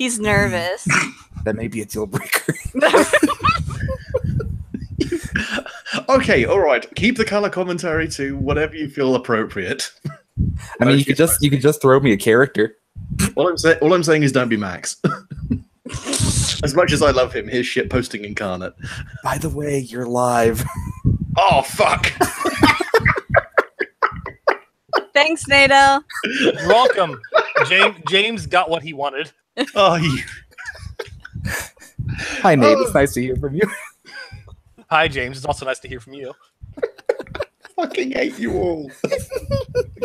He's nervous. That may be a deal breaker. Okay, all right. Keep the color commentary to whatever you feel appropriate. I mean, you could just throw me a character. All I'm saying is don't be Max. As much as I love him, his shit posting incarnate. By the way, you're live. Oh fuck! Thanks, Nato. You're welcome. James got what he wanted. Oh, you... Hi, Nate. It's nice to hear from you. Hi, James. It's also nice to hear from you. Fucking hate you all.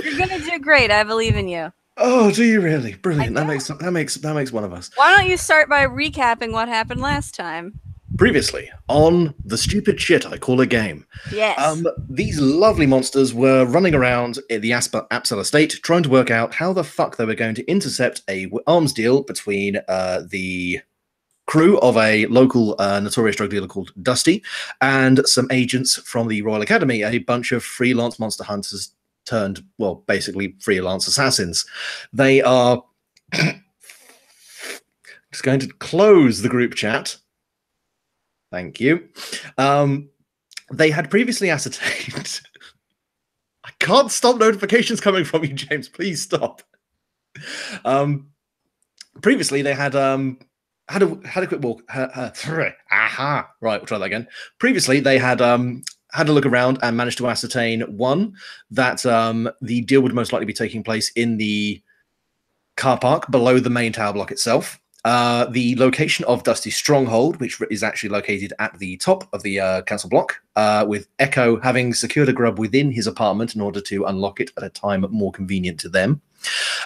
You're gonna do great. I believe in you. Oh, do you really? Brilliant. That makes one of us. Why don't you start by recapping what happened last time? Previously on the stupid shit I call a game. Yes. These lovely monsters were running around in the Apsal estate trying to work out how the fuck they were going to intercept a arms deal between the crew of a local notorious drug dealer called Dusty and some agents from the Royal Academy, a bunch of freelance monster hunters turned, well, basically freelance assassins. They are just going to close the group chat. Thank you. They had previously ascertained. I can't stop notifications coming from you, James. Please stop. Previously, they had a quick walk. Aha! Right, we'll try that again. Previously, they had a look around and managed to ascertain one that the deal would most likely be taking place in the car park below the main tower block itself. The location of Dusty's stronghold, which is actually located at the top of the council block, with Echo having secured a grub within his apartment in order to unlock it at a time more convenient to them.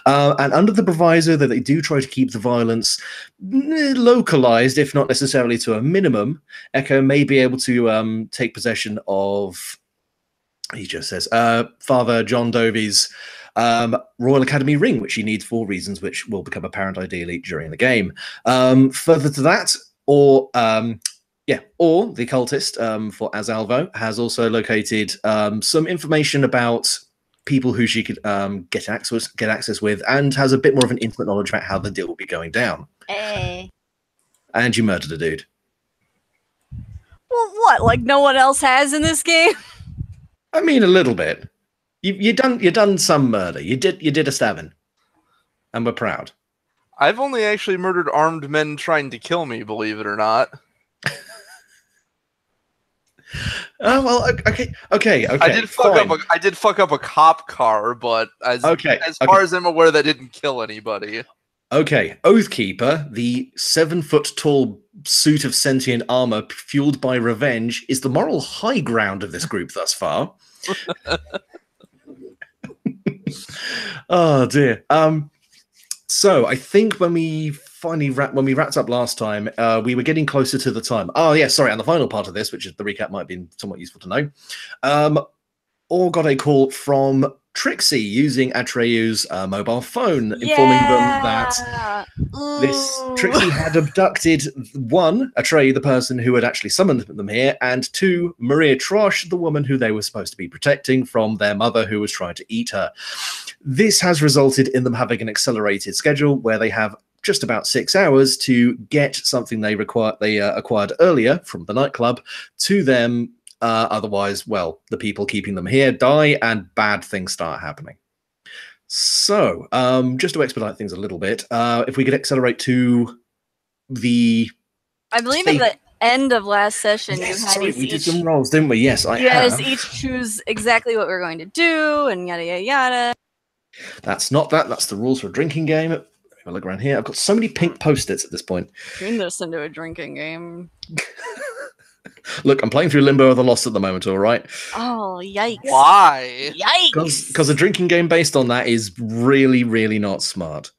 And under the proviso that they do try to keep the violence localized, if not necessarily to a minimum, Echo may be able to take possession of, he just says, Father John Dovey's Royal Academy ring, which he needs for reasons which will become apparent ideally during the game. Further to that, or the cultist for Azalvo has also located some information about people who she could get access with, and has a bit more of an intimate knowledge about how the deal will be going down. Hey. And you murdered a dude. Well, what? Like no one else has in this game? I mean, a little bit. You done some murder. You did a stabbing, and we're proud. I've only actually murdered armed men trying to kill me, believe it or not. Oh well, okay. I did fuck up a cop car, but as far as I'm aware, that didn't kill anybody. Okay, Oathkeeper, the 7-foot-tall suit of sentient armor fueled by revenge, is the moral high ground of this group thus far. Oh dear. So I think when we wrapped up last time, we were getting closer to the time. Oh yeah, sorry. And the final part of this, which is the recap, might have been somewhat useful to know. Or got a call from Trixie using Atreyu's mobile phone, informing them that Trixie had abducted one, Atreyu, the person who had actually summoned them here, and two, Maria Trosh, the woman who they were supposed to be protecting from their mother who was trying to eat her. This has resulted in them having an accelerated schedule where they have just about 6 hours to get something they acquired earlier from the nightclub to them. Otherwise, well, the people keeping them here die and bad things start happening. So, just to expedite things a little bit, if we could accelerate to the... I believe at the end of last session, we did some rolls, didn't we? Yes, you guys each choose exactly what we're going to do, and yada, yada, yada. That's not that. That's the rules for a drinking game. Let me look around here. I've got so many pink post-its at this point. Turn this into a drinking game. Look, I'm playing through Limbo of the Lost at the moment, all right? Oh, yikes. Why? Yikes! Because a drinking game based on that is really, really not smart.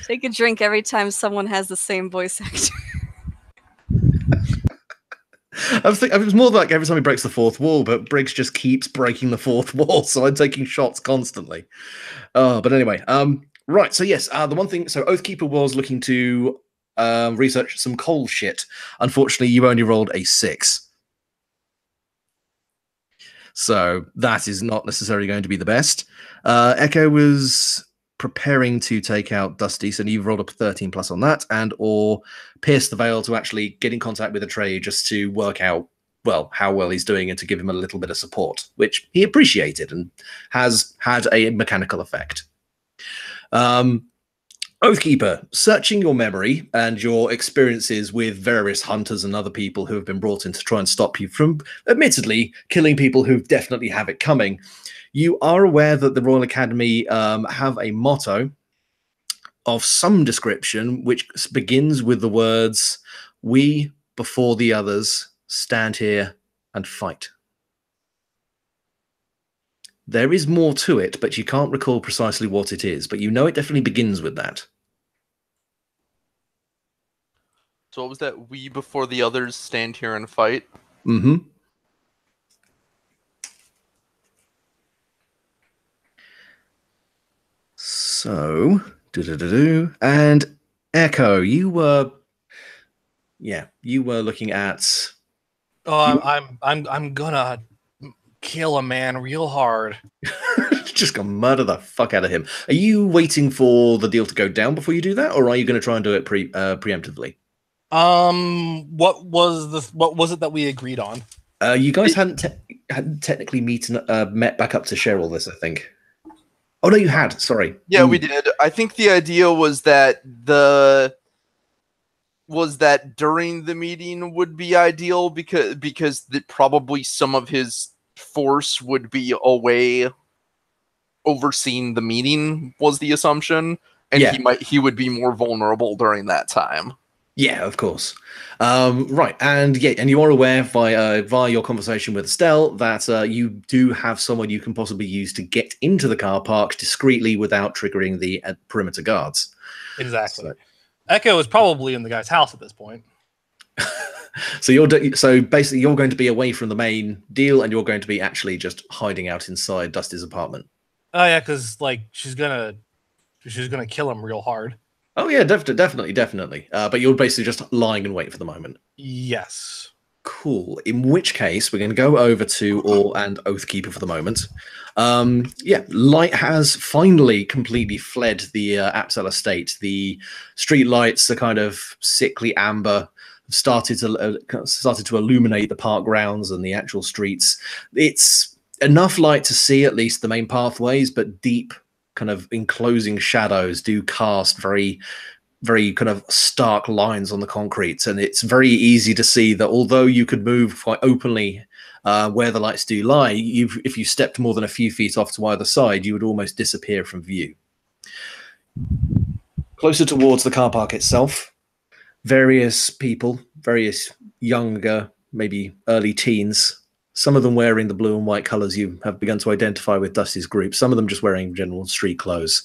Take a drink every time someone has the same voice actor. I was more like every time he breaks the fourth wall, but Briggs just keeps breaking the fourth wall, so I'm taking shots constantly. But anyway, right, so yes, the one thing, so Oathkeeper was looking to research some coal shit. Unfortunately, you only rolled a 6. So that is not necessarily going to be the best. Echo was preparing to take out Dusty, so you've rolled a 13 plus on that, and or pierce the veil to actually get in contact with Atreyu just to work out, well, how well he's doing and to give him a little bit of support, which he appreciated and has had a mechanical effect. Oathkeeper, searching your memory and your experiences with various hunters and other people who have been brought in to try and stop you from, admittedly, killing people who definitely have it coming, you are aware that the Royal Academy have a motto of some description which begins with the words, "We, before the others, stand here and fight." There is more to it, but you can't recall precisely what it is, but you know it definitely begins with that. So what was that? We before the others stand here and fight? Mm-hmm. So, and Echo, you were looking at. Oh, I'm gonna kill a man real hard. Just gonna murder the fuck out of him. Are you waiting for the deal to go down before you do that, or are you going to try and do it preemptively? What was it that we agreed on? You guys hadn't technically met back up to share all this, I think. Oh no, you had. Sorry. Yeah, we did. I think the idea was that during the meeting would be ideal because probably some of his force would be away overseeing the meeting was the assumption, and he would be more vulnerable during that time. Yeah, of course. Right, and you are aware via your conversation with Estelle that you do have someone you can possibly use to get into the car park discreetly without triggering the perimeter guards. Exactly. So. Echo is probably in the guy's house at this point. So basically you're going to be away from the main deal, and you're going to be actually just hiding out inside Dusty's apartment. Oh yeah, because like she's gonna kill him real hard. Oh yeah, definitely. But you're basically just lying in wait for the moment. Yes. Cool. In which case, we're going to go over to Or and Oathkeeper for the moment. Light has finally completely fled the Apsel estate. The street lights, the kind of sickly amber, have started to illuminate the park grounds and the actual streets. It's enough light to see at least the main pathways, but deep kind of enclosing shadows do cast very, very kind of stark lines on the concrete, and it's very easy to see that although you could move quite openly where the lights do lie, if you stepped more than a few feet off to either side, you would almost disappear from view. Closer towards the car park itself, various people, various younger, maybe early teens, some of them wearing the blue and white colors you have begun to identify with Dusty's group, some of them just wearing general street clothes,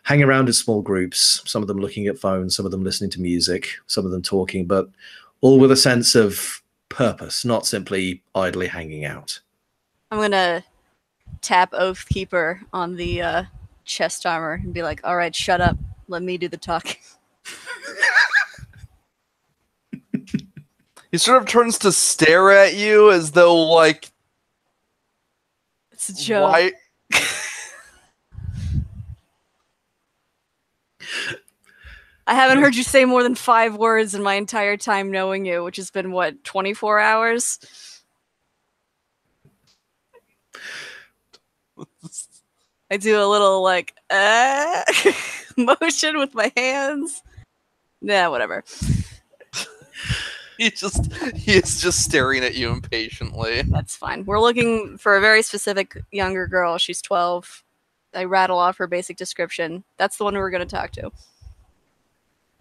hang around in small groups, some of them looking at phones, some of them listening to music, some of them talking, but all with a sense of purpose, not simply idly hanging out. I'm going to tap Oathkeeper on the chest armor and be like, all right, shut up. Let me do the talking. He sort of turns to stare at you as though, like, it's a joke. Why? I haven't heard you say more than 5 words in my entire time knowing you, which has been, what, 24 hours? I do a little, like, motion with my hands. Yeah, whatever. He is just staring at you impatiently. That's fine. We're looking for a very specific younger girl. She's 12. I rattle off her basic description. That's the one we're going to talk to.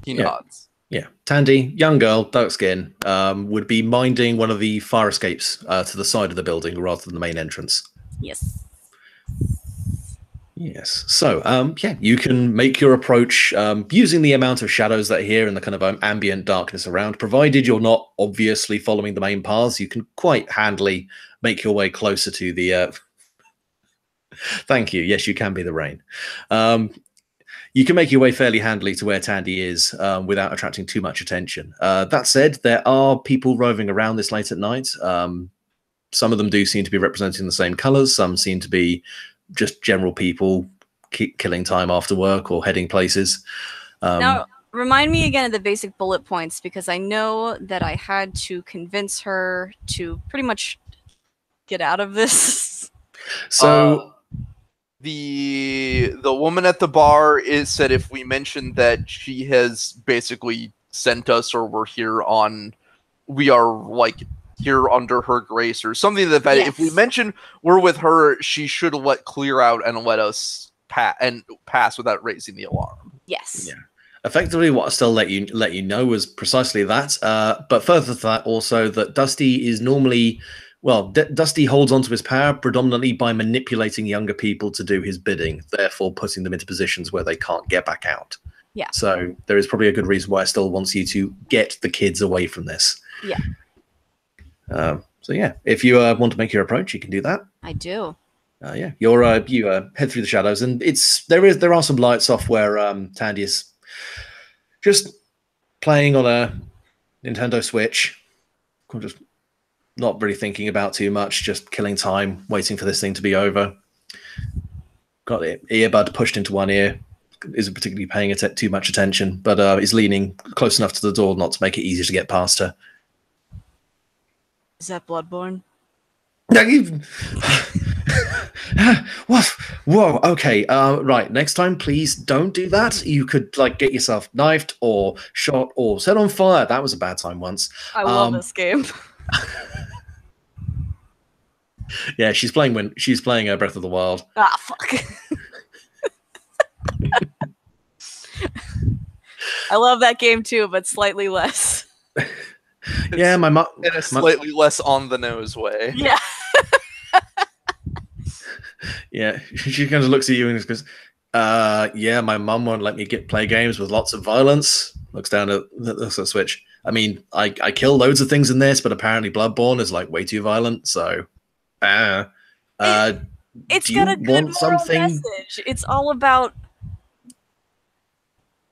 He nods. Yeah. Tandy, young girl, dark skin, would be minding one of the fire escapes to the side of the building rather than the main entrance. Yes. Yes. So, you can make your approach using the amount of shadows that are here and the kind of ambient darkness around. Provided you're not obviously following the main paths, you can quite handily make your way closer to the... Thank you. Yes, you can be the rain. You can make your way fairly handily to where Tandy is without attracting too much attention. That said, there are people roving around this late at night. Some of them do seem to be representing the same colors. Some seem to be just general people killing time after work or heading places. Now, remind me again of the basic bullet points, because I know that I had to convince her to pretty much get out of this. So the woman at the bar said if we mentioned that she has basically sent us, or we are like here under her grace or something like that. Yes. If we mention we're with her, she should let clear out and let us pass without raising the alarm. Yes. Yeah. Effectively, what Estelle let you know was precisely that. But further to that, also that Dusty is normally, Dusty holds onto his power predominantly by manipulating younger people to do his bidding, therefore putting them into positions where they can't get back out. Yeah. So there is probably a good reason why Estelle wants you to get the kids away from this. Yeah. So yeah, if you want to make your approach, you can do that. I do. Yeah, you head through the shadows, and there are some lights off where Tandy is just playing on a Nintendo Switch, just not really thinking about too much, just killing time, waiting for this thing to be over. Got the earbud pushed into one ear, isn't particularly paying too much attention, but is leaning close enough to the door not to make it easy to get past her. Is that Bloodborne? What? Whoa. Okay. Right. Next time, please don't do that. You could get yourself knifed or shot or set on fire. That was a bad time once. I love this game. Yeah, she's playing Breath of the Wild. Ah, fuck. I love that game too, but slightly less. Yeah, my mom in a slightly less on the nose way. Yeah. Yeah, she kind of looks at you and goes, yeah, my mum won't let me play games with lots of violence. Looks down at the Switch. I mean, I kill loads of things in this, but apparently Bloodborne is way too violent. So, it's got a good moral message. It's all about.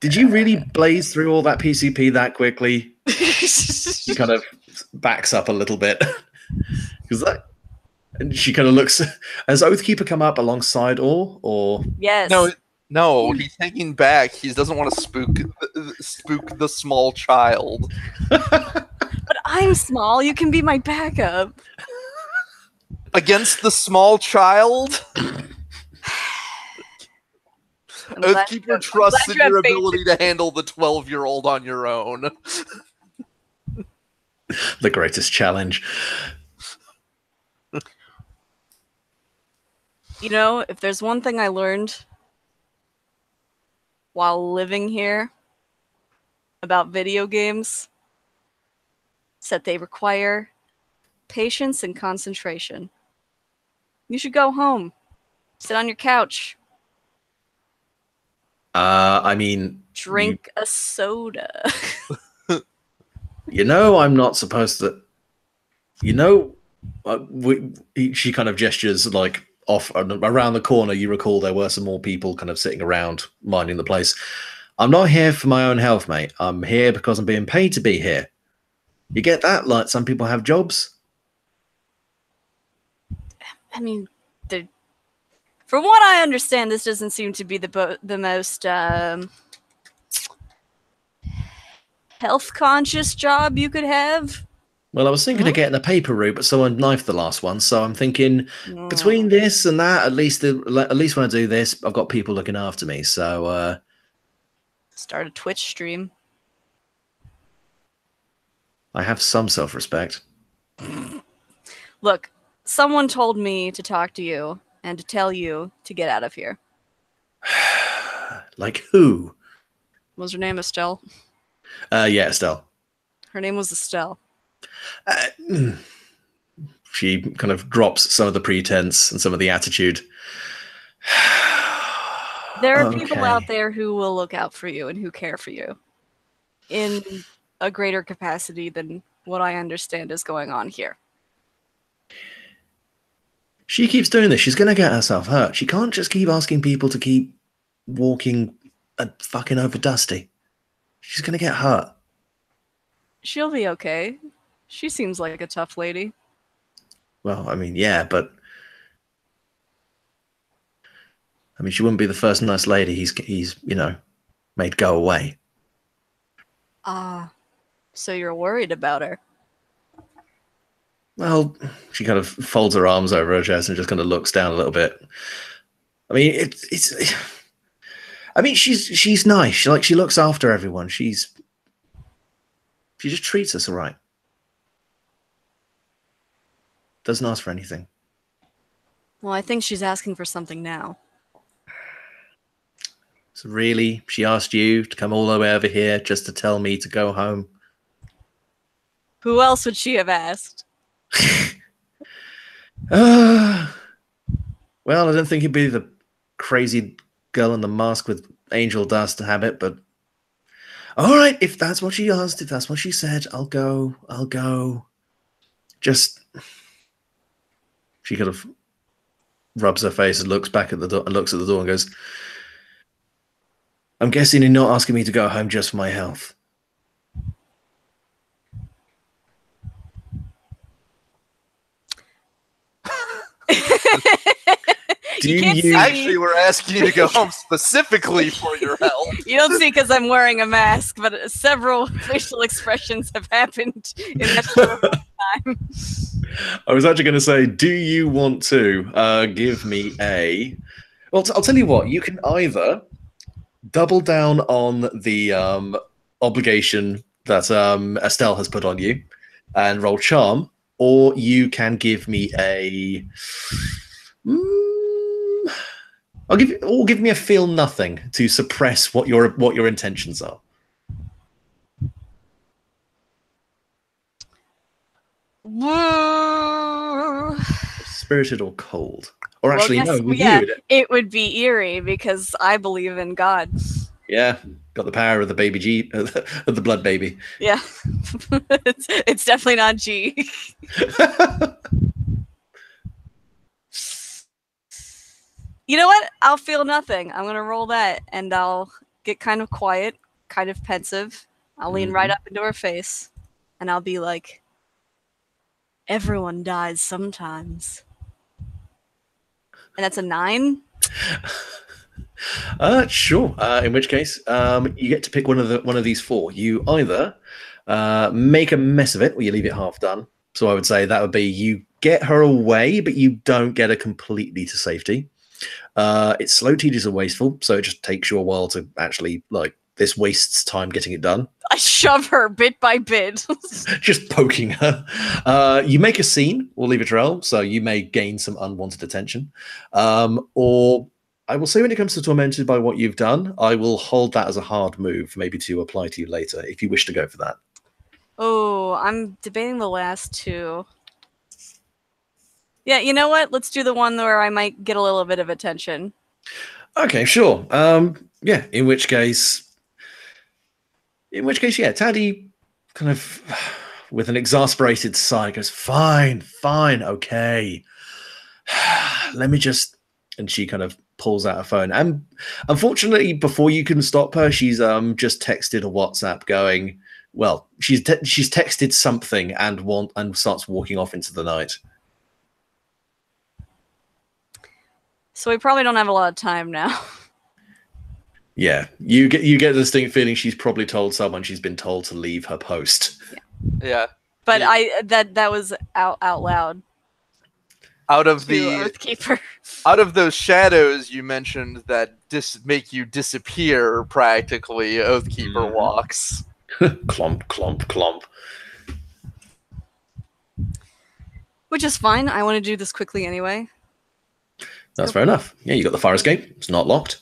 Did you really blaze through all that PCP that quickly? She kind of backs up a little bit because and she kind of looks. Has Oathkeeper come up alongside or Yes. No, he's hanging back. He doesn't want to spook the small child. But I'm small. You can be my backup. Against the small child? Oathkeeper trusts in your ability to handle the 12-year-old on your own. The greatest challenge. You know, if there's one thing I learned while living here about video games, it's that they require patience and concentration. You should go home. Sit on your couch. I mean, drink a soda. You know, I'm not supposed to. You know, she kind of gestures off around the corner. You recall there were some more people kind of sitting around minding the place. I'm not here for my own health, mate. I'm here because I'm being paid to be here. You get that? Like some people have jobs. I mean, from what I understand, this doesn't seem to be the most health-conscious job you could have. Well, I was thinking of getting a paper route, but someone knifed the last one. So I'm thinking between this and that, at least when I do this, I've got people looking after me. So start a Twitch stream. I have some self-respect. Look, someone told me to talk to you and to tell you to get out of here. Like who? Was her name Estelle? Yeah, Estelle. Her name was Estelle. She kind of drops some of the pretense and some of the attitude. There are people out there who will look out for you and who care for you in a greater capacity than what I understand is going on here. She keeps doing this. She's going to get herself hurt. She can't just keep asking people to keep walking and fucking over Dusty. She's going to get hurt. She'll be okay. She seems like a tough lady. Well, I mean, yeah, but I mean, she wouldn't be the first nice lady he's made go away. Ah, so you're worried about her. Well, she kind of folds her arms over her chest and just kind of looks down a little bit. I mean, it's. I mean, she's nice. She looks after everyone. She just treats us all right. Doesn't ask for anything. Well, I think she's asking for something now. So really, she asked you to come all the way over here just to tell me to go home? Who else would she have asked? Well, I don't think it'd be the crazy girl in the mask with angel dust habit, but all right, if that's what she asked, if that's what she said, I'll go. Just she kind of rubs her face and looks back at the door and looks at the door and goes, I'm guessing you're not asking me to go home just for my health. Actually, we're asking you to go home specifically for your health. You don't see because I'm wearing a mask, but several facial expressions have happened in that short time. I was actually going to say, do you want to give me a... Well, I'll tell you what. You can either double down on the obligation that Estelle has put on you and roll charm, or you can give me a... give me a feel nothing to suppress what your intentions are. Woo! Spirited or cold? Or actually, yes, no, with yeah, you. it would be eerie because I believe in God. Yeah, got the power of the baby G, of the blood baby. Yeah, it's definitely not G. You know what? I'll feel nothing. I'm gonna roll that, and I'll get kind of quiet, kind of pensive. I'll lean right up into her face, and I'll be like, "Everyone dies sometimes." And that's a 9. Sure. In which case, you get to pick one of these four. You either make a mess of it, or you leave it half done. So I would say that would be you get her away, but you don't get her completely to safety. It's slow, tedious, and wasteful, so it just takes you a while to actually this wastes time getting it done. I shove her bit by bit. Just poking her. You make a scene, or leave it trail, so you may gain some unwanted attention. Or I will say when it comes to tormented by what you've done, I will hold that as a hard move, maybe to apply to you later, if you wish to go for that. Oh, I'm debating the last two. Yeah, you know what? Let's do the one where I might get a little bit of attention. Okay, sure. Yeah, in which case, yeah, Taddy kind of, with an exasperated sigh, goes, fine, okay. Let me just... And she kind of pulls out her phone. And unfortunately, before you can stop her, she's just texted a WhatsApp going, well, she's texted something and starts walking off into the night. So we probably don't have a lot of time now. Yeah, you get the distinct feeling she's probably told someone she's been told to leave her post. Yeah. But Yeah. that was out loud. Out of the Earthkeeper. Out of those shadows you mentioned that make you disappear practically, Oathkeeper walks. Clomp, clomp, clomp. Which is fine. I want to do this quickly anyway. That's fair enough. Yeah, you got the fire escape. It's not locked.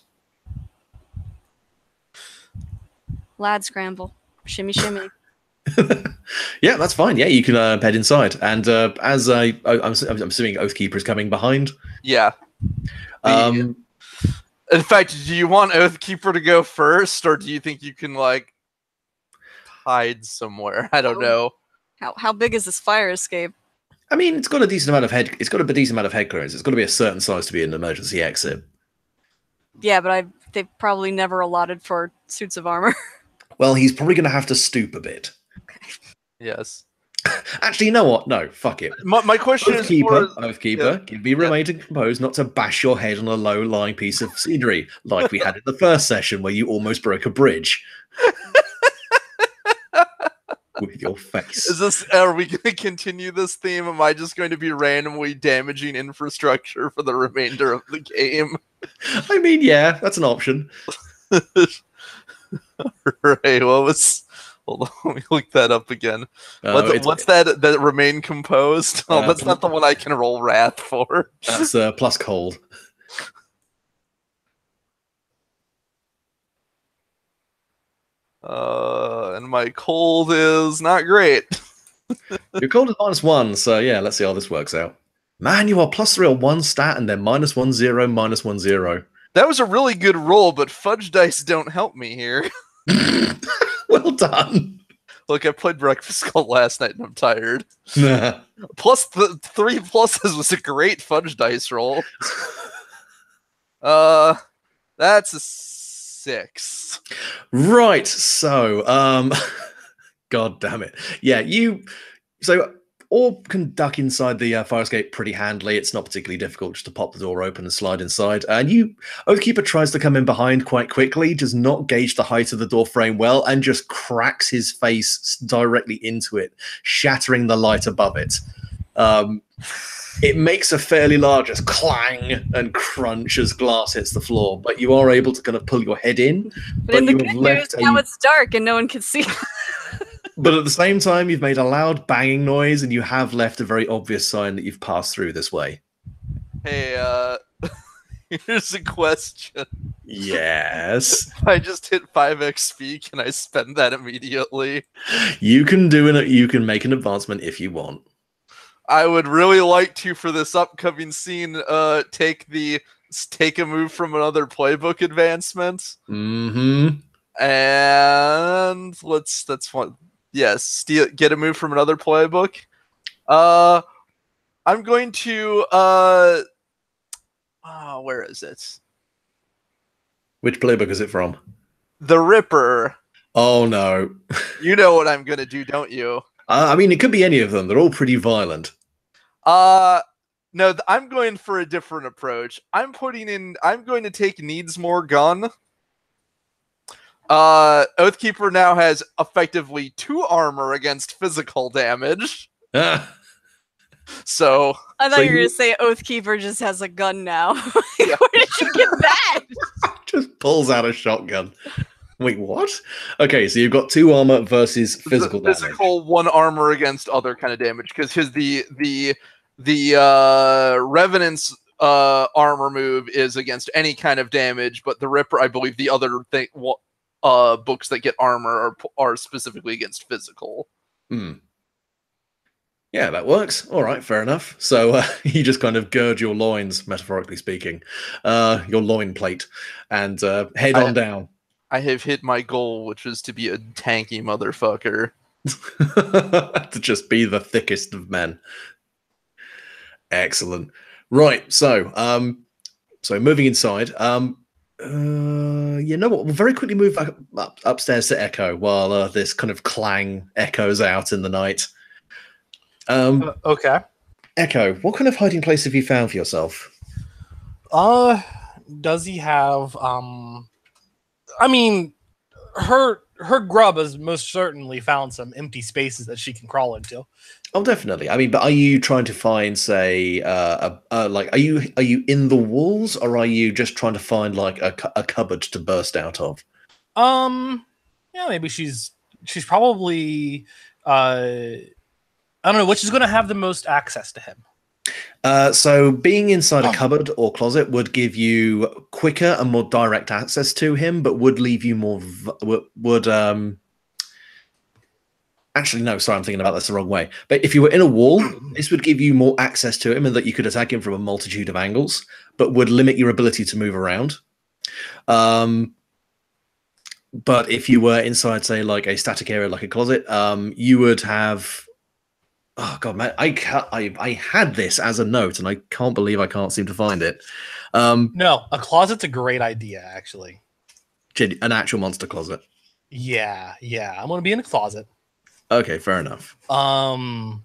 Lad scramble. Shimmy, shimmy. Yeah, that's fine. Yeah, you can head inside. And as I'm assuming Oathkeeper is coming behind. Yeah. In fact, do you want Oathkeeper to go first, or do you think you can hide somewhere? I don't know. How big is this fire escape? I mean, it's got a decent amount of head. It's got a decent amount of head clearance. It's got to be a certain size to be an emergency exit. Yeah, but they've probably never allotted for suits of armor. Well, he's probably going to have to stoop a bit. Okay. Yes. Actually, you know what? No, fuck it. My question is Oathkeeper, be remained and composed not to bash your head on a low-lying piece of scenery like we had in the first session where you almost broke a bridge. With your face. Are we going to continue this theme? Am I just going to be randomly damaging infrastructure for the remainder of the game? I mean, yeah, that's an option. Right, hold on, let me look that up again. What's that remain composed? Oh, that's not the one I can roll wrath for. That's plus cold. And my cold is not great. Your cold is -1, so yeah, let's see how this works out. Man, you are +3 on one stat and then -1 0 -1 0. That was a really good roll, but fudge dice don't help me here. Well done. Look, I played Breakfast Cult last night and I'm tired. Plus the 3 pluses was a great fudge dice roll. That's a 6. Right, so god damn it. Yeah, so Orb can duck inside the fire escape pretty handily. It's not particularly difficult just to pop the door open and slide inside. And Oathkeeper tries to come in behind quite quickly, does not gauge the height of the door frame well, and just cracks his face directly into it, shattering the light above it. It makes a fairly large clang and crunch as glass hits the floor, but you are able to kind of pull your head in. But in the good news, now it's dark and no one can see. But at the same time, you've made a loud banging noise, and you have left a very obvious sign that you've passed through this way. Hey, here's a question. Yes. If I just hit 5 XP, can I spend that immediately? You can you can make an advancement if you want. I would really like to, for this upcoming scene, take a move from another playbook advancement. Mm-hmm. And that's one. Yes, get a move from another playbook. I'm going to where is it? Which playbook is it from? The Ripper. Oh no. You know what I'm gonna do, don't you? I mean, it could be any of them. They're all pretty violent. No, I'm going for a different approach. I'm going to take needs more gun. Oathkeeper now has effectively 2 armor against physical damage. So I thought you were going to say Oathkeeper just has a gun now. Where did you get that? Just pulls out a shotgun. Wait, what? Okay, so you've got 2 armor versus physical damage. Physical 1 armor against other kind of damage, because the Revenant's armor move is against any kind of damage, but the Ripper, I believe, the other thing. Books that get armor are specifically against physical. Yeah, that works. All right, fair enough. So you just kind of gird your loins, metaphorically speaking, your loin plate, and head on down. I have hit my goal, which is to be a tanky motherfucker. To just be the thickest of men. Excellent. Right, so moving inside. You know what? We'll very quickly move back upstairs to Echo while this kind of clang echoes out in the night. Okay. Echo, what kind of hiding place have you found for yourself? Does he have I mean, her grub has most certainly found some empty spaces that she can crawl into. Oh, definitely. I mean, but are you trying to find, say, like, are you in the walls, or are you just trying to find like a cupboard to burst out of? Yeah, maybe she's probably I don't know which is going to have the most access to him. So being inside a cupboard or closet would give you quicker and more direct access to him, but would leave you more Actually, no, sorry, I'm thinking about this the wrong way. But if you were in a wall, this would give you more access to him and that you could attack him from a multitude of angles, but would limit your ability to move around. But if you were inside, say, like a static area, like a closet, you would have... Oh, God, man, I had this as a note, and I can't believe I can't seem to find it. No, a closet's a great idea, actually. An actual monster closet. Yeah, I'm going to be in a closet. Okay, fair enough. Um,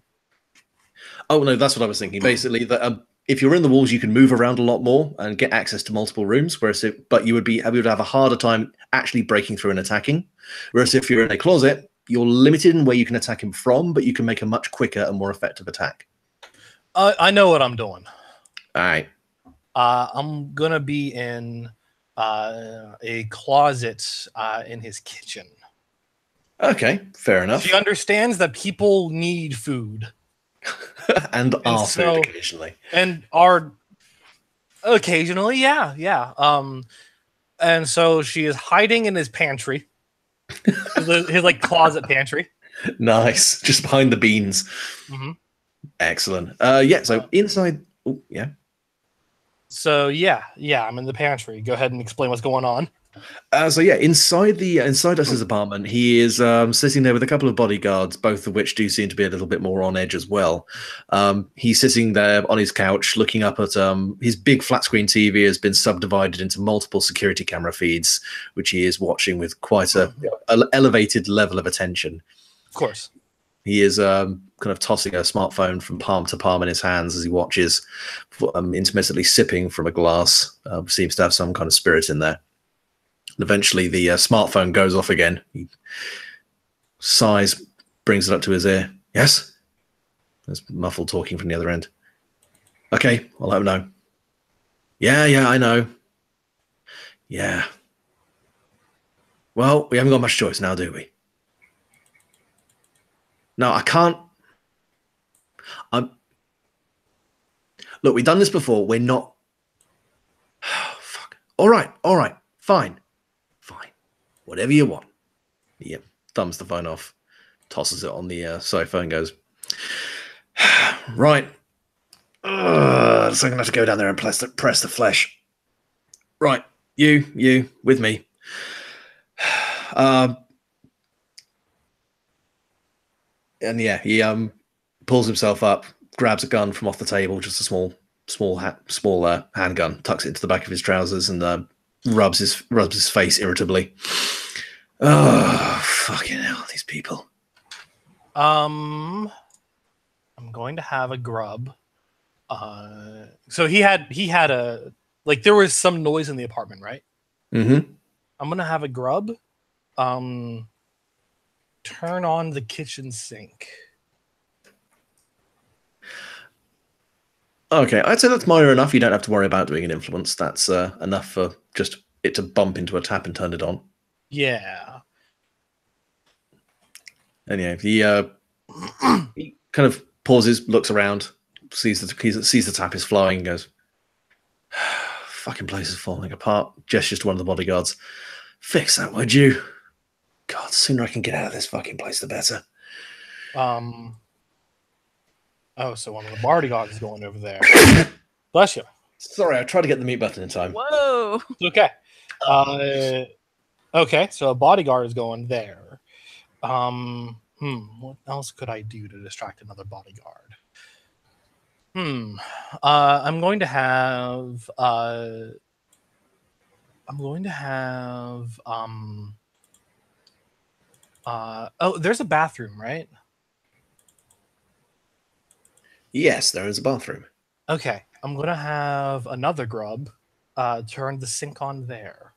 Oh no, that's what I was thinking. Basically, that if you're in the walls, you can move around a lot more and get access to multiple rooms. But you would have a harder time actually breaking through and attacking. Whereas if you're in a closet, you're limited in where you can attack him from, but you can make a much quicker and more effective attack. I know what I'm doing. All right. I'm gonna be in a closet in his kitchen. Okay, fair enough. She understands that people need food and our so- food occasionally. and are occasionally, yeah. And so she is hiding in his pantry, his like closet pantry. Nice, just behind the beans. Mm-hmm. Excellent. Yeah. So inside. Oh, yeah. So yeah, I'm in the pantry. Go ahead and explain what's going on. So yeah, inside Dustin's apartment, he is sitting there with a couple of bodyguards, both of which do seem to be a little bit more on edge as well. He's sitting there on his couch, looking up at his big flat screen TV has been subdivided into multiple security camera feeds, which he is watching with quite a elevated level of attention. Of course, he is kind of tossing a smartphone from palm to palm in his hands as he watches, intermittently sipping from a glass. Seems to have some kind of spirit in there. And eventually the smartphone goes off again. He sighs, brings it up to his ear. Yes? There's muffled talking from the other end. Okay, I'll let him know. Yeah, I know. Yeah. Well, we haven't got much choice now, do we? No, I can't. Look, we've done this before. We're not. Oh, fuck. All right. Fine. Whatever you want. He thumbs the phone off, tosses it on the sofa and goes, right. So I'm going to have to go down there and press the flesh. Right. You, with me. And yeah, he pulls himself up, grabs a gun from off the table, just a small handgun, tucks it into the back of his trousers, and rubs his face irritably. Oh, fucking hell, these people. I'm going to have a grub. So he had a there was some noise in the apartment, right? Mm-hmm. I'm gonna have a grub. Turn on the kitchen sink. Okay, I'd say that's minor enough. You don't have to worry about doing an influence. That's enough for just it to bump into a tap and turn it on. Yeah. And yeah, he kind of pauses, looks around, sees the tap is flowing, and goes, "Fucking place is falling apart." Gestures to one of the bodyguards. "Fix that, would you? God, the sooner I can get out of this fucking place, the better." Oh, so one of the bodyguards is going over there. Bless you. Sorry, I tried to get the mute button in time. Whoa. Okay. Okay, so a bodyguard is going there. What else could I do to distract another bodyguard? I'm going to have there's a bathroom, right? Yes, there is a bathroom. Okay, I'm gonna have another grub turn the sink on there.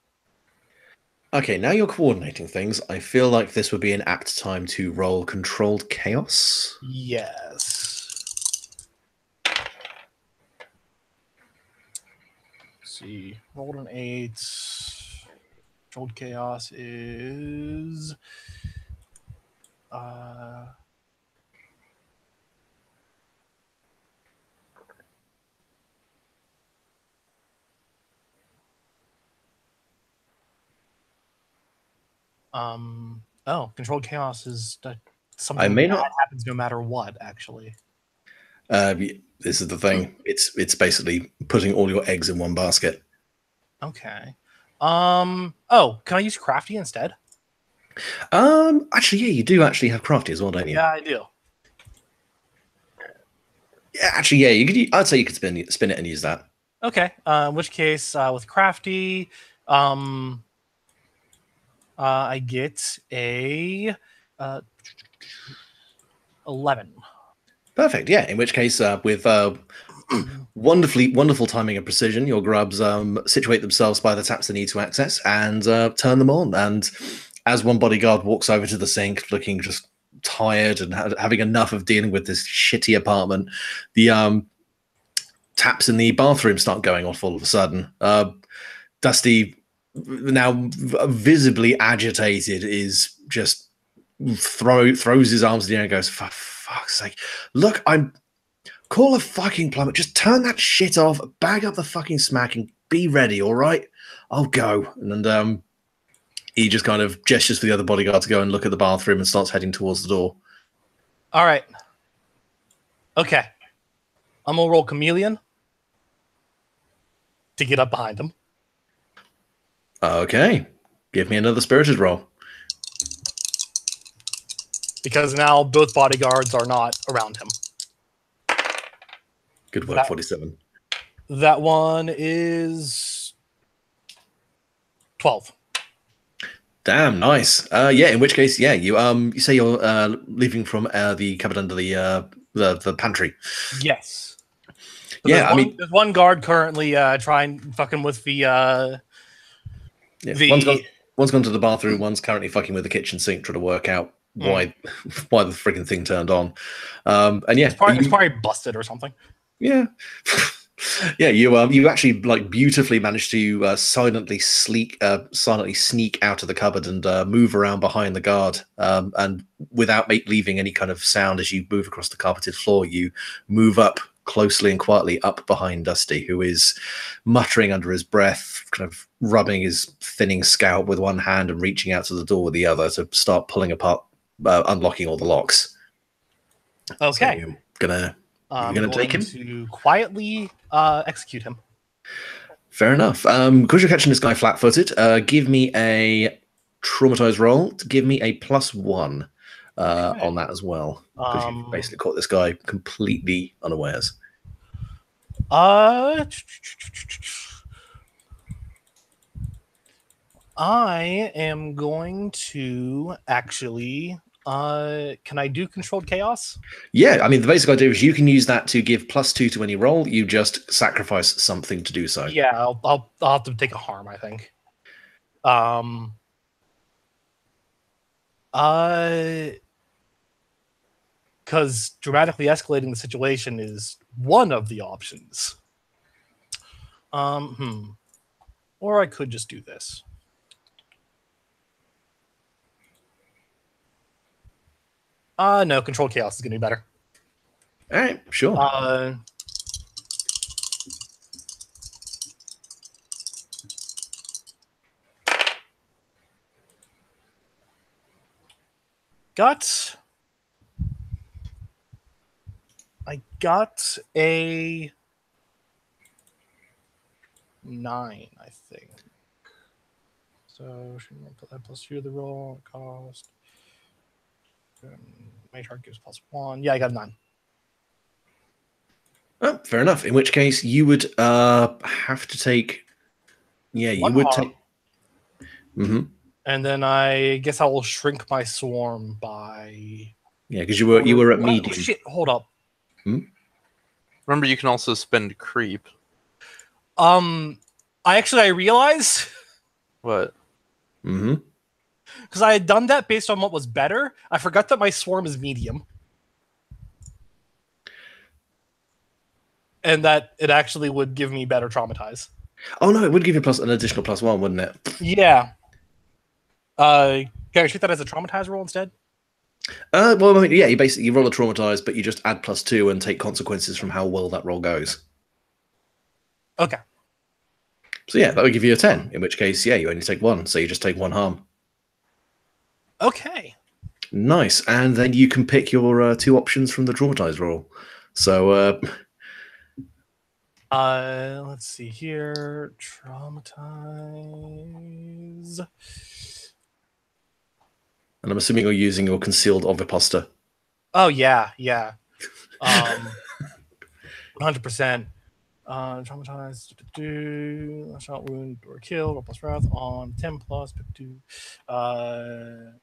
Okay, now you're coordinating things. I feel like this would be an apt time to roll controlled chaos. Yes. Let's see, rolled an 8. Controlled chaos is controlled chaos is something that happens no matter what, actually. This is the thing. It's basically putting all your eggs in one basket. Okay. Can I use crafty instead? Actually, yeah, you do actually have crafty as well, don't you? Yeah, I do. Yeah, actually, yeah, you could. I'd say you could spin it and use that. Okay. In which case, with crafty, I get a 11. Perfect. Yeah. In which case, with wonderful timing and precision, your grubs situate themselves by the taps they need to access and turn them on. And as one bodyguard walks over to the sink, looking just tired and having enough of dealing with this shitty apartment, the taps in the bathroom start going off all of a sudden. Dusty, now visibly agitated, is just throws his arms in the air and goes, "For fuck's sake, look, call a fucking plumber. Just turn that shit off, bag up the fucking smack, and be ready, all right? I'll go." And he just kind of gestures for the other bodyguard to go and look at the bathroom and starts heading towards the door. All right. Okay. I'm going to roll Chameleon to get up behind him. Okay. Give me another spirited roll. Because now both bodyguards are not around him. Good work, 47. That one is 12. Damn, nice. Yeah, in which case, yeah, you say you're leaving from the cupboard under the pantry. Yes. So Yeah, there's one guard currently trying fucking with the yeah, one's gone to the bathroom, one's currently fucking with the kitchen sink trying to work out why the freaking thing turned on. And yeah, it's probably busted or something. Yeah. Yeah, you actually like beautifully managed to silently sneak out of the cupboard and move around behind the guard, and without leaving any kind of sound as you move across the carpeted floor, you move up closely and quietly up behind Dusty, who is muttering under his breath, kind of rubbing his thinning scalp with one hand and reaching out to the door with the other to start pulling apart, unlocking all the locks. Okay, So you're gonna take him to quietly execute him. Fair enough. Because you're catching this guy flat-footed, give me a traumatized roll to give me a +1 on that as well. Because you've basically caught this guy completely unawares. I am going to actually. Can I do controlled chaos? Yeah, I mean, the basic idea is you can use that to give +2 to any roll. You just sacrifice something to do so. Yeah, I'll have to take a harm, I think. Because dramatically escalating the situation is one of the options. Or I could just do this. No, controlled chaos is gonna be better. All right, sure. I got a 9, I think. So should we put that +2 to the roll cost? My chart gives +1. Yeah, I got a 9. Oh, fair enough. In which case, you would have to take. Yeah, you would take. Mm-hmm. And then I guess I will shrink my swarm by. Yeah, because you were at medium. Oh, shit! Hold up. Remember, you can also spend creep. I realized. What? Mm-hmm. Because I had done that based on what was better. I forgot that my swarm is medium. And that it actually would give me better traumatize. Oh no, it would give you an additional +1, wouldn't it? Yeah. Can I treat that as a traumatize roll instead? Well, I mean, yeah, you roll a traumatize, but you just add +2 and take consequences from how well that roll goes. Okay. So yeah, that would give you a 10. In which case, yeah, you only take 1, so you just take 1 harm. Okay. Nice, and then you can pick your 2 options from the traumatized roll. So, let's see here. Traumatize. and I'm assuming you're using your concealed ovipositor. Oh yeah. 100%. Traumatized. Shot, wound, or kill, or plus wrath on 10 plus.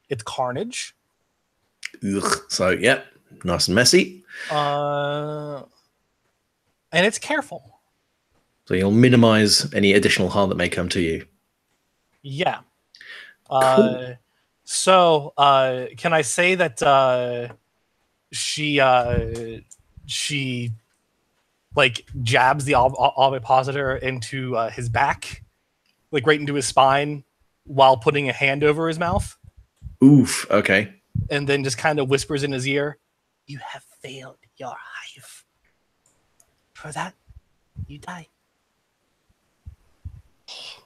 It's carnage. Ugh. So yeah, Nice and messy. And it's careful. So you'll minimize any additional harm that may come to you. Yeah. Cool. So can I say that she like jabs the ovipositor into his back, like right into his spine, while putting a hand over his mouth, Oof. Okay. and then just kind of whispers in his ear, "You have failed your hive. For that, you die."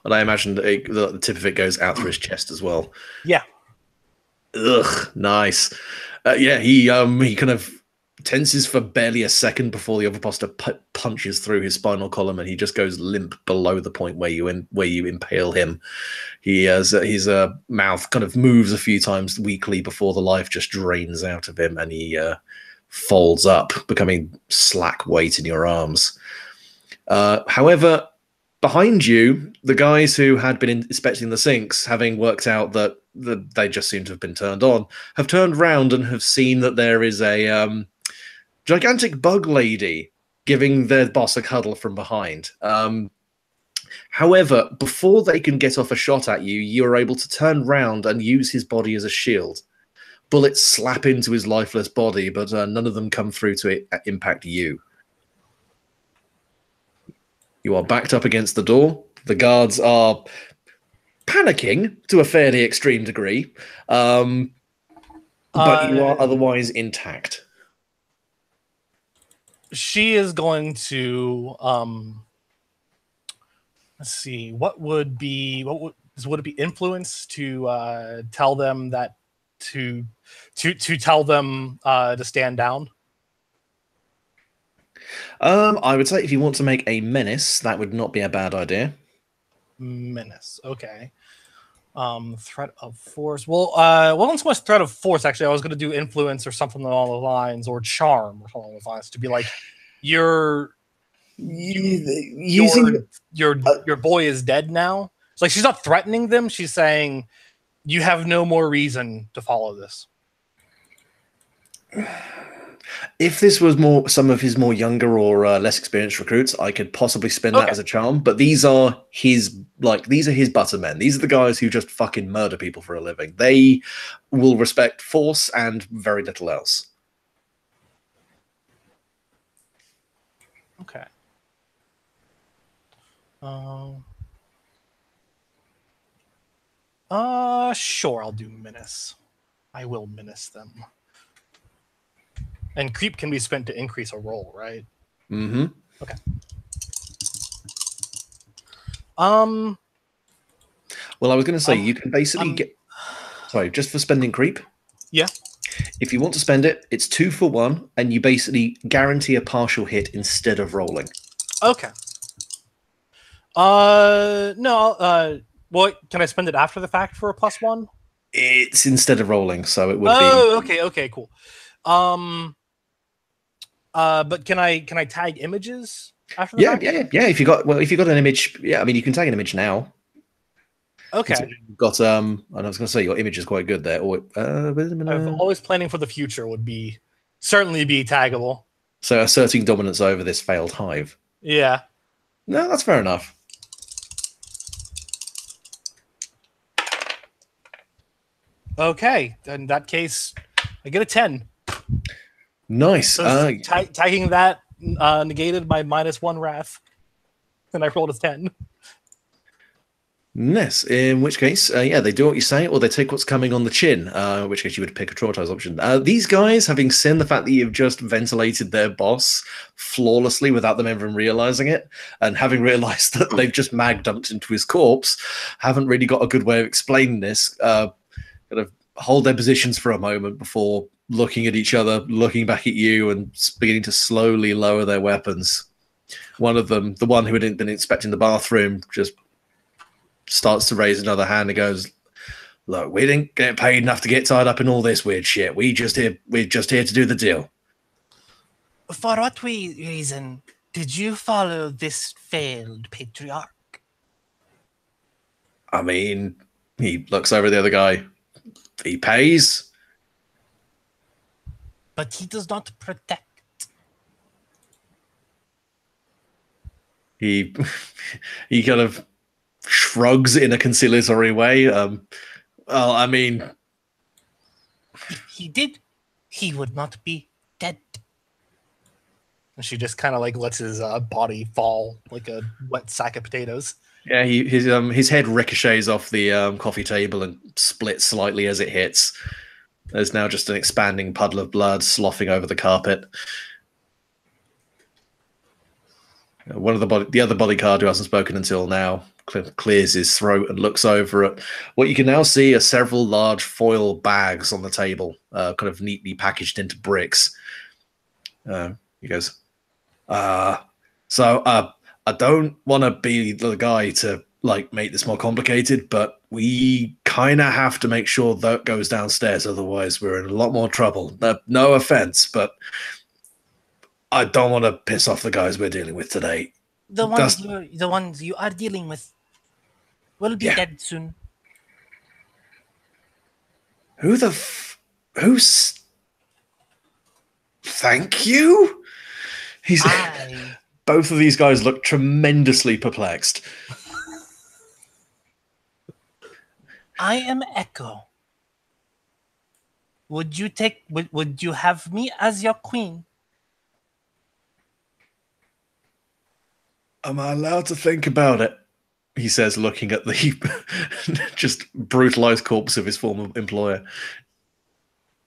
And I imagine that the tip of it goes out through his chest as well. Yeah. Ugh. Nice. Yeah. He kind of tenses for barely a second before the ovipositor punches through his spinal column, and he just goes limp below the point where you impale him. He has his mouth kind of moves a few times weakly before the life just drains out of him, and he folds up, becoming slack weight in your arms. However, behind you, the guys who had been inspecting the sinks, having worked out that they just seem to have been turned on, have turned round and have seen that there is a gigantic bug lady giving their boss a cuddle from behind. However, before they can get off a shot at you, you're able to turn round and use his body as a shield. Bullets slap into his lifeless body, but none of them come through to impact you. You are backed up against the door. The guards are panicking to a fairly extreme degree, but you are otherwise intact. She is going to let's see, would it be influence to tell them that to tell them to stand down? I would say if you want to make a menace, that would not be a bad idea. Menace, okay. Threat of force. Well, not so much threat of force. Actually, I was going to do influence or something along those lines, or charm or along those lines, to be like, your boy is dead now. It's like she's not threatening them. She's saying you have no more reason to follow this. If this was some of his more younger or less experienced recruits, I could possibly spin that as a charm. But these are his butter men. These are the guys who just fucking murder people for a living. They will respect force and very little else. Okay. Sure, I'll do menace. I will menace them. And creep can be spent to increase a roll, right? Mm-hmm. Okay. Well, I was going to say you can basically get. Sorry, just for spending creep. Yeah. If you want to spend it, it's 2 for 1, and you basically guarantee a partial hit instead of rolling. Okay. No. Well, can I spend it after the fact for a +1? It's instead of rolling, so it would be. Oh, okay, cool. But can I tag images after the fact? Yeah. If you got an image, I mean, you can tag an image now. Okay. You've got and I was going to say your image is quite good there. I've always planning for the future would certainly be taggable. So asserting dominance over this failed hive. Yeah. No, that's fair enough. Okay, in that case, I get a 10. Nice. So tagging that negated my -1 wrath, and I rolled a 10. Yes, in which case, they do what you say, or they take what's coming on the chin, in which case you would pick a traumatized option. These guys, having seen the fact that you've just ventilated their boss flawlessly without them even realizing it, and having realized that they've just mag dumped into his corpse, haven't really got a good way of explaining this, kind of hold their positions for a moment before looking at each other, looking back at you, and beginning to slowly lower their weapons. One of them, the one who had been inspecting the bathroom, just starts to raise another hand and goes, "Look, we didn't get paid enough to get tied up in all this weird shit. We're just here to do the deal." For what reason did you follow this failed patriarch? I mean, he looks over at the other guy. He pays. but he does not protect. He he kind of shrugs in a conciliatory way. Well, I mean, If he did, he would not be dead. And she just kind of like lets his body fall like a wet sack of potatoes. yeah, his head ricochets off the coffee table and splits slightly as it hits. There's now just an expanding puddle of blood sloughing over the carpet. One of the other bodyguard who hasn't spoken until now clears his throat and looks over at what you can now see are several large foil bags on the table, kind of neatly packaged into bricks. He goes, I don't want to be the guy to like make this more complicated, but we kind of have to make sure that goes downstairs, otherwise we're in a lot more trouble. No offense, but I don't want to piss off the guys we're dealing with today. The ones you are dealing with will be dead soon. Who's? Thank you. Both of these guys look tremendously perplexed. I am Echo. Would you have me as your queen? Am I allowed to think about it? He says, looking at the just brutalized corpse of his former employer.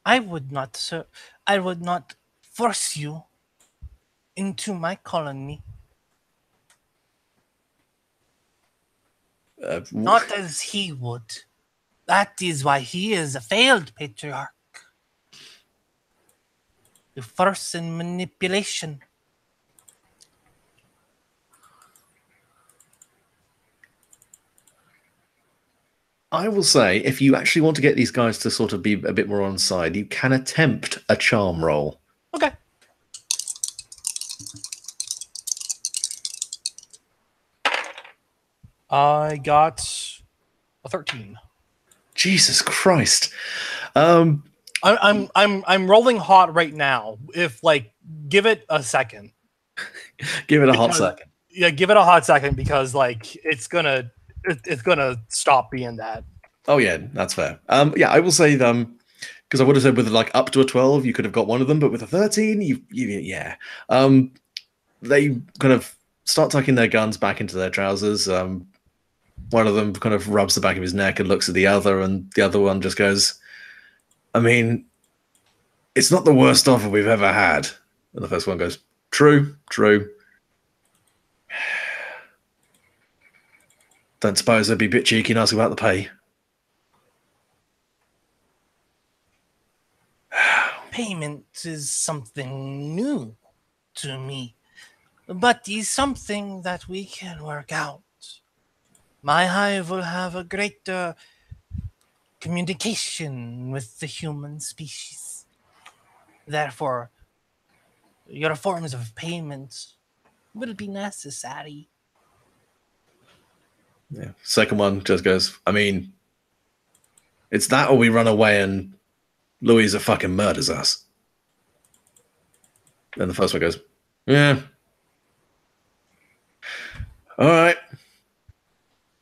I would not, sir. I would not force you into my colony. Not as he would. That is why he is a failed patriarch. The force and manipulation. I will say, if you actually want to get these guys to sort of be a bit more on side, you can attempt a charm roll. Okay. I got a 13. Jesus Christ. I'm rolling hot right now. If like, give it a second. Give it a hot second. Yeah, give it a hot second because like it's gonna stop being that. Oh yeah, that's fair. Yeah, I will say because I would have said with like up to a 12 you could have got one of them, but with a 13 yeah. They kind of start tucking their guns back into their trousers. One of them kind of rubs the back of his neck and looks at the other, and the other one just goes, I mean, it's not the worst offer we've ever had. And the first one goes, True. Don't suppose they'd be a bit cheeky and ask about the pay. Payment is something new to me, but is something that we can work out. My hive will have a greater communication with the human species. Therefore, your forms of payment will be necessary. Yeah. Second one just goes, I mean, it's that or we run away and Louisa fucking murders us. Then the first one goes, yeah. All right.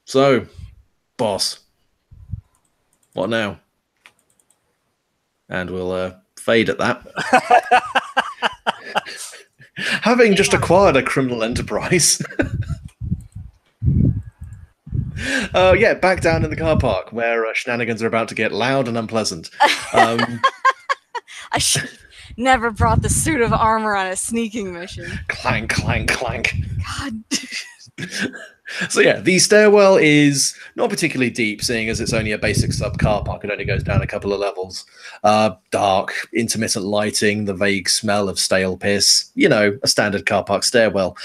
So, boss, what now? And we'll fade at that. Having just acquired a criminal enterprise. Yeah, back down in the car park where shenanigans are about to get loud and unpleasant. I should never brought the suit of armor on a sneaking mission. Clank, clank, clank. God. So yeah, the stairwell is not particularly deep, seeing as it's only a basic sub car park. It only goes down a couple of levels. Dark, intermittent lighting, the vague smell of stale piss. You know, a standard car park stairwell,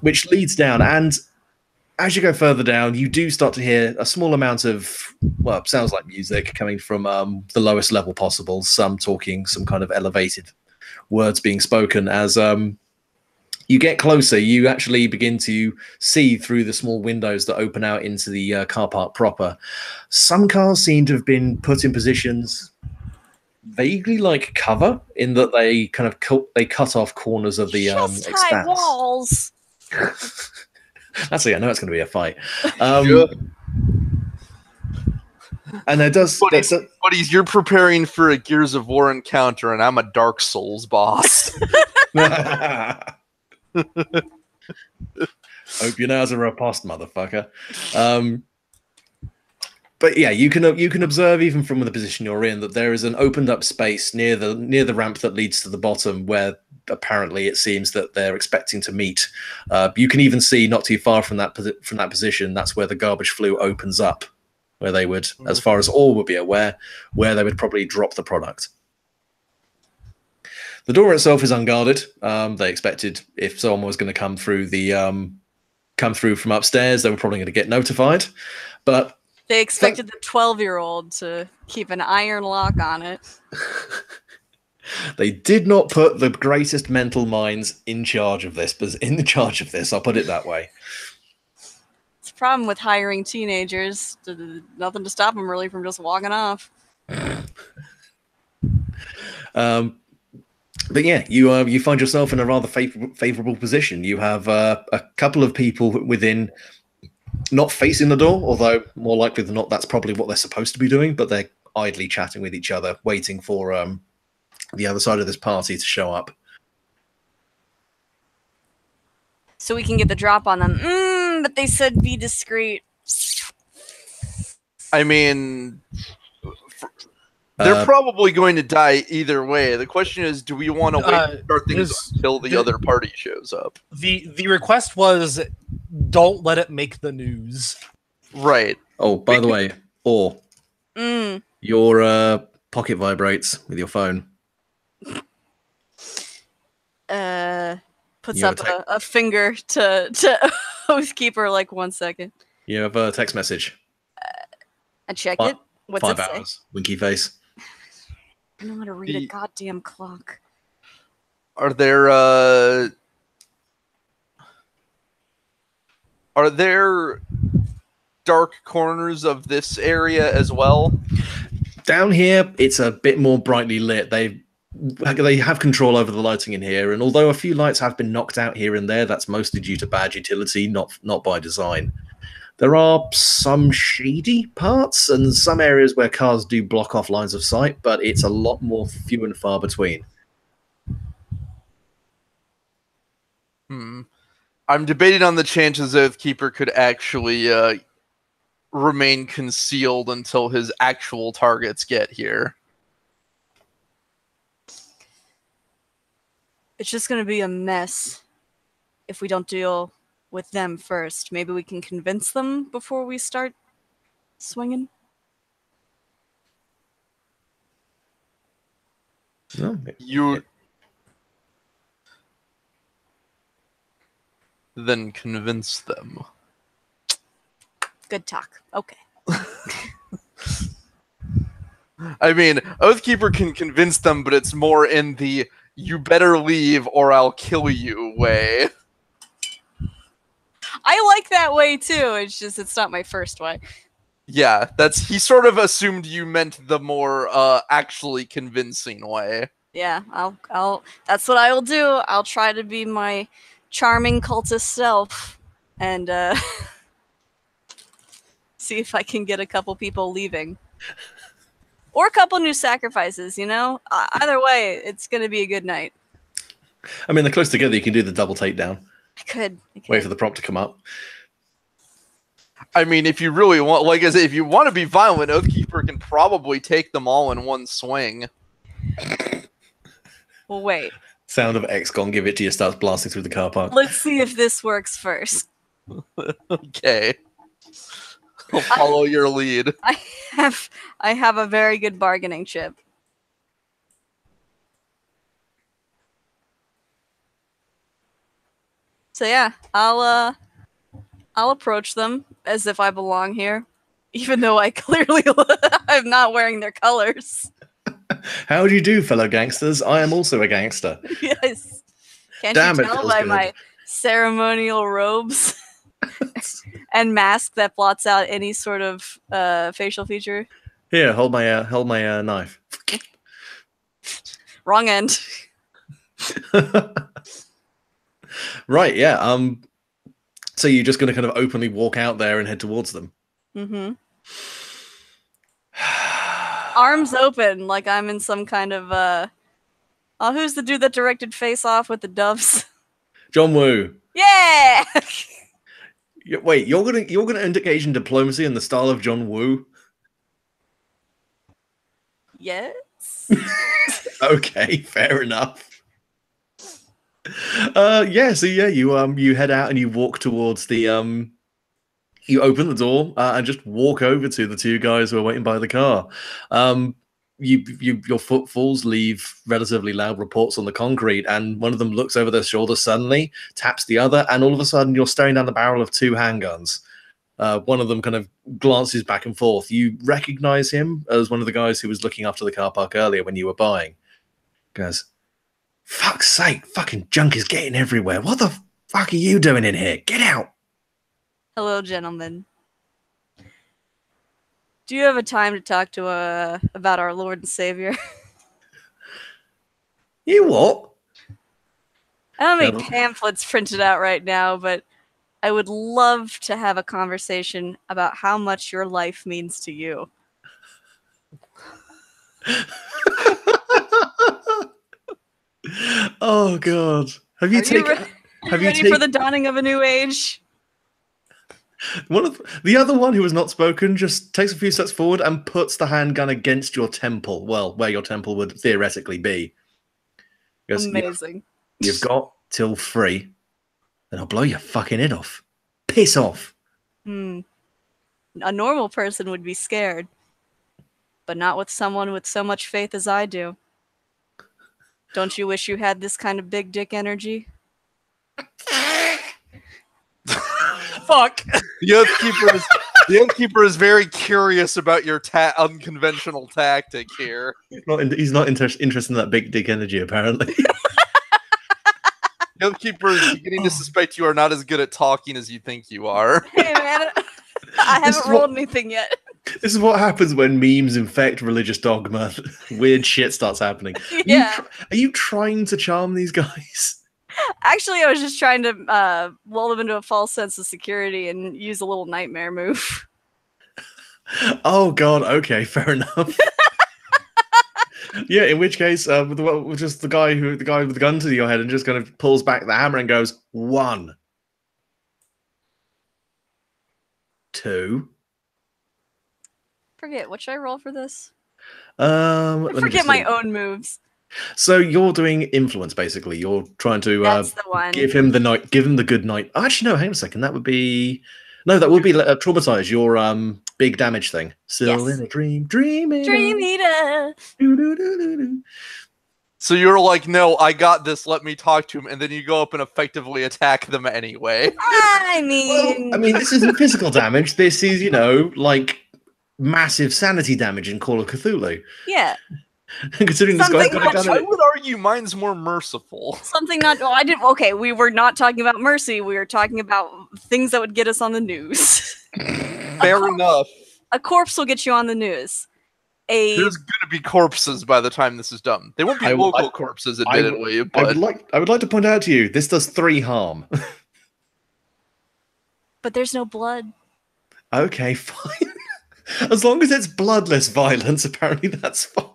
which leads down. And as you go further down, you do start to hear a small amount of, well, sounds like music coming from the lowest level possible. Some talking, some kind of elevated words being spoken as you get closer, you actually begin to see through the small windows that open out into the car park proper. Some cars seem to have been put in positions vaguely like cover in that they kind of cut off corners of the Just high expanse. walls. Actually, I know it's going to be a fight. Yeah. And there does. Buddies, you're preparing for a Gears of War encounter, and I'm a Dark Souls boss. Hope your nails are riposte, motherfucker. But yeah, you can observe even from the position you're in that there is an opened up space near the ramp that leads to the bottom where apparently it seems that they're expecting to meet. You can even see not too far from that position. That's where the garbage flue opens up, where they would, as far as all would be aware, where they would probably drop the product. The door itself is unguarded. They expected if someone was going to come through from upstairs, they were probably going to get notified. But they expected the 12-year-old to keep an iron lock on it. They did not put the greatest mental minds in charge of this. I'll put it that way. It's a problem with hiring teenagers. Nothing to stop them really from just walking off. But yeah, you find yourself in a rather favorable position. You have a couple of people within, not facing the door, although more likely than not, that's probably what they're supposed to be doing. But they're idly chatting with each other, waiting for the other side of this party to show up. So we can get the drop on them. But they said be discreet. I mean, they're probably going to die either way. The question is, do we want to wait to start things until the other party shows up? The request was, don't let it make the news. Right. Oh, by the way, your pocket vibrates with your phone. Puts up a finger to Oathkeeper, like 1 second. You have a text message. I check it. What's 5 it say? hours. Winky face. I know how to read a goddamn clock. Are there dark corners of this area as well? Down here, it's a bit more brightly lit. They have control over the lighting in here, and although a few lights have been knocked out here and there, that's mostly due to bad utility, not by design. There are some shady parts and some areas where cars do block off lines of sight, but it's a lot more few and far between. I'm debating on the chances Oathkeeper could actually remain concealed until his actual targets get here. It's just going to be a mess if we don't deal with them first. Maybe we can convince them before we start swinging. No, then convince them. Good talk. Okay. I mean, Oathkeeper can convince them, but it's more in the "you better leave or I'll kill you" way. I like that way too. It's just it's not my first way. Yeah, he sort of assumed you meant the more actually convincing way. Yeah, I'll that's what I will do. I'll try to be my charming cultist self and see if I can get a couple people leaving. Or a couple new sacrifices, you know? Either way, it's going to be a good night. I mean, they're close together. You can do the double takedown. I could. Wait for the prompt to come up. I mean, if you really want, like I said, if you want to be violent, Oathkeeper can probably take them all in one swing. Well, wait. Sound of X gone, give it to you, starts blasting through the car park. Let's see if this works first. Okay. I'll follow your lead. I have a very good bargaining chip. So yeah, I'll approach them as if I belong here, even though I clearly I'm not wearing their colors. How do you do, fellow gangsters? I am also a gangster. Yes. Can't Damn, you it tell feels by good. my ceremonial robes and mask that blots out any sort of facial feature? Here, hold my knife. Wrong end. Right, yeah. So you're just going to kind of openly walk out there and head towards them. Mm-hmm. Arms open, like I'm in some kind of oh, who's the dude that directed Face Off with the doves? John Woo. Yeah. Wait, you're gonna engage in diplomacy in the style of John Woo? Yes. Okay, fair enough. Yeah, so yeah, you head out and you walk towards the you open the door and just walk over to the two guys who are waiting by the car. Your footfalls leave relatively loud reports on the concrete, and one of them looks over their shoulder suddenly, taps the other, and all of a sudden you're staring down the barrel of two handguns. One of them kind of glances back and forth. You recognize him as one of the guys who was looking after the car park earlier when you were buying. Goes, fuck's sake, fucking junk is getting everywhere. What the fuck are you doing in here? Get out! Hello, gentlemen. Do you have a time to talk to about our Lord and Savior? You what? I don't have any Yeah. pamphlets printed out right now, but I would love to have a conversation about how much your life means to you. Oh god. Have you taken Ready for the dawning of a new age? one of the other one who was not spoken just takes a few steps forward and puts the handgun against your temple. Well, where your temple would theoretically be. Goes, Amazing. You've got till 3, then I'll blow your fucking head off. Piss off. A normal person would be scared, but not with someone with so much faith as I do. Don't you wish you had this kind of big dick energy? Fuck. The Oathkeeper is very curious about your unconventional tactic here. He's not interested in that big dick energy, apparently. The Oathkeeper is beginning to suspect you are not as good at talking as you think you are. Hey man, I haven't rolled anything yet. This is what happens when memes infect religious dogma. Weird shit starts happening. Yeah. Are you trying to charm these guys? Actually, I was just trying to lull them into a false sense of security and use a little nightmare move. Oh god, okay, fair enough. Yeah, in which case, with just the guy with the gun to your head and just kind of pulls back the hammer and goes 1, 2. Forget, what should I roll for this? I I forget my own moves. So you're doing influence, basically. You're trying to That's the one. give him the good night. Actually, no, hang on a second. That would be traumatize your big damage thing. Still Yes. in a dream Dream Eater. So you're like, no, I got this, let me talk to him, and then you go up and effectively attack them anyway. I mean, This isn't physical damage. This is, like massive sanity damage in Call of Cthulhu. yeah, Considering this guy's got a gun. I would argue mine's more merciful. something not. Oh, I didn't. Okay, we were not talking about mercy. We were talking about things that would get us on the news. Fair enough. A corpse will get you on the news. There's gonna be corpses by the time this is done. They won't be local corpses, admittedly, I but would like to point out to you, this does 3 harm. But there's no blood. Okay, fine. As long as it's bloodless violence, apparently that's fine.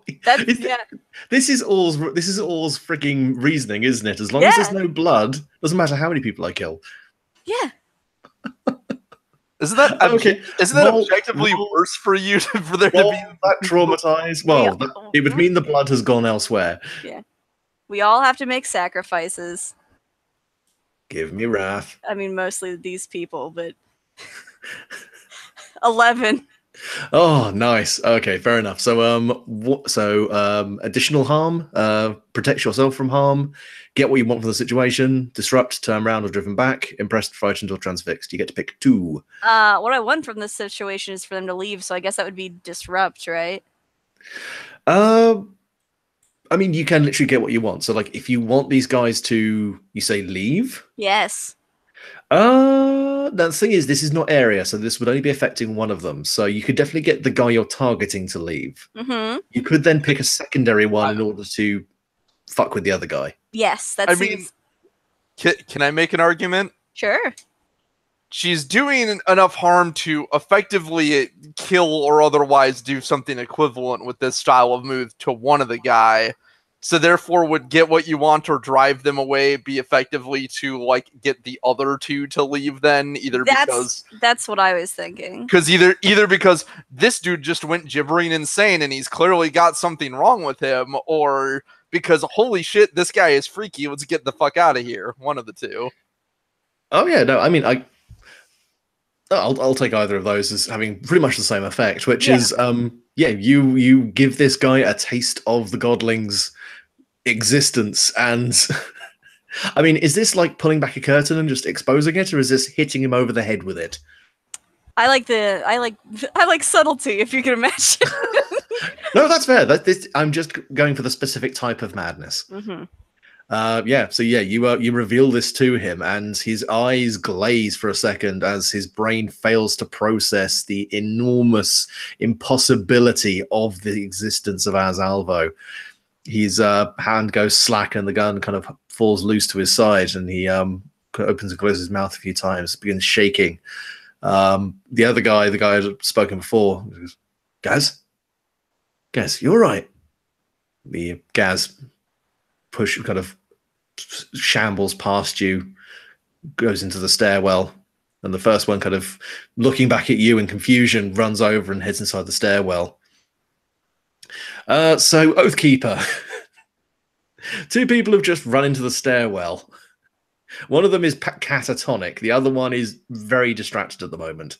This is all's freaking reasoning, isn't it? As long as there's no blood, doesn't matter how many people I kill. Yeah. isn't that objectively worse for you for there to be that traumatized? Well, it would mean the blood has gone elsewhere. Yeah. We all have to make sacrifices. Give me wrath. I mean, mostly these people, but 11. Oh, nice. Okay, fair enough. So, additional harm, protect yourself from harm, get what you want from the situation, disrupt, turn around or driven back, impressed, frightened, or transfixed. You get to pick 2. What I want from this situation is for them to leave, so I guess that would be disrupt, right? I mean, you can literally get what you want. So, like, if you want these guys to, you say, leave? Yes. The thing is, this is not area, so this would only be affecting one of them. So you could definitely get the guy you're targeting to leave. Mm-hmm. You could then pick a secondary one in order to fuck with the other guy. Yes, that I seems... mean, can I make an argument? Sure. She's doing enough harm to effectively kill or otherwise do something equivalent with this style of move to one of the guy. So therefore would get what you want or drive them away, be effectively to like get the other two to leave then, either That's what I was thinking. because either because this dude just went gibbering insane and he's clearly got something wrong with him, or because holy shit, this guy is freaky, let's get the fuck out of here. One of the two. Oh yeah, no, I mean I'll take either of those as having pretty much the same effect, which is you give this guy a taste of the godling's existence, and I mean, is this like pulling back a curtain and just exposing it, or is this hitting him over the head with it? I like subtlety, if you can imagine. No, that's fair. I'm just going for the specific type of madness. Mm-hmm. You reveal this to him, and his eyes glaze for a second as his brain fails to process the enormous impossibility of the existence of Azalvo. His hand goes slack, and the gun kind of falls loose to his side, and he opens and closes his mouth a few times, begins shaking. The other guy, the guy I'd spoken before, goes, Gaz, you're right. The Gaz kind of shambles past you, goes into the stairwell, and the first one, kind of looking back at you in confusion, runs over and heads inside the stairwell. So Oathkeeper, two people have just run into the stairwell. One of them is catatonic. The other one is very distracted at the moment.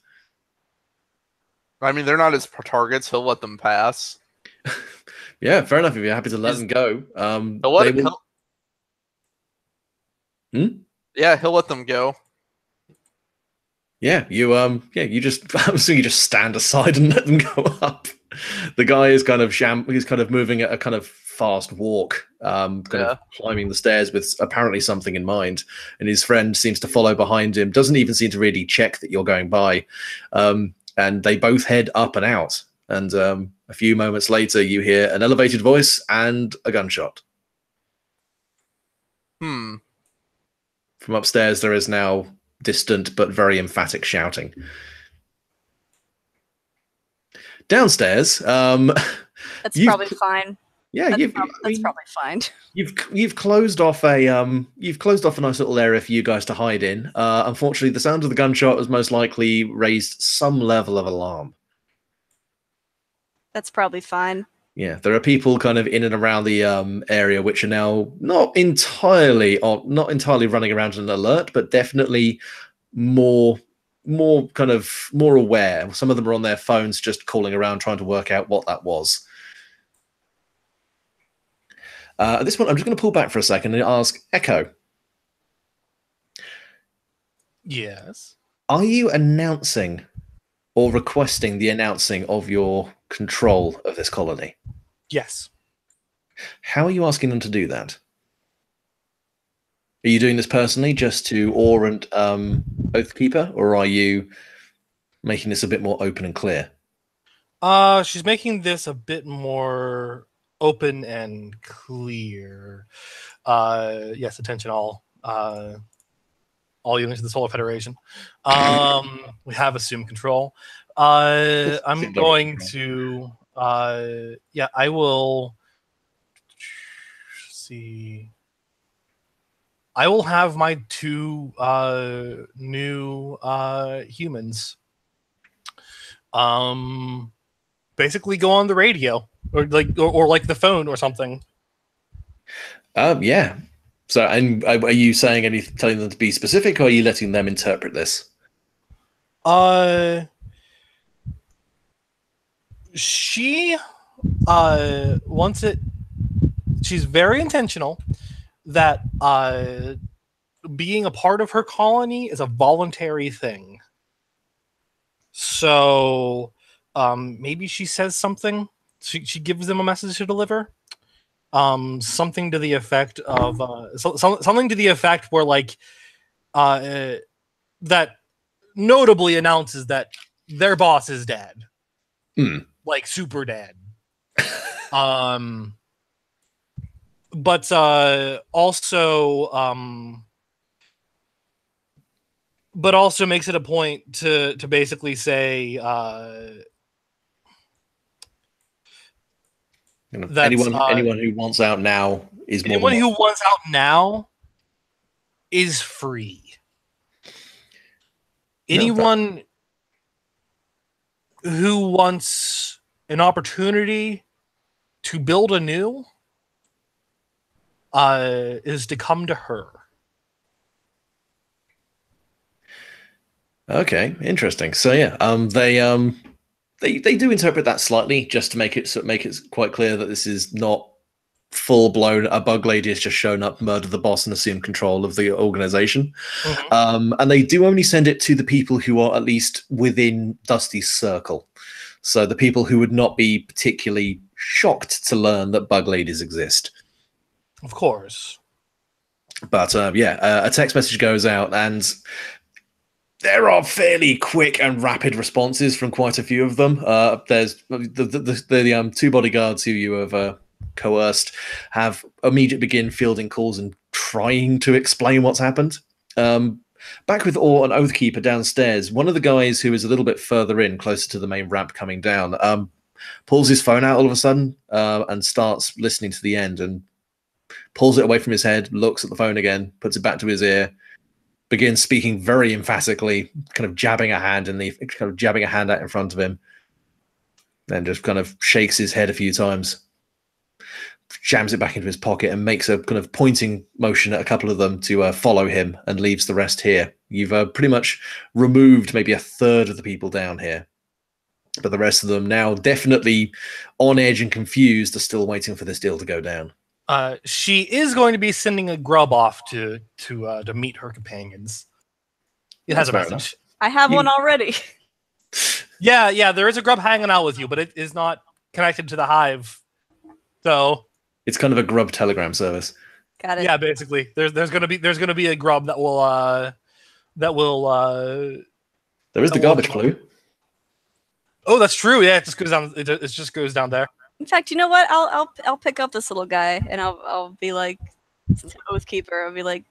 I mean, they're not his targets. He'll let them pass. Yeah, fair enough. If you're happy to let them go, he'll let them go. Yeah, you just I'm assuming you just stand aside and let them go up. The guy is kind of he's kind of moving at a kind of fast walk, kind of climbing the stairs with apparently something in mind, and his friend seems to follow behind him, doesn't even seem to really check that you're going by, and they both head up and out, and a few moments later you hear an elevated voice and a gunshot. From upstairs there is now distant but very emphatic shouting. Downstairs, that's probably fine. Yeah, that's probably fine. You've closed off a nice little area for you guys to hide in. Unfortunately, the sound of the gunshot has most likely raised some level of alarm. That's probably fine. Yeah, there are people kind of in and around the area which are now not entirely running around on alert, but definitely more aware. Some of them are on their phones just calling around trying to work out what that was. At this point, I'm just going to pull back for a second and ask Echo. Yes. Are you announcing or requesting the announcing of your control of this colony? Yes. How are you asking them to do that? Are you doing this personally just to awe and Oathkeeper, or are you making this a bit more open and clear? She's making this a bit more open and clear. Yes, attention all units of the Solar Federation. We have assumed control. I'm going to I will see. I will have my two new humans basically go on the radio or like the phone or something. Yeah. So, and are you saying anything, telling them to be specific, or are you letting them interpret this? She wants it. She's very intentional that being a part of her colony is a voluntary thing. So maybe she says something. She gives them a message to deliver. Something to the effect of something to the effect where like that notably announces that their boss is dead. Like super dead. but also makes it a point to basically say that anyone who wants out now is more anyone than who wants out now is free. Anyone who wants an opportunity to build anew is to come to her. Okay, interesting. So yeah, they do interpret that slightly just to make it quite clear that this is not full blown. A bug lady has just shown up, murdered the boss, and assumed control of the organization. And they do only send it to the people who are at least within Dusty's circle. So the people who would not be particularly shocked to learn that bug ladies exist. Of course. But a text message goes out, and there are fairly quick and rapid responses from quite a few of them. There's the two bodyguards who you have coerced have immediately begin fielding calls and trying to explain what's happened. Back with Orr and Oathkeeper downstairs, one of the guys who is a little bit further in, closer to the main ramp coming down, pulls his phone out all of a sudden and starts listening to the end and pulls it away from his head, looks at the phone again, puts it back to his ear, begins speaking very emphatically, kind of jabbing a hand out in front of him, then just kind of shakes his head a few times, jams it back into his pocket, and makes a kind of pointing motion at a couple of them to follow him, and leaves the rest here. You've pretty much removed maybe a third of the people down here, but the rest of them, now definitely on edge and confused, are still waiting for this deal to go down. She is going to be sending a grub off to meet her companions. It has a message. I have one already. Yeah, there is a grub hanging out with you, but it is not connected to the hive. So it's kind of a grub telegram service. Got it. Yeah, basically, there's gonna be a grub that will. There is the garbage clue. Oh, that's true. Yeah, it just goes down. It just goes down there. In fact, you know what? I'll pick up this little guy and I'll be like, Oathkeeper. I'll be like,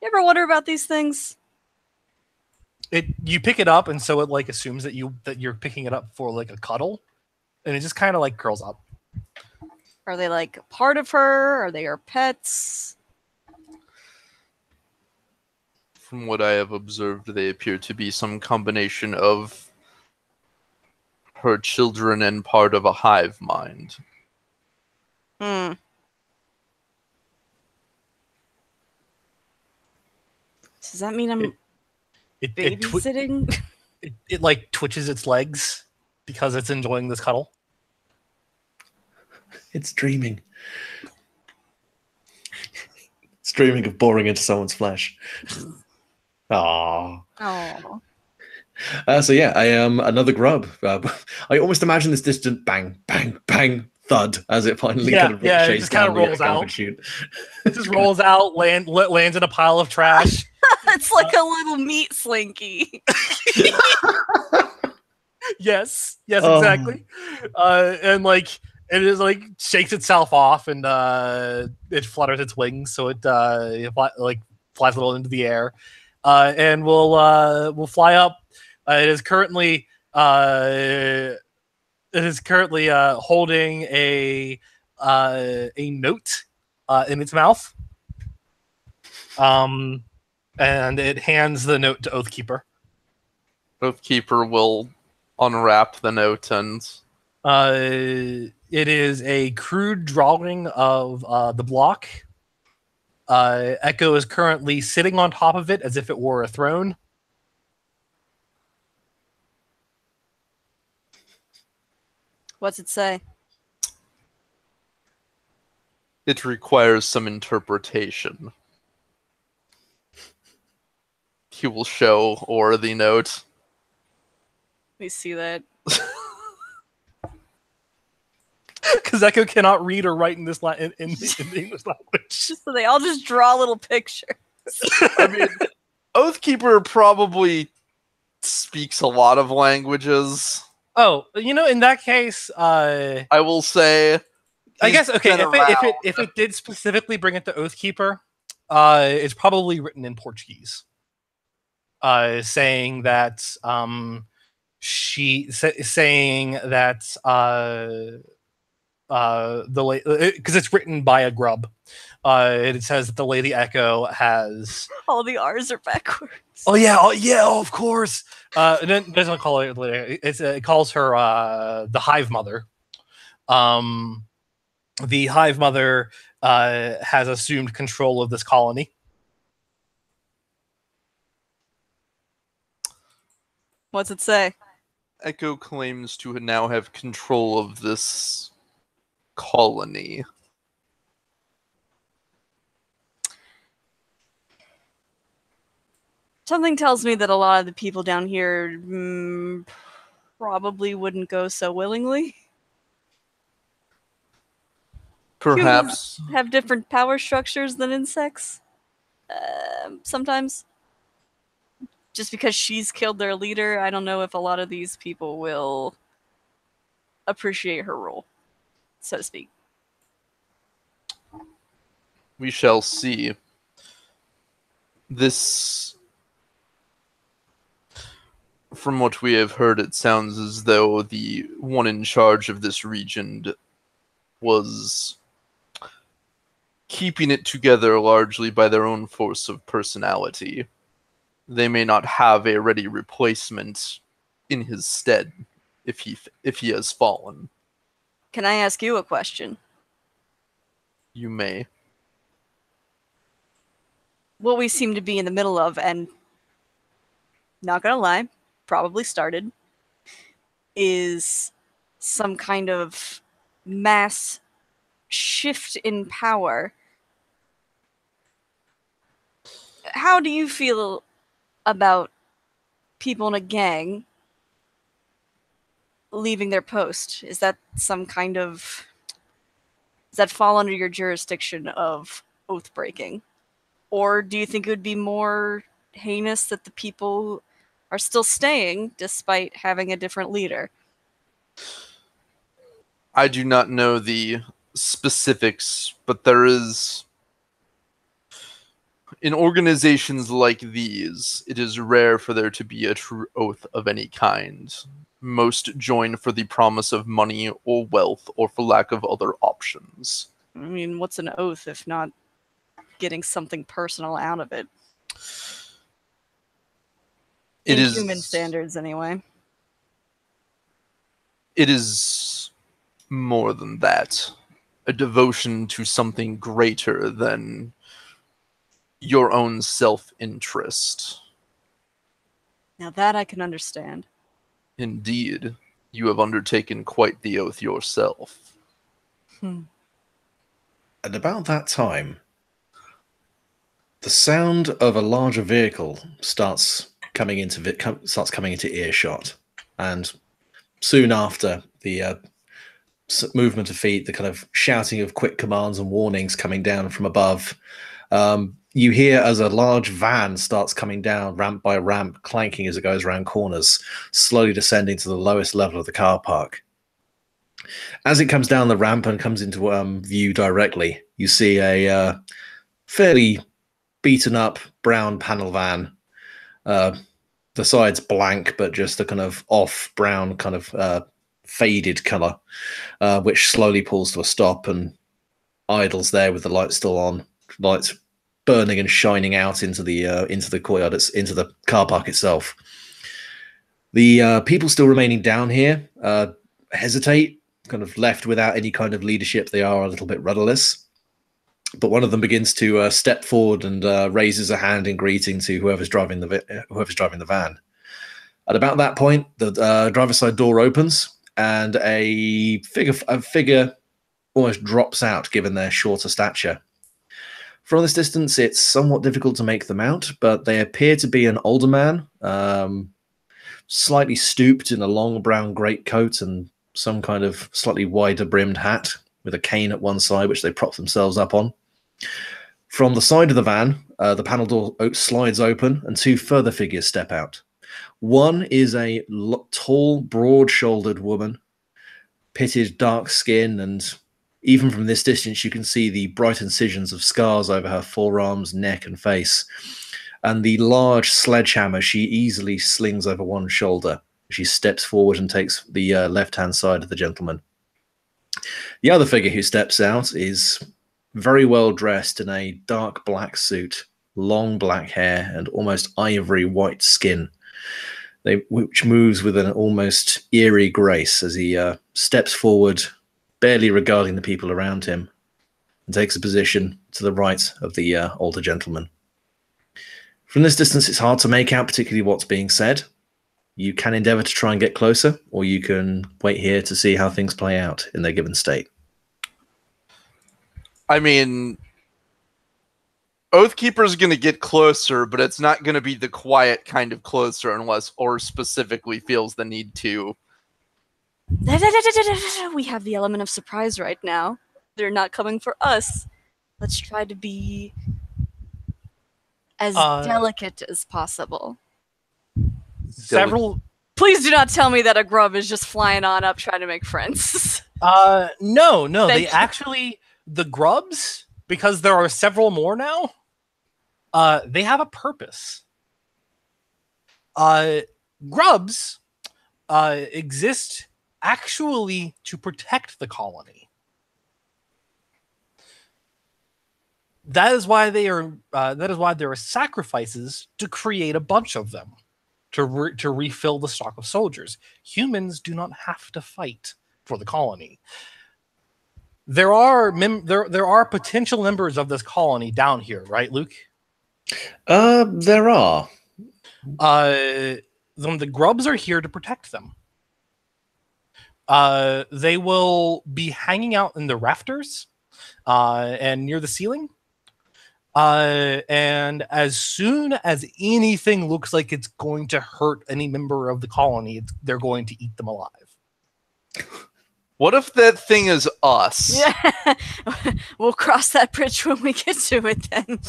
you ever wonder about these things? You pick it up, and so it like assumes that you're picking it up for like a cuddle, and it just kind of like curls up. Are they like part of her? Are they her pets? From what I have observed, they appear to be some combination of her children and part of a hive mind. Does that mean I'm babysitting? It like twitches its legs because it's enjoying this cuddle. It's dreaming. It's dreaming of boring into someone's flesh. Aww. Oh. So yeah, I am another grub. I almost imagine this distant bang, bang, bang thud as it finally it just kind of rolls out. It just rolls out, lands in a pile of trash. It's like a little meat slinky. Yes, exactly. And like it is like shakes itself off, and it flutters its wings, so it like flies a little into the air, and we'll fly up. It is currently holding a note in its mouth, and it hands the note to Oathkeeper. Oathkeeper will unwrap the note, and it is a crude drawing of the block. Echo is currently sitting on top of it as if it were a throne. What's it say? it requires some interpretation. He will show or the note. Let me see that. Because Echo cannot read or write in this in the English language. So they all just draw little pictures. I mean, Oathkeeper probably speaks a lot of languages. Oh, you know, in that case, I will say I guess okay. been If it did specifically bring it to Oathkeeper, it's probably written in Portuguese, saying that saying that because it's written by a grub. It says that the Lady Echo has All the R's are backwards. Oh yeah, of course. And then it doesn't call it. It calls her the Hive Mother. The Hive Mother has assumed control of this colony. What's it say? Echo claims to now have control of this colony. Something tells me that a lot of the people down here probably wouldn't go so willingly. Perhaps. Humans have different power structures than insects. Sometimes. Just because she's killed their leader, I don't know if a lot of these people will appreciate her role, so to speak. We shall see. This, from what we have heard, it sounds as though the one in charge of this region was keeping it together largely by their own force of personality. They may not have a ready replacement in his stead if he has fallen. Can I ask you a question? You may. What we seem to be in the middle of, and not gonna lie, probably started, is some kind of mass shift in power. How do you feel about people in a gang leaving their post? Is that some kind of... Does that fall under your jurisdiction of oath breaking? Or do you think it would be more heinous that the people are still staying despite having a different leader? I do not know the specifics, but there is... In organizations like these, it is rare for there to be a true oath of any kind. Most join for the promise of money or wealth, or for lack of other options. I mean, what's an oath if not getting something personal out of it? It In is human standards, anyway. It is more than that. A devotion to something greater than your own self-interest. Now that I can understand. Indeed, you have undertaken quite the oath yourself. And about that time, the sound of a larger vehicle starts coming into earshot, and soon after, the movement of feet, the kind of shouting of quick commands and warnings coming down from above. You hear as a large van starts coming down ramp by ramp, clanking as it goes around corners, slowly descending to the lowest level of the car park. As it comes down the ramp and comes into view directly, you see a fairly beaten up brown panel van. The side's blank, but just a kind of off brown, kind of faded color, which slowly pulls to a stop and idles there with the lights still on, lights burning and shining out into the courtyard, into the car park itself. The people still remaining down here hesitate, kind of left without any kind of leadership. They are a little bit rudderless, but one of them begins to step forward and raises a hand in greeting to whoever's driving the van. At about that point, the driver's side door opens and a figure almost drops out, given their shorter stature. From this distance, it's somewhat difficult to make them out, but they appear to be an older man, slightly stooped in a long brown greatcoat and some kind of slightly wider brimmed hat with a cane at one side, which they prop themselves up on. From the side of the van, the panel door slides open and two further figures step out. One is a tall, broad-shouldered woman, pitted dark skin and Even from this distance, you can see the bright incisions of scars over her forearms, neck, and face, and the large sledgehammer she easily slings over one shoulder. She steps forward and takes the left-hand side of the gentleman. The other figure who steps out is very well dressed in a dark black suit, long black hair, and almost ivory white skin, which moves with an almost eerie grace as he steps forward, barely regarding the people around him, and takes a position to the right of the older gentleman. From this distance, it's hard to make out particularly what's being said. You can endeavor to try and get closer, or you can wait here to see how things play out in their given state. I mean, Oathkeeper's going to get closer, but it's not going to be the quiet kind of closer unless Or specifically feels the need to. We have the element of surprise right now. They're not coming for us. Let's try to be as delicate as possible. Several. Please do not tell me that a grub is just flying on up trying to make friends. No. Thank They you. actually, the grubs, because there are several more now, they have a purpose. Grubs exist actually to protect the colony. That is why they are. That is why there are sacrifices to create a bunch of them, to refill the stock of soldiers. Humans do not have to fight for the colony. There are potential members of this colony down here, right, Luke? There are. The grubs are here to protect them. They will be hanging out in the rafters and near the ceiling. And as soon as anything looks like it's going to hurt any member of the colony, they're going to eat them alive. What if that thing is us? Yeah, we'll cross that bridge when we get to it. Then.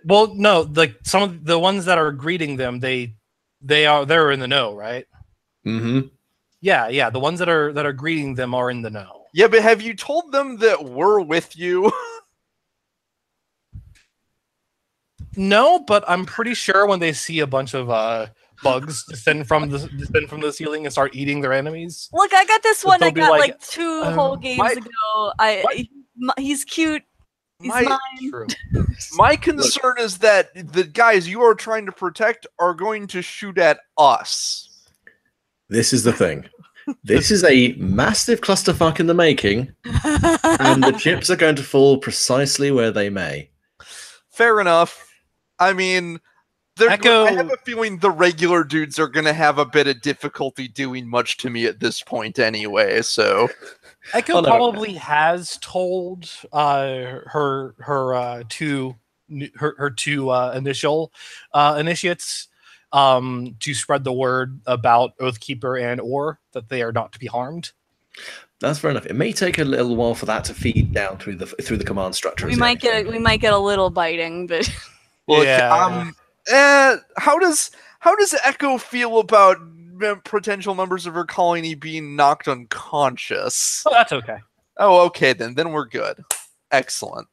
Well, no, like some of the ones that are greeting them, they're in the know, right? Mm-hmm. Yeah. The ones that are greeting them are in the know. Yeah, but have you told them that we're with you? No, but I'm pretty sure when they see a bunch of bugs descend from the ceiling and start eating their enemies. Look, I got this one They'll I be got like, like 2 whole games ago. He's cute. He's mine. True. My concern is that the guys you are trying to protect are going to shoot at us. This is the thing. This is a massive clusterfuck in the making, and the chips are going to fall precisely where they may. Fair enough. I mean, I have a feeling the regular dudes are going to have a bit of difficulty doing much to me at this point anyway, so... Echo probably has told her two initial initiates to spread the word about Oathkeeper and Or that they are not to be harmed. That's fair enough. It may take a little while for that to feed down through the command structure. We might get a little biting, but look, yeah. How does Echo feel about potential members of her colony being knocked unconscious? Oh, that's okay. Oh, okay then. Then we're good. Excellent.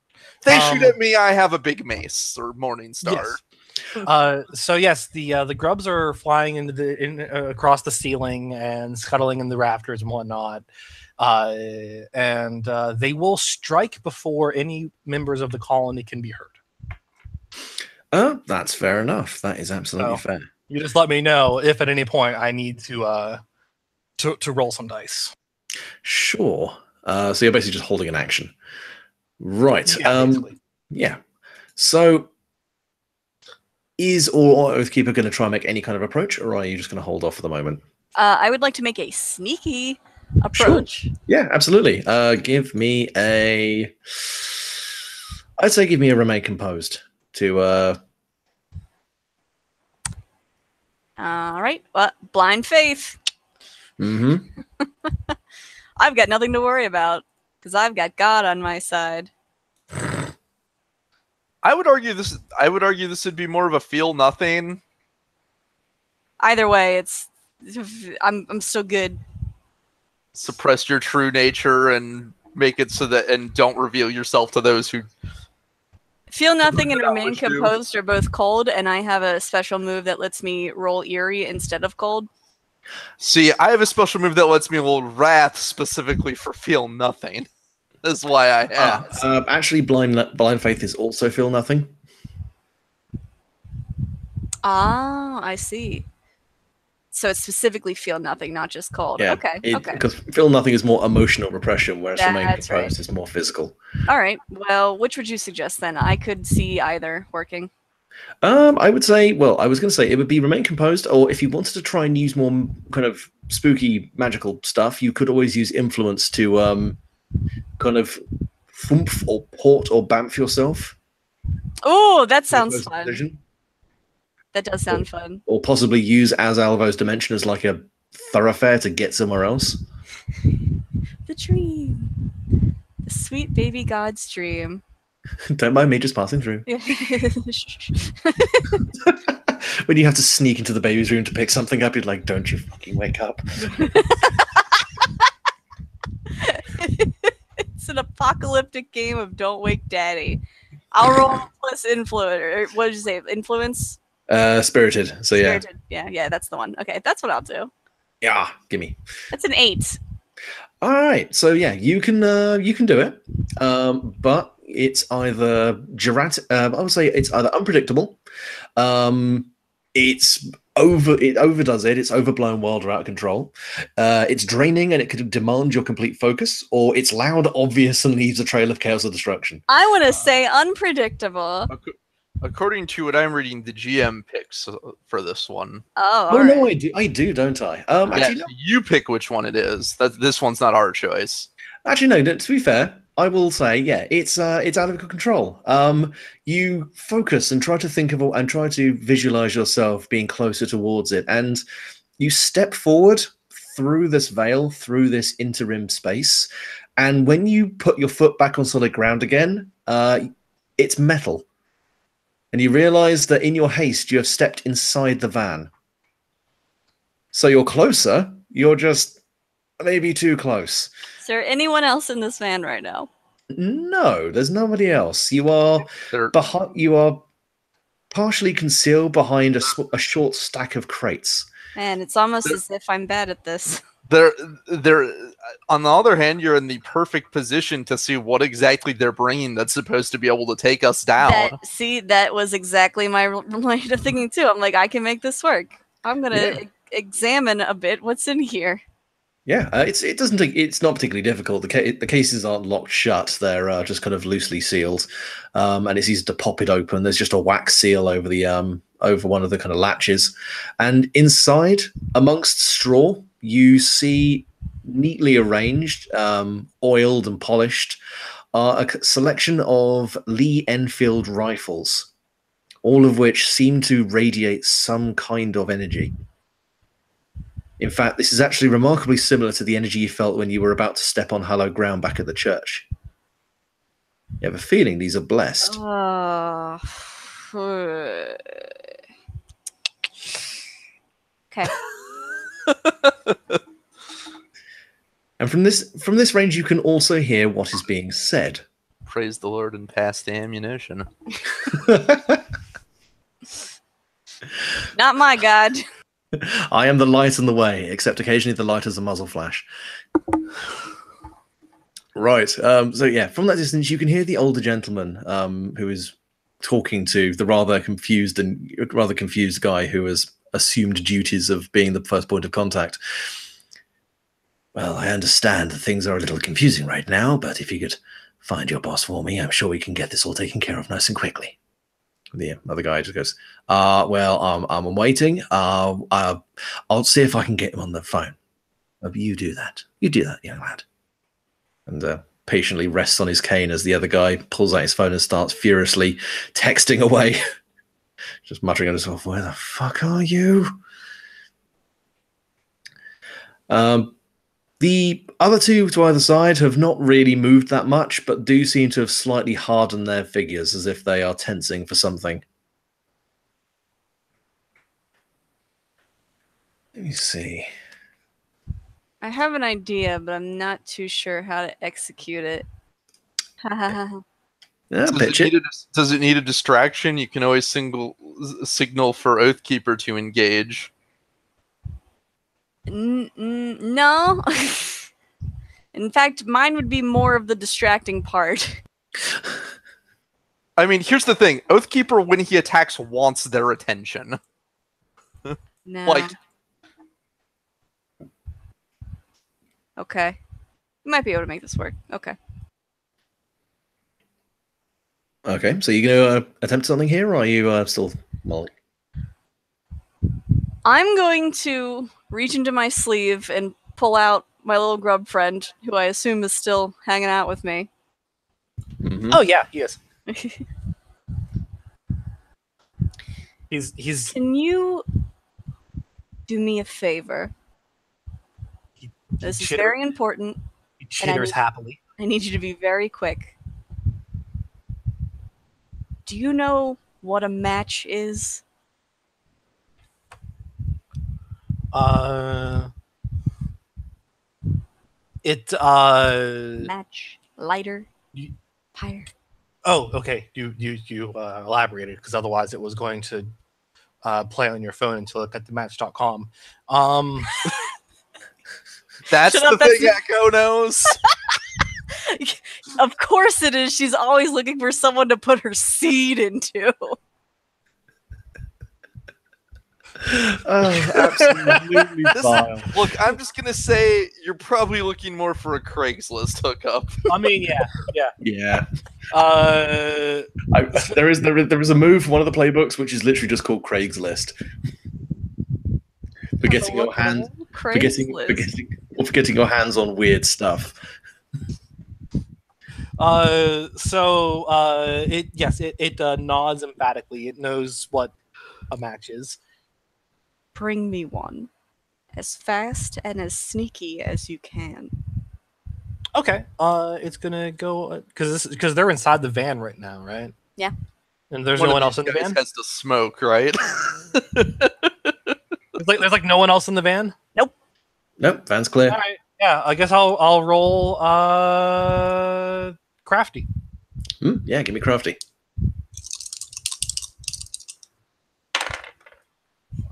They shoot at me. I have a big mace or morning star. Yes. So yes, the grubs are flying across the ceiling and scuttling in the rafters and whatnot, and they will strike before any members of the colony can be heard. Oh, that's fair enough. That is absolutely fair. You just let me know if at any point I need to roll some dice. Sure. So you're basically just holding an action, right? Yeah. So. Is Oathkeeper going to try and make any kind of approach, or are you just going to hold off for the moment? I would like to make a sneaky approach. Sure. Yeah, absolutely. Give me a... I'd say give me a remain composed to... All right. Well, blind faith. Mm-hmm. I've got nothing to worry about, because I've got God on my side. I would argue this would be more of a feel nothing. Either way, I'm still good. Suppress your true nature and make it so that and don't reveal yourself to those who. Feel nothing and Not remain wish to. composed are both cold, and I have a special move that lets me roll eerie instead of cold. See, I have a special move that lets me roll wrath specifically for feel nothing. That's why I asked. Actually, blind faith is also feel nothing. Ah, I see. So it's specifically feel nothing, not just cold. Yeah, Okay. Okay. Because feel nothing is more emotional repression, whereas remain That's right. composed is more physical. All right. Well, which would you suggest then? I could see either working. I would say, well, I was going to say it would be remain composed, or if you wanted to try and use more kind of spooky magical stuff, you could always use influence to kind of thump or port or bamf yourself. Oh, that sounds Close fun. position. That does sound fun. Or possibly use as Alvo's dimension as like a thoroughfare to get somewhere else. The dream. The sweet baby god's dream. Don't mind me just passing through. When you have to sneak into the baby's room to pick something up, you're like, don't you fucking wake up. It's an apocalyptic game of Don't Wake Daddy. I'll roll plus influence. Or what did you say? Influence? Spirited. So yeah. Spirited. Yeah, that's the one. Okay, that's what I'll do. Yeah, gimme. That's an 8. All right, so yeah, you can do it, but it's either I would say it's either unpredictable, it overdoes it, it's overblown, wild or out of control, it's draining and it could demand your complete focus, or it's loud, obvious, and leaves a trail of chaos or destruction. I want to say unpredictable. According to what I'm reading, the GM picks for this one. Oh, Oh all no, right. I do, don't I? Yeah, Actually, no. you pick which one it is. This one's not our choice. Actually, no. To be fair, I will say, yeah, it's out of control. You focus and try to think of and try to visualize yourself being closer towards it, and you step forward through this veil, through this interim space, and when you put your foot back on solid ground again, it's metal, and you realize that in your haste you have stepped inside the van. So you're closer. You're just maybe too close. Is there anyone else in this van right now? No, there's nobody else. You are behind. You are partially concealed behind a short stack of crates. Man, it's almost as if I'm bad at this. They're on the other hand, you're in the perfect position to see what exactly they're bringing that's supposed to be able to take us down. That was exactly my line of thinking too. I'm like, I can make this work. I'm gonna examine a bit what's in here. Yeah, it's not particularly difficult. The cases aren't locked shut; they're just kind of loosely sealed, and it's easy to pop it open. There's just a wax seal over the over one of the kind of latches, and inside, amongst straw, you see neatly arranged, oiled and polished, a selection of Lee Enfield rifles, all of which seem to radiate some kind of energy. In fact, this is actually remarkably similar to the energy you felt when you were about to step on hallowed ground back at the church. You have a feeling these are blessed. Okay. And from this range, you can also hear what is being said. Praise the Lord and pass the ammunition. Not my god. I am the light and the way, except occasionally the light is a muzzle flash. Right. So yeah, from that distance, you can hear the older gentleman who is talking to the rather confused guy who has assumed duties of being the first point of contact. Well, I understand that things are a little confusing right now, but if you could find your boss for me, I'm sure we can get this all taken care of nice and quickly. The other guy just goes, I'm waiting. I'll see if I can get him on the phone. You do that. You do that, young lad. And patiently rests on his cane as the other guy pulls out his phone and starts furiously texting away. Just muttering on himself, where the fuck are you? The other two to either side have not really moved that much, but do seem to have slightly hardened their figures as if they are tensing for something. Let me see. I have an idea, but I'm not too sure how to execute it. Yeah, Does pitch it, it. does it need a distraction? You can always signal for Oathkeeper to engage. No. In fact, mine would be more of the distracting part. I mean, here's the thing. Oathkeeper, when he attacks, wants their attention. No. Like, Okay. You might be able to make this work. Okay. Okay, so you going to attempt something here, or are you still mulling? I'm going to reach into my sleeve and pull out my little grub friend, who I assume is still hanging out with me. Mhm. Oh yeah, he is. He's Can you do me a favor? This is chitter- very important. he chitters need- happily. I need you to be very quick. Do you know what a match is? It Match, lighter, You- fire. Oh, okay. You elaborated, because otherwise it was going to play on your phone until it got to match.com. that's Shut the up, that's thing Echo knows. Of course it is. She's always looking for someone to put her seed into. Oh, absolutely vile. Look, I'm just gonna say you're probably looking more for a Craigslist hookup. I mean, yeah. Yeah. Uh, There is a move from one of the playbooks which is literally just called Craigslist. For getting your hands for getting your hands on weird stuff. It nods emphatically. It knows what a match is. Bring me one. As fast and as sneaky as you can. Okay. It's gonna go because they're inside the van right now, right? Yeah. And there's One no of one else these in the guys van. has to smoke, right? There's like no one else in the van. Nope, van's clear. All right. Yeah. I guess I'll roll crafty. Yeah, give me crafty.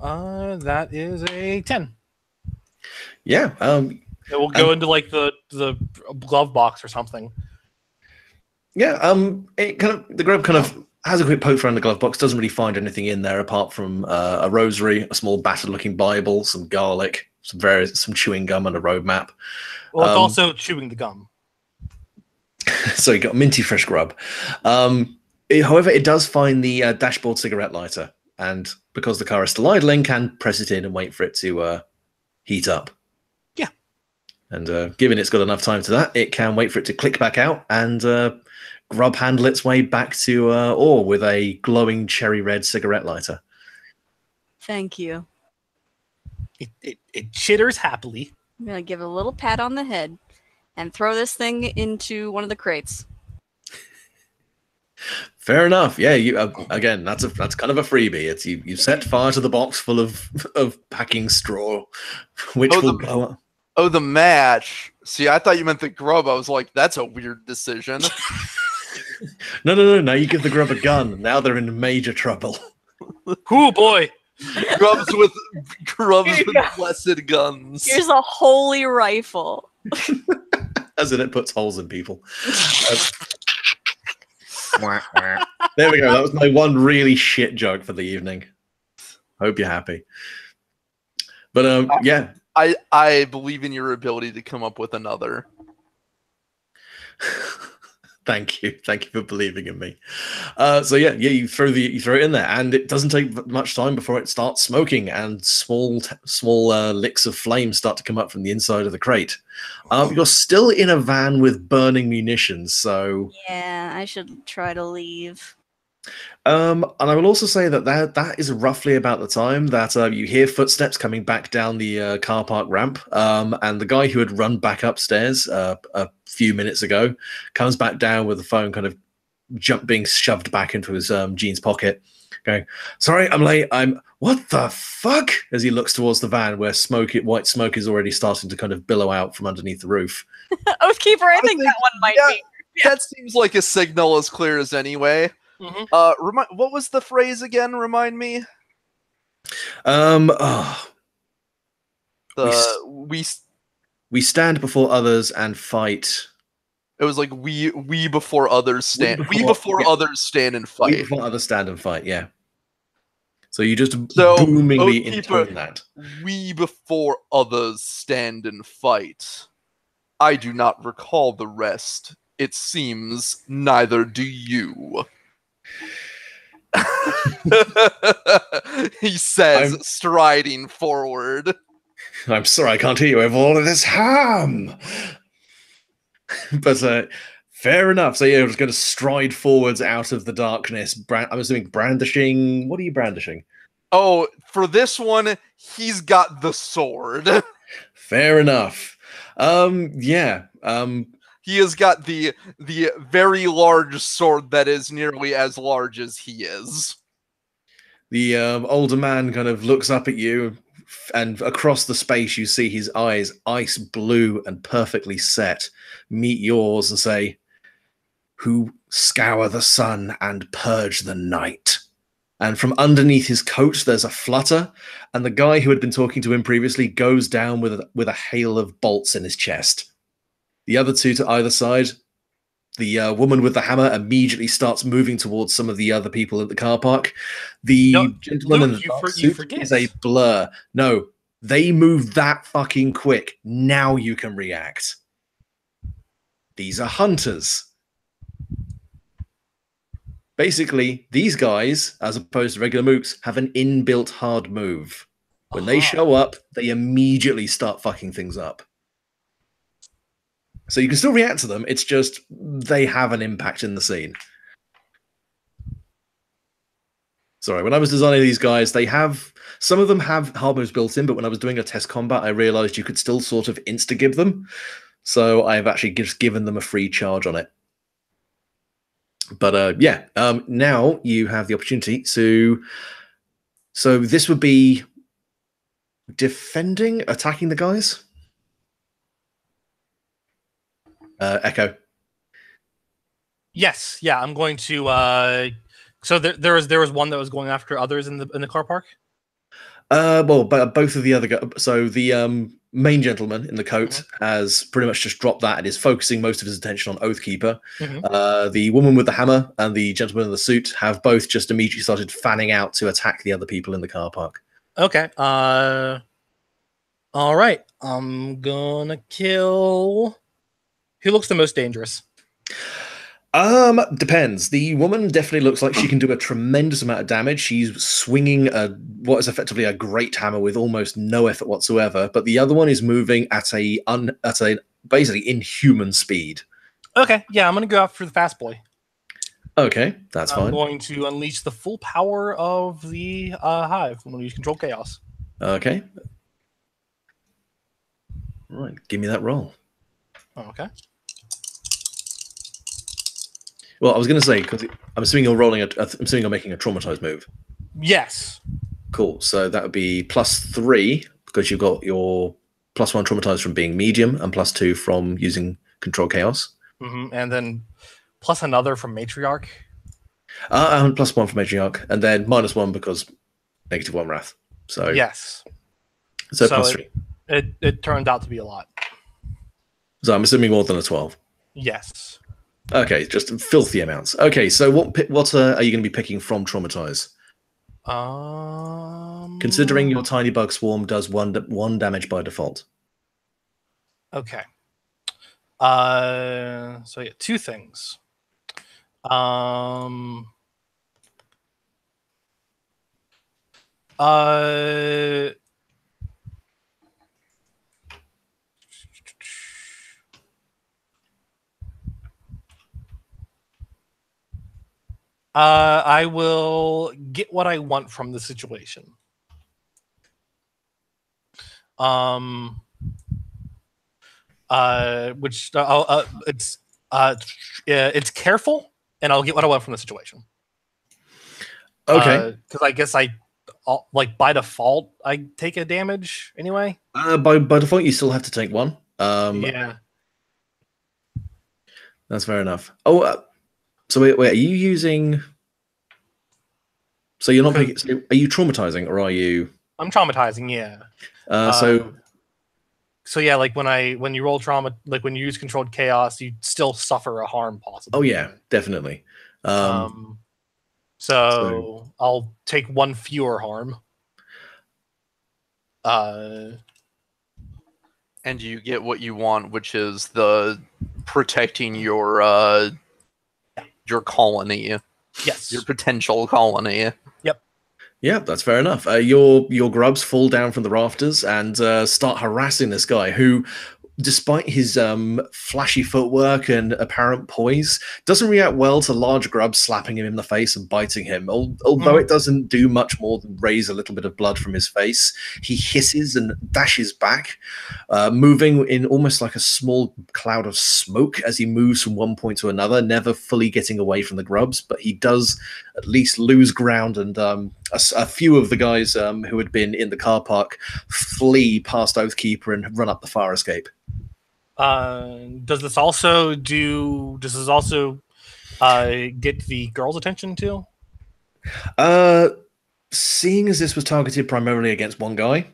That is a 10. Yeah. It will go into like the glove box or something. Yeah. The grub kind of has a quick poke around the glove box. Doesn't really find anything in there apart from a rosary, a small battered-looking Bible, some garlic, some chewing gum, and a road map. Well, it's also chewing the gum. So you got minty fresh grub. However, it does find the dashboard cigarette lighter, and because the car is still idling, can press it in and wait for it to heat up. Yeah. And given it's got enough time to that, it can wait for it to click back out and grub handle its way back to Orr with a glowing cherry red cigarette lighter. Thank you. It chitters happily. I'm going to give it a little pat on the head and throw this thing into one of the crates. Fair enough. Yeah, you again. That's kind of a freebie. It's you set fire to the box full of packing straw, which will blow up. Oh, the match. See, I thought you meant the grub. I was like, that's a weird decision. No. Now you give the grub a gun. Now they're in major trouble. Oh boy. grubs with blessed guns. Here's a holy rifle. As in, it puts holes in people. There we go. That was my one really shit joke for the evening. Hope you're happy. But yeah. I believe in your ability to come up with another. Thank you for believing in me. So yeah, you throw it in there, and it doesn't take much time before it starts smoking, and small licks of flame start to come up from the inside of the crate. You're still in a van with burning munitions, so Yeah, I should try to leave. and I will also say that is roughly about the time that you hear footsteps coming back down the car park ramp, and the guy who had run back upstairs a few minutes ago comes back down with the phone, kind of being shoved back into his jeans pocket, going, "Sorry, I'm late. What the fuck?" As he looks towards the van where white smoke is already starting to kind of billow out from underneath the roof. Oathkeeper, I think that one might be. That seems like a signal as clear as anyway. What was the phrase again? Remind me. We stand before others and fight. It was like we before others stand. We before others stand and fight. We before others stand and fight. Yeah. So you just boomingly intone that. We before others stand and fight. I do not recall the rest. It seems neither do you. He says, striding forward. I'm sorry, I can't hear you over all of this ham. But fair enough. So you're just going to stride forwards out of the darkness. I'm assuming brandishing. What are you brandishing? Oh, for this one, he's got the sword. Fair enough. Yeah. He has got the very large sword that is nearly as large as he is. The older man kind of looks up at you, and across the space you see his eyes, ice blue and perfectly set, meet yours and say, "Who scour the sun and purge the night?" And from underneath his coat, there's a flutter, and the guy who had been talking to him previously goes down with a hail of bolts in his chest. The other two to either side, the woman with the hammer immediately starts moving towards some of the other people at the car park. The gentleman in the dark suit is a blur. No, they move that fucking quick. Now you can react. These are hunters. Basically, these guys, as opposed to regular mooks, have an inbuilt hard move. When they show up, they immediately start fucking things up. So you can still react to them, it's just they have an impact in the scene. Sorry, when I was designing these guys, some of them have hard moves built in, but when I was doing a test combat, I realized you could still sort of insta-give them. So I've actually just given them a free charge on it. But now you have the opportunity to. So this would be defending, attacking the guys. Echo. Yes, yeah, I'm going to. So there was one that was going after others in the car park. Well, but both of the other guys. So the main gentleman in the coat has pretty much just dropped that and is focusing most of his attention on Oathkeeper. The woman with the hammer and the gentleman in the suit have both just immediately started fanning out to attack the other people in the car park. Okay. All right. I'm gonna kill. Who looks the most dangerous? Depends. The woman definitely looks like she can do a tremendous amount of damage. She's swinging what is effectively a great hammer with almost no effort whatsoever. But the other one is moving at a basically inhuman speed. Okay, yeah, I'm gonna go after the fast boy. Okay, that's fine. I'm going to unleash the full power of the hive. I'm going to use control chaos. Okay. Right, give me that roll. Okay. Well, I was going to say, because I'm assuming you're rolling I'm assuming you're making a traumatized move. Yes. Cool. So that would be +3 because you've got your +1 traumatized from being medium and +2 from using control chaos. And then plus another from matriarch. And +1 from matriarch, and then -1 because -1 wrath. So yes. So +3. It turned out to be a lot. So I'm assuming more than a 12. Yes. Okay, just filthy amounts. Okay, so what are you going to be picking from traumatize? Considering your tiny bug swarm does one damage by default. Okay. So yeah, two things. I will get what I want from the situation. Which it's careful. and I'll get what I want from the situation. Okay. Because I guess like by default I take a damage anyway. By default, you still have to take one. Yeah. That's fair enough. Oh, so wait, are you using? So you're not picking. So are you traumatizing, or are you? I'm traumatizing. Yeah. So yeah, like when you roll trauma, like when you use controlled chaos, you still suffer a harm possible. Oh yeah, definitely. So I'll take one fewer harm. And you get what you want, which is the protecting your colony. Yes. Your potential colony. Yep. Yeah, that's fair enough. Your grubs fall down from the rafters and start harassing this guy who, despite his flashy footwork and apparent poise, doesn't react well to large grubs slapping him in the face and biting him. Although it doesn't do much more than raise a little bit of blood from his face, he hisses and dashes back, moving in almost like a small cloud of smoke as he moves from one point to another, never fully getting away from the grubs, but he does at least lose ground, and a few of the guys who had been in the car park flee past Oathkeeper and run up the fire escape. Does this also get the girl's attention too? Seeing as this was targeted primarily against one guy,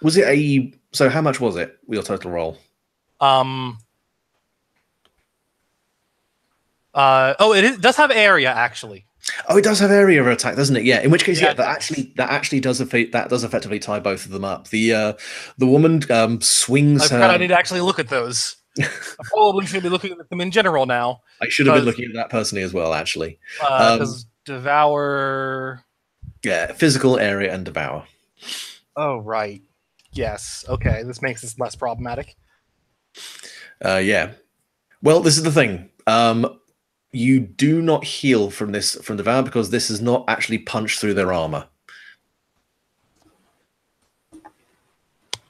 was it so how much was it, your total roll? It does have area actually. Oh, it does have area of attack, doesn't it? Yeah. In which case, that actually does effectively tie both of them up. The woman swings. I forgot I need to actually look at those. I probably should be looking at them in general now. I should have been looking at that personally as well, actually. Because devour. Yeah, physical area and devour. Oh right. Yes. Okay. This makes this less problematic. Yeah. Well, this is the thing. You do not heal from devour because this is not actually punched through their armor.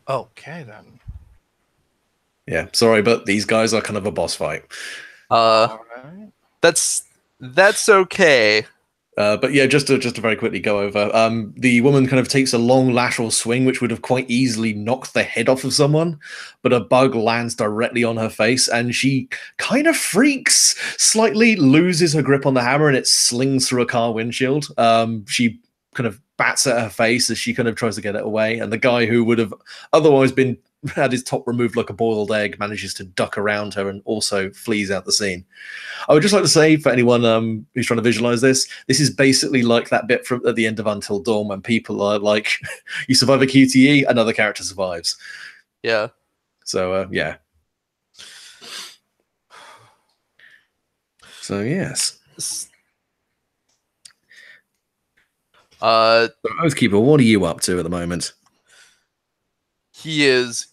Okay then. Yeah, sorry, but these guys are kind of a boss fight. All right. That's okay. But yeah, just to very quickly go over, the woman kind of takes a long lateral swing, which would have quite easily knocked the head off of someone, but a bug lands directly on her face, and she kind of freaks, slightly loses her grip on the hammer, and it slings through a car windshield. She kind of bats at her face as she kind of tries to get it away, and the guy who would have otherwise had his top removed like a boiled egg manages to duck around her and also flees out the scene. I would just like to say, for anyone who's trying to visualize this is basically like that bit at the end of Until Dawn when people are like, you survive a QTE, another character survives. Yeah. So, yeah. So, yes. Oathkeeper, what are you up to at the moment? He is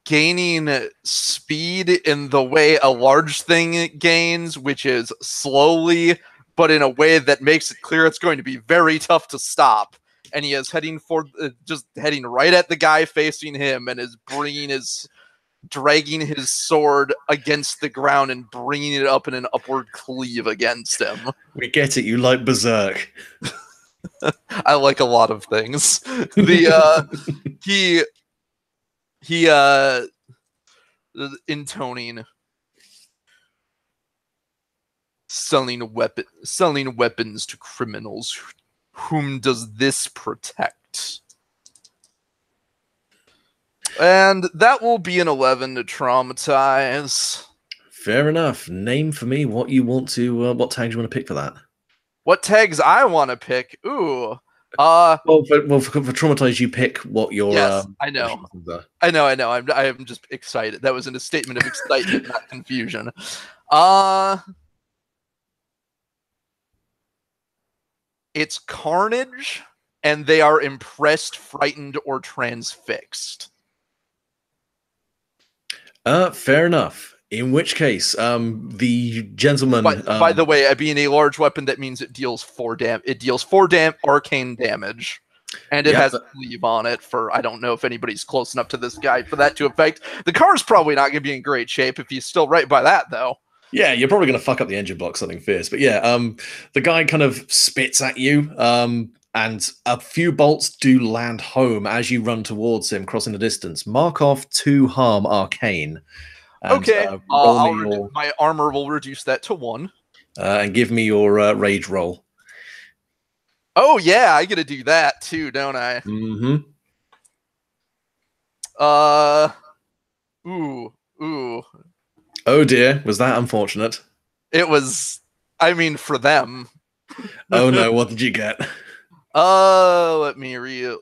gaining speed in the way a large thing gains, which is slowly, but in a way that makes it clear it's going to be very tough to stop. And he is just heading right at the guy facing him, and is dragging his sword against the ground and bringing it up in an upward cleave against him. We get it. You like Berserk. I like a lot of things. He intoning selling weapons to criminals. Whom does this protect? And that will be an 11 to traumatize. Fair enough. Name for me what you want to what tags you want to pick for that. What tags I want to pick? Ooh. For traumatize, you pick what your. Yes, I know. I know. I am just excited. That was a statement of excitement, not confusion. It's carnage, and they are impressed, frightened, or transfixed. Fair enough. In which case, the gentleman. By the way, being a large weapon, that means it deals 4 arcane damage. And it Yep. has a sleeve on it for, I don't know if anybody's close enough to this guy for that to affect. The car's probably not going to be in great shape if he's still right by that, though. Yeah, you're probably going to fuck up the engine block something fierce. But yeah, the guy kind of spits at you, and a few bolts do land home as you run towards him, crossing the distance. Mark off 2 harm arcane. And, Okay, roll me your, my armor will reduce that to 1. and give me your rage roll. Oh, yeah, I get to do that too, don't I? Mm-hmm. Ooh. Oh dear, was that unfortunate? It was, I mean, for them. Oh no, what did you get? Let me let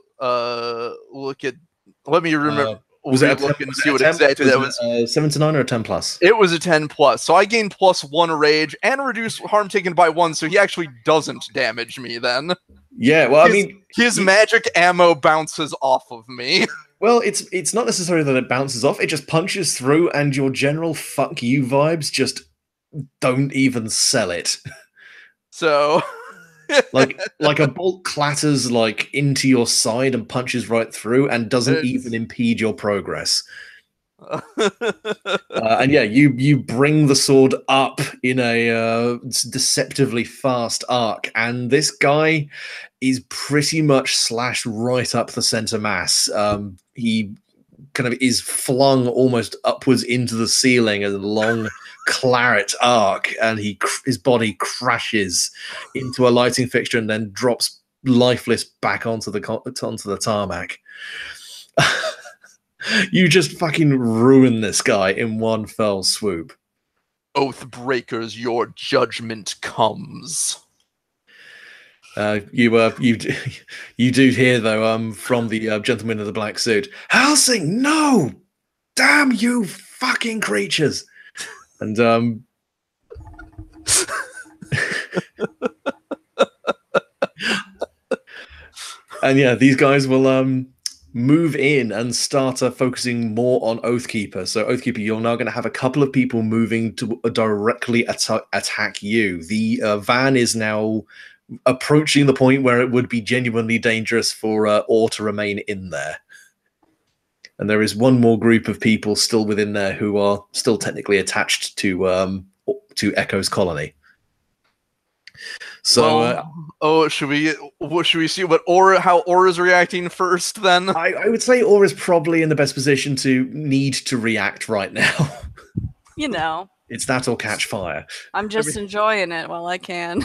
me remember. Was it a look 10, and see what exactly that was. 7 to 9 or a 10 plus? It was a 10 plus, so I gained +1 rage and reduce harm taken by 1, so he actually doesn't damage me then. Yeah, well, I mean, his magic ammo bounces off of me. well, it's not necessarily that it bounces off; it just punches through, and your general "fuck you" vibes just don't even sell it. So, like a bolt clatters like into your side and punches right through, and doesn't even impede your progress. And yeah, you bring the sword up in a deceptively fast arc, and this guy is pretty much slashed right up the center mass. He kind of is flung almost upwards into the ceiling as a long claret arc, and his body crashes into a lighting fixture and then drops lifeless back onto the tarmac. You just fucking ruin this guy in one fell swoop. Oathbreakers, your judgment comes. You do hear though from the gentleman in the black suit, Helsing, no, damn you fucking creatures, and and yeah, these guys will move in and start focusing more on Oathkeeper. So Oathkeeper, you're now going to have a couple of people moving to directly attack you. The van is now approaching the point where it would be genuinely dangerous for Orr to remain in there. And there is one more group of people still within there who are still technically attached to Echo's colony. So, should we see how Orr is reacting first? Then I would say Orr is probably in the best position to need to react right now. You know, it's that or catch fire. I'm just enjoying it while I can.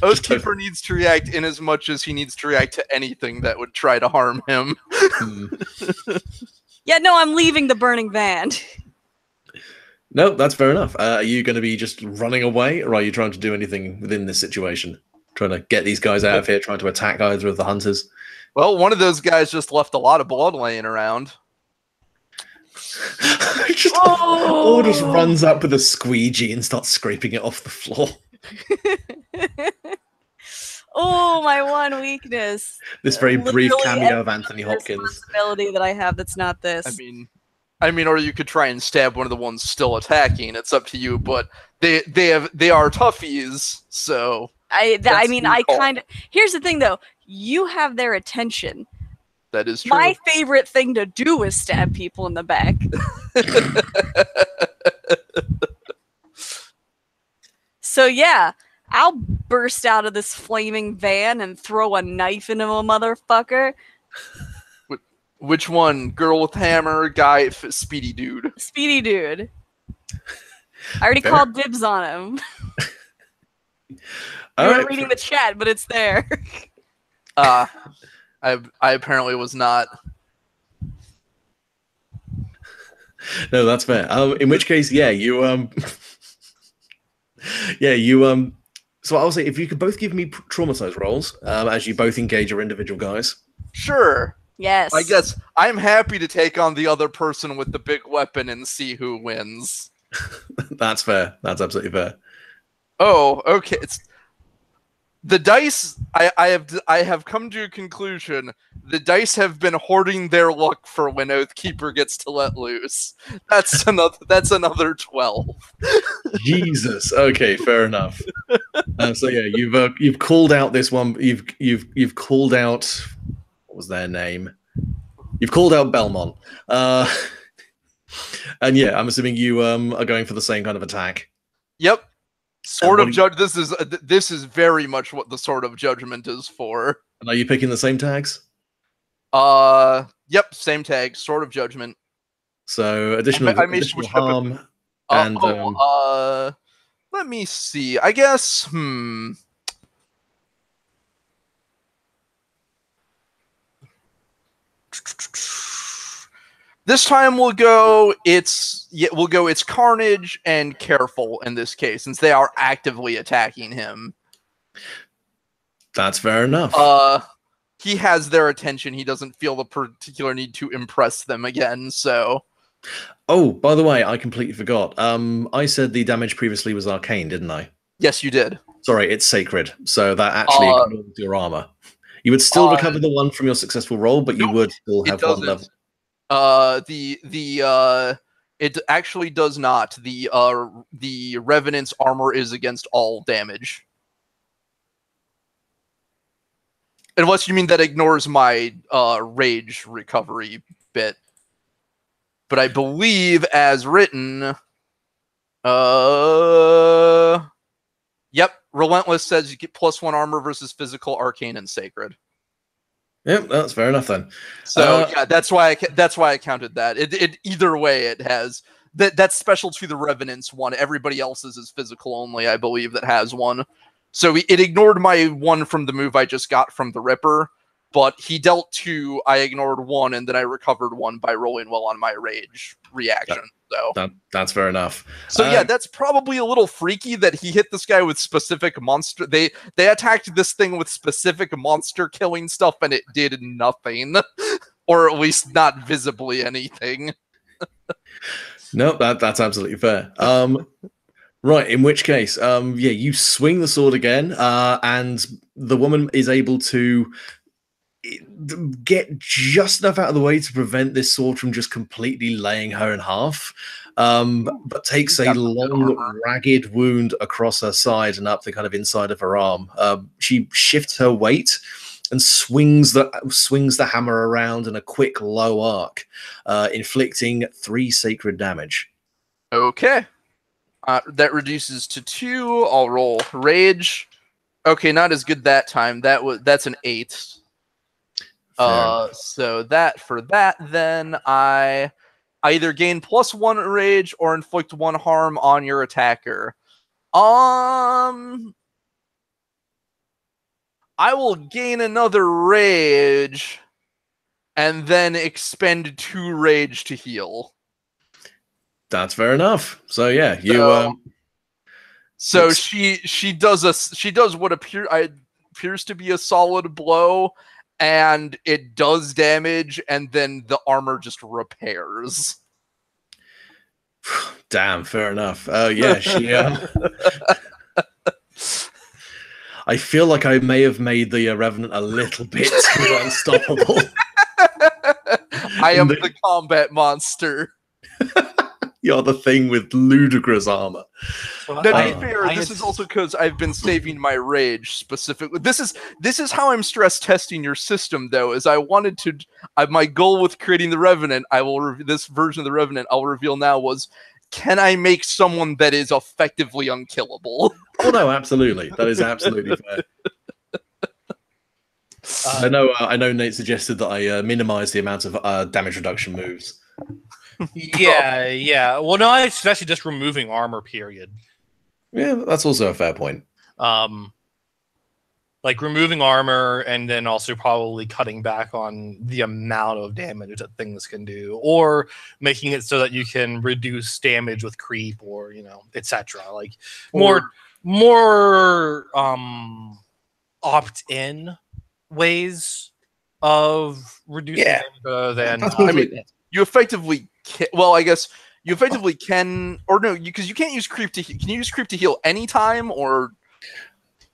Oathkeeper needs to react in as much as he needs to react to anything that would try to harm him. Yeah, no, I'm leaving the burning van. No, that's fair enough. Are you going to be just running away, or are you trying to do anything within this situation? Trying to get these guys out of here, trying to attack either of the hunters? Well, one of those guys just left a lot of blood laying around. Or just runs up with a squeegee and starts scraping it off the floor. Oh, my one weakness. This very brief Literally cameo of Anthony Hopkins. Responsibility that I have that's not this. I mean, or you could try and stab one of the ones still attacking. It's up to you, but they are toughies, so I mean, I kind of. Here's the thing, though. You have their attention. That is true. My favorite thing to do is stab people in the back. So yeah, I'll burst out of this flaming van and throw a knife into a motherfucker. Which one? Girl with hammer, guy, speedy dude? Speedy dude. I already called dibs on him. You weren't reading the chat, but it's there. I apparently was not. No, that's fair. In which case, yeah, so I'll say if you could both give me traumatized rolls as you both engage your individual guys. Sure. Yes. I guess I'm happy to take on the other person with the big weapon and see who wins. That's fair. That's absolutely fair. Oh, okay. The dice. I have come to a conclusion. The dice have been hoarding their luck for when Oathkeeper gets to let loose. That's another 12. Jesus. Okay, fair enough. So yeah, you've called out this one. You've called out what was their name? You've called out Belmont. And yeah, I'm assuming you are going for the same kind of attack. Yep. Sword what of do you- Judge. This is very much what the Sword of Judgment is for. And are you picking the same tags? Yep, same tag. Sword of Judgment. So additional, I may additional switch it up harm and let me see. I guess. This time we'll go. It's Carnage and Careful in this case, since they are actively attacking him. that's fair enough. He has their attention. He doesn't feel the particular need to impress them again. So. Oh, by the way, I completely forgot. I said the damage previously was arcane, didn't I? Yes, you did. Sorry, it's sacred. So that actually ignores your armor. You would still recover the one from your successful roll, but you would still have one level. It actually does not. The Revenant's armor is against all damage. Unless you mean that ignores my rage recovery bit. But I believe as written, yep, Relentless says you get +1 armor versus physical, arcane, and sacred. Yep, that's fair enough then. So yeah, that's why I counted that. It either way it has that's special to the Revenant's one. Everybody else's is physical only, I believe, that has one. So it ignored my one from the move I just got from the Ripper, but he dealt 2. I ignored 1, and then I recovered 1 by rolling well on my rage reaction. That's fair enough. So yeah, that's probably a little freaky that he hit this guy with specific monster. They attacked this thing with specific monster killing stuff, and it did nothing, or at least not visibly anything. No, that's absolutely fair. Right, in which case, yeah, you swing the sword again, and the woman is able to get just enough out of the way to prevent this sword from just completely laying her in half, but takes a long, ragged wound across her side and up the kind of inside of her arm. She shifts her weight and swings the hammer around in a quick low arc, inflicting 3 sacred damage. Okay. That reduces to 2. I'll roll rage. Okay, not as good that time. That's an 8. So then I either gain +1 rage or inflict 1 harm on your attacker. I will gain another rage and then expend 2 rage to heal. That's fair enough. So yeah, you So she does what appears to be a solid blow, and it does damage, and then the armor just repairs. Damn, fair enough. Yeah, she. I feel like I may have made the Revenant a little bit too unstoppable. I am the combat monster. You're the thing with ludicrous armor. Now, to be fair, this is also because I've been saving my rage specifically. This is how I'm stress testing your system, though. Is I wanted to. My goal with creating the Revenant, this version of the Revenant, I'll reveal now, was, can I make someone that is effectively unkillable? Oh no, absolutely. That is absolutely fair. I know. Nate suggested that I minimize the amount of damage reduction moves. Yeah. Well, no, it's actually just removing armor, period. Yeah, that's also a fair point. Like removing armor and then also probably cutting back on the amount of damage that things can do, or making it so that you can reduce damage with creep, or etc. Like more opt-in ways of reducing damage than you effectively can, well, I guess you effectively can, or no, because you can't use creep to heal. Can you use creep to heal anytime, or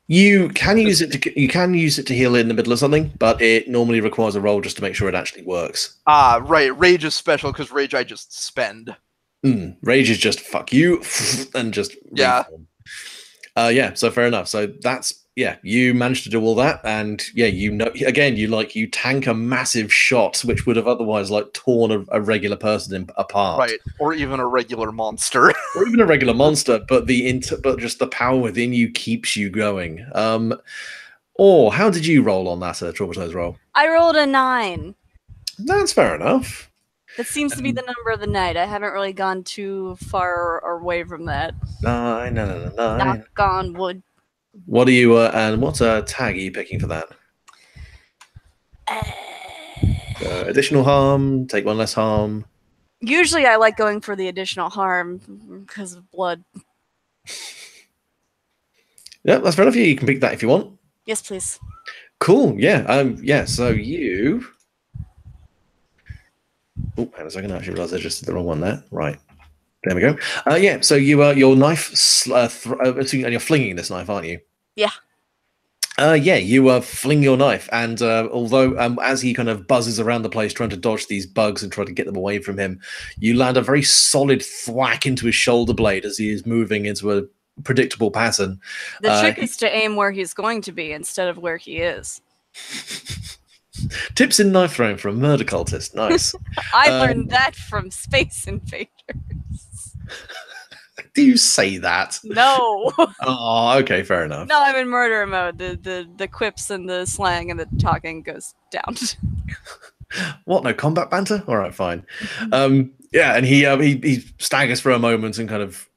you can use it to heal in the middle of something, but it normally requires a roll just to make sure it actually works. Right. Rage is special because rage I just spend. Rage is just fuck you and just reform. Yeah, so fair enough. So that's yeah, you managed to do all that, and yeah, you know, again, you tank a massive shot, which would have otherwise like torn a regular person apart, Right, or even a regular monster. or even a regular monster. But but just the power within you keeps you going. Or how did you roll on that traumatized roll? I rolled a 9. That's fair enough. That seems to be the number of the night. I haven't really gone too far away from that. 9. Knock on wood. What are you? And what tag are you picking for that? Additional harm. Take 1 less harm. Usually I like going for the additional harm because of blood. Yeah, that's fair enough. You can pick that if you want. Yes, please. Cool. Yeah. Yeah. So you. Oh, hang on a second. I actually realized I just did the wrong one there. Right. There we go. Yeah. So you your knife, and you're flinging this knife, aren't you? Yeah. Yeah, you fling your knife, and although as he kind of buzzes around the place trying to dodge these bugs and try to get them away from him, you land a very solid thwack into his shoulder blade as he is moving into a predictable pattern. The trick is to aim where he's going to be instead of where he is. Tips in knife throwing from a murder cultist. Nice. I learned that from Space Invaders. Do you say that? No. Oh, okay, fair enough. No, I'm in murder mode. The quips and the slang and the talking goes down. What? No combat banter? All right, fine. Yeah, and he staggers for a moment and kind of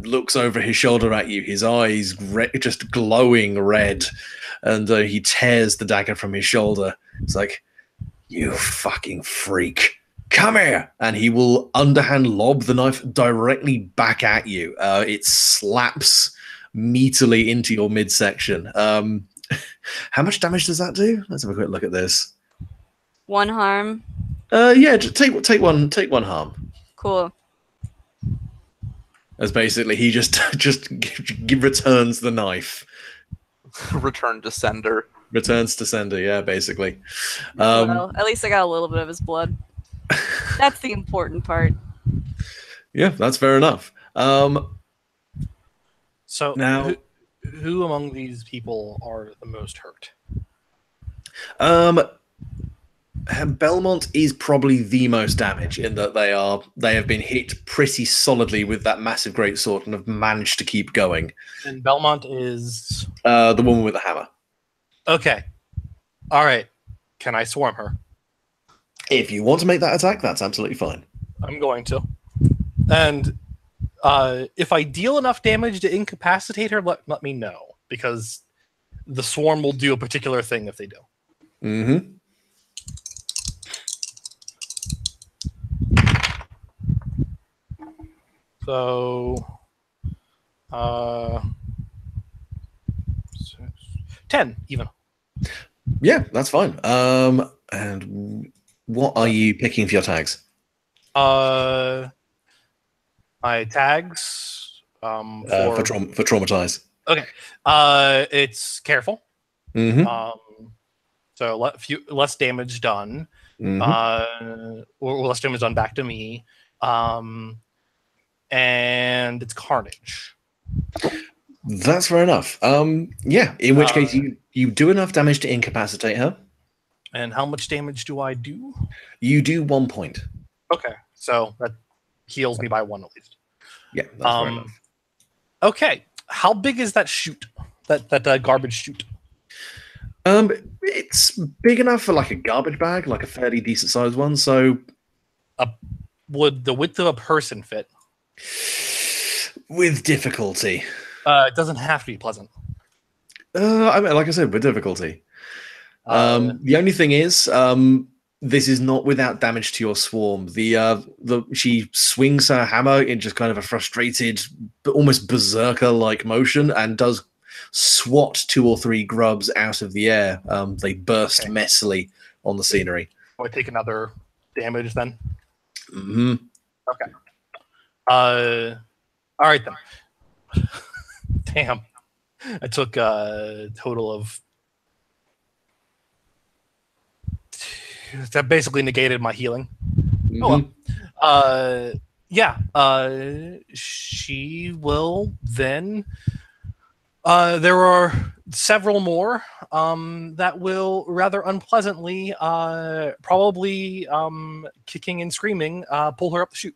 looks over his shoulder at you. His eyes just glowing red, and he tears the dagger from his shoulder. It's like, you fucking freak. Come here! And he will underhand lob the knife directly back at you. It slaps meatily into your midsection. How much damage does that do? Let's have a quick look at this. 1 harm. Yeah, just take one harm. Cool. As basically he just returns the knife. Return to sender. Returns to sender, yeah, basically. Well, at least I got a little bit of his blood. That's the important part. Yeah, that's fair enough. So now, who among these people are the most hurt? Belmont is probably the most damaged in that they have been hit pretty solidly with that massive greatsword and have managed to keep going. And Belmont is the woman with the hammer. Okay. All right. Can I swarm her? If you want to make that attack, that's absolutely fine. I'm going to. And if I deal enough damage to incapacitate her, let me know, because the swarm will do a particular thing if they do. Mm-hmm. So, 10 even. Yeah, that's fine. And what are you picking for your tags? My tags for traumatize. Okay. It's careful. Mm-hmm. So less damage done. Mm-hmm. Or less damage done back to me. And it's carnage. That's fair enough. Yeah, in which case you do enough damage to incapacitate her. And how much damage do I do? You do 1 point. Okay, so that heals me by 1 at least. Yeah, that's fair enough. Okay, how big is that chute? That garbage chute? It's big enough for like a garbage bag, like a fairly decent sized one. So, would the width of a person fit? With difficulty. It doesn't have to be pleasant. I mean, like I said, with difficulty. The only thing is, this is not without damage to your swarm. She swings her hammer in just kind of a frustrated, but almost berserker-like motion, and does swat 2 or 3 grubs out of the air. They burst messily on the scenery. Do I take another damage then? Mm-hmm. Okay. All right then. Damn. I took a total of... That basically negated my healing. Mm-hmm. Oh well. Yeah. She will then... there are several more that will rather unpleasantly, probably kicking and screaming, pull her up the chute.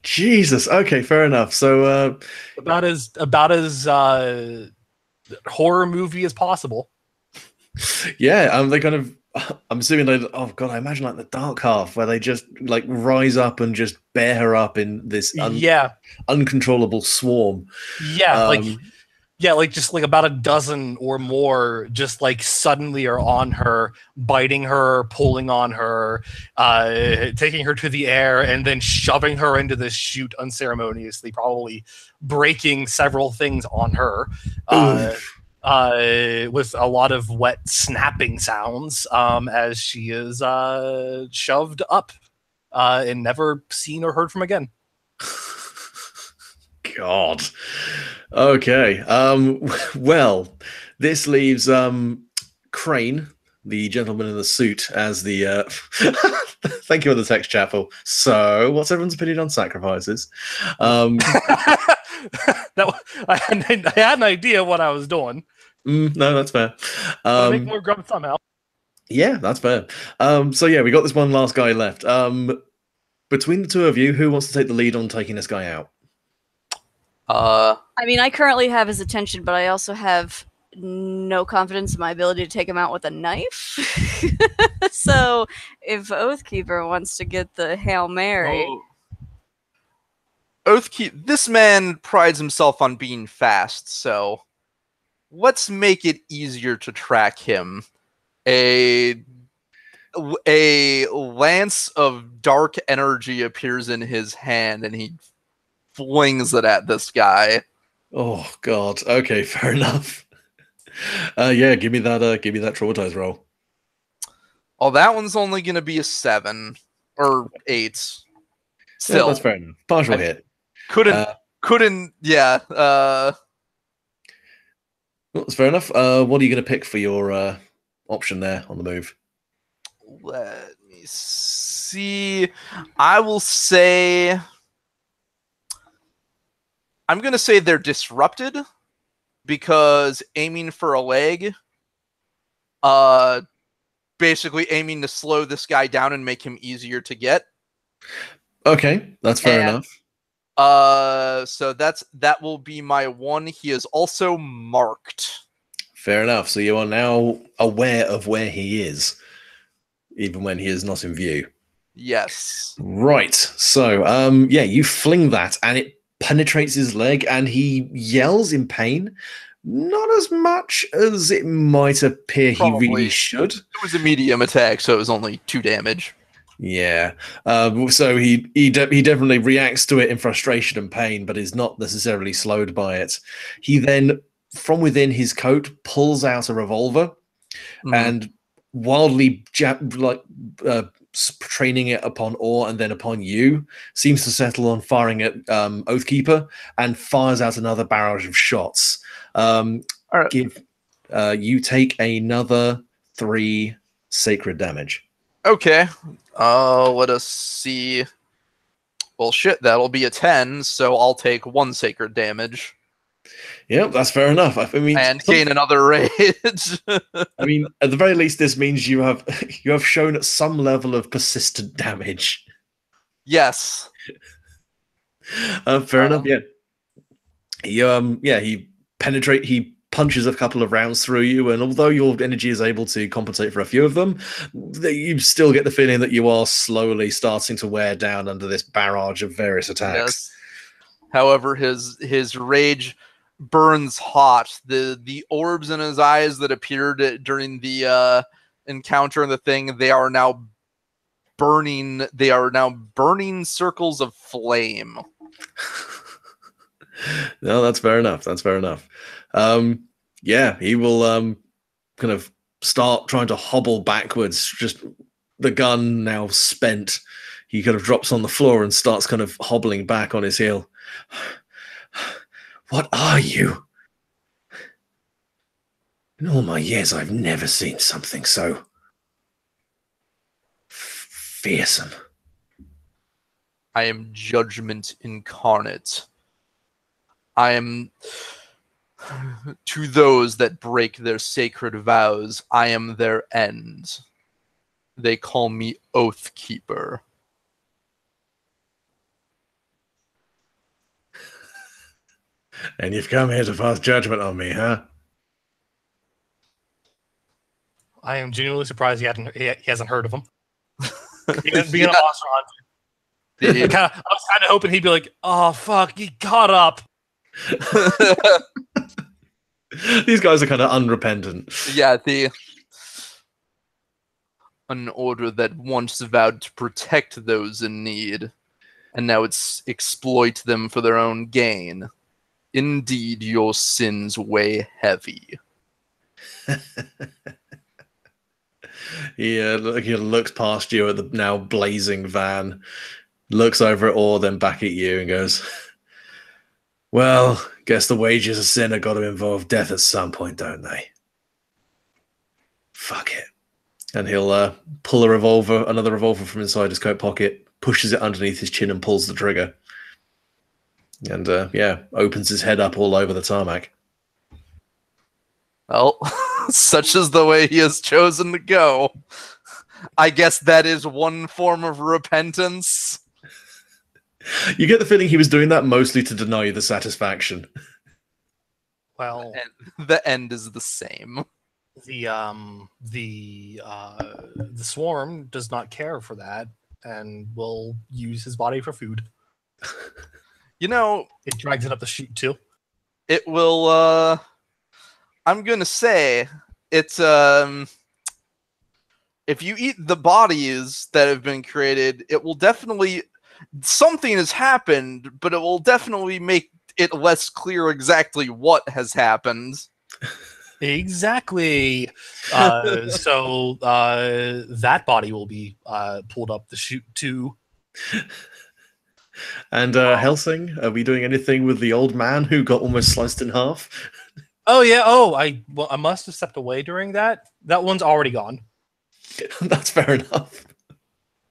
Jesus. Okay, fair enough. So, About as horror movie as possible. yeah, they kind of. I'm assuming they. Oh god, I imagine like the dark half where they just like rise up and just bear her up in this Yeah, uncontrollable swarm. yeah, like just like about a dozen or more just like suddenly are on her, biting her, pulling on her, taking her to the air, and then shoving her into this chute unceremoniously, probably breaking several things on her. With a lot of wet snapping sounds as she is shoved up and never seen or heard from again. God. Okay. Well, this leaves Crane, the gentleman in the suit, as the. Thank you for the text, Chapel. So, what's everyone's opinion on sacrifices? I had an idea what I was doing. No, that's fair. Make more grub somehow. Yeah, that's fair. So yeah, we got this one last guy left. Between the two of you, who wants to take the lead on taking this guy out? I mean, I currently have his attention, but I also have no confidence in my ability to take him out with a knife. So, if Oathkeeper wants to get the Hail Mary, This man prides himself on being fast, so let's make it easier to track him. A lance of dark energy appears in his hand, and he flings it at this guy. Oh God. Okay, fair enough. Yeah, give me that traumatized roll. Oh, that one's only gonna be a 7 or 8. Still, Yeah, that's fair enough. Partial hit. Couldn't. Yeah. That's fair enough. What are you going to pick for your option there on the move? Let me see. I will say. I'm going to say they're disrupted because aiming for a leg, basically aiming to slow this guy down and make him easier to get. Okay, that's fair enough. So that will be my one. He is also marked. Fair enough. So you are now aware of where he is, even when he is not in view. Yes. Right. So, yeah, you fling that, and it penetrates his leg, and he yells in pain. Not as much as it might appear Probably. he really should. It was a medium attack, so it was only 2 damage. Yeah. So he definitely reacts to it in frustration and pain, but is not necessarily slowed by it. He then, from within his coat, pulls out a revolver and wildly training it upon Orr and then upon you, seems to settle on firing at Oathkeeper and fires out another barrage of shots. Right. You take another 3 sacred damage. Okay. Let us see. Well, shit, that'll be a 10, so I'll take 1 sacred damage. Yep, that's fair enough. I mean, and gain another rage. I mean, at the very least, this means you have shown some level of persistent damage. Yes. Fair enough. Yeah. He punches a couple of rounds through you, and although your energy is able to compensate for a few of them, you still get the feeling that you are slowly starting to wear down under this barrage of various attacks. Yes. However, his rage burns hot. The orbs in his eyes that appeared during the encounter and the thing, they are now burning. They are now burning circles of flame. No, that's fair enough. That's fair enough. Yeah, he will kind of start trying to hobble backwards. Just the gun now spent. He kind of drops on the floor and starts kind of hobbling back on his heel. What are you? In all my years, I've never seen something so fearsome. I am judgment incarnate. I am To those that break their sacred vows, I am their end. They call me Oath Keeper. And you've come here to pass judgment on me, huh? I am genuinely surprised he hasn't heard of him. Being Yeah. a monster hunter. I was kind of hoping he'd be like, "Oh fuck, he caught up." These guys are kind of unrepentant. Yeah, an order that once vowed to protect those in need, and now it's exploit them for their own gain. Indeed, your sins weigh heavy. He looks past you at the now blazing van, looks over at Orr, then back at you, and goes, "Well, guess the wages of sin have got to involve death at some point, don't they? Fuck it." And he'll pull another revolver from inside his coat pocket, pushes it underneath his chin, and pulls the trigger. And opens his head up all over the tarmac. Well, such is the way he has chosen to go. I guess that is one form of repentance. You get the feeling he was doing that mostly to deny you the satisfaction. Well, And the end is the same. the swarm does not care for that and will use his body for food. You know, It drags it up the chute too. it will, I'm gonna say, it's, if you eat the bodies that have been created, it will definitely, something has happened, but it will definitely make it less clear exactly what has happened. Exactly. So that body will be pulled up the chute too. And Helsing, are we doing anything with the old man who got almost sliced in half? Oh yeah. Oh, I must have stepped away during that. That one's already gone. That's fair enough.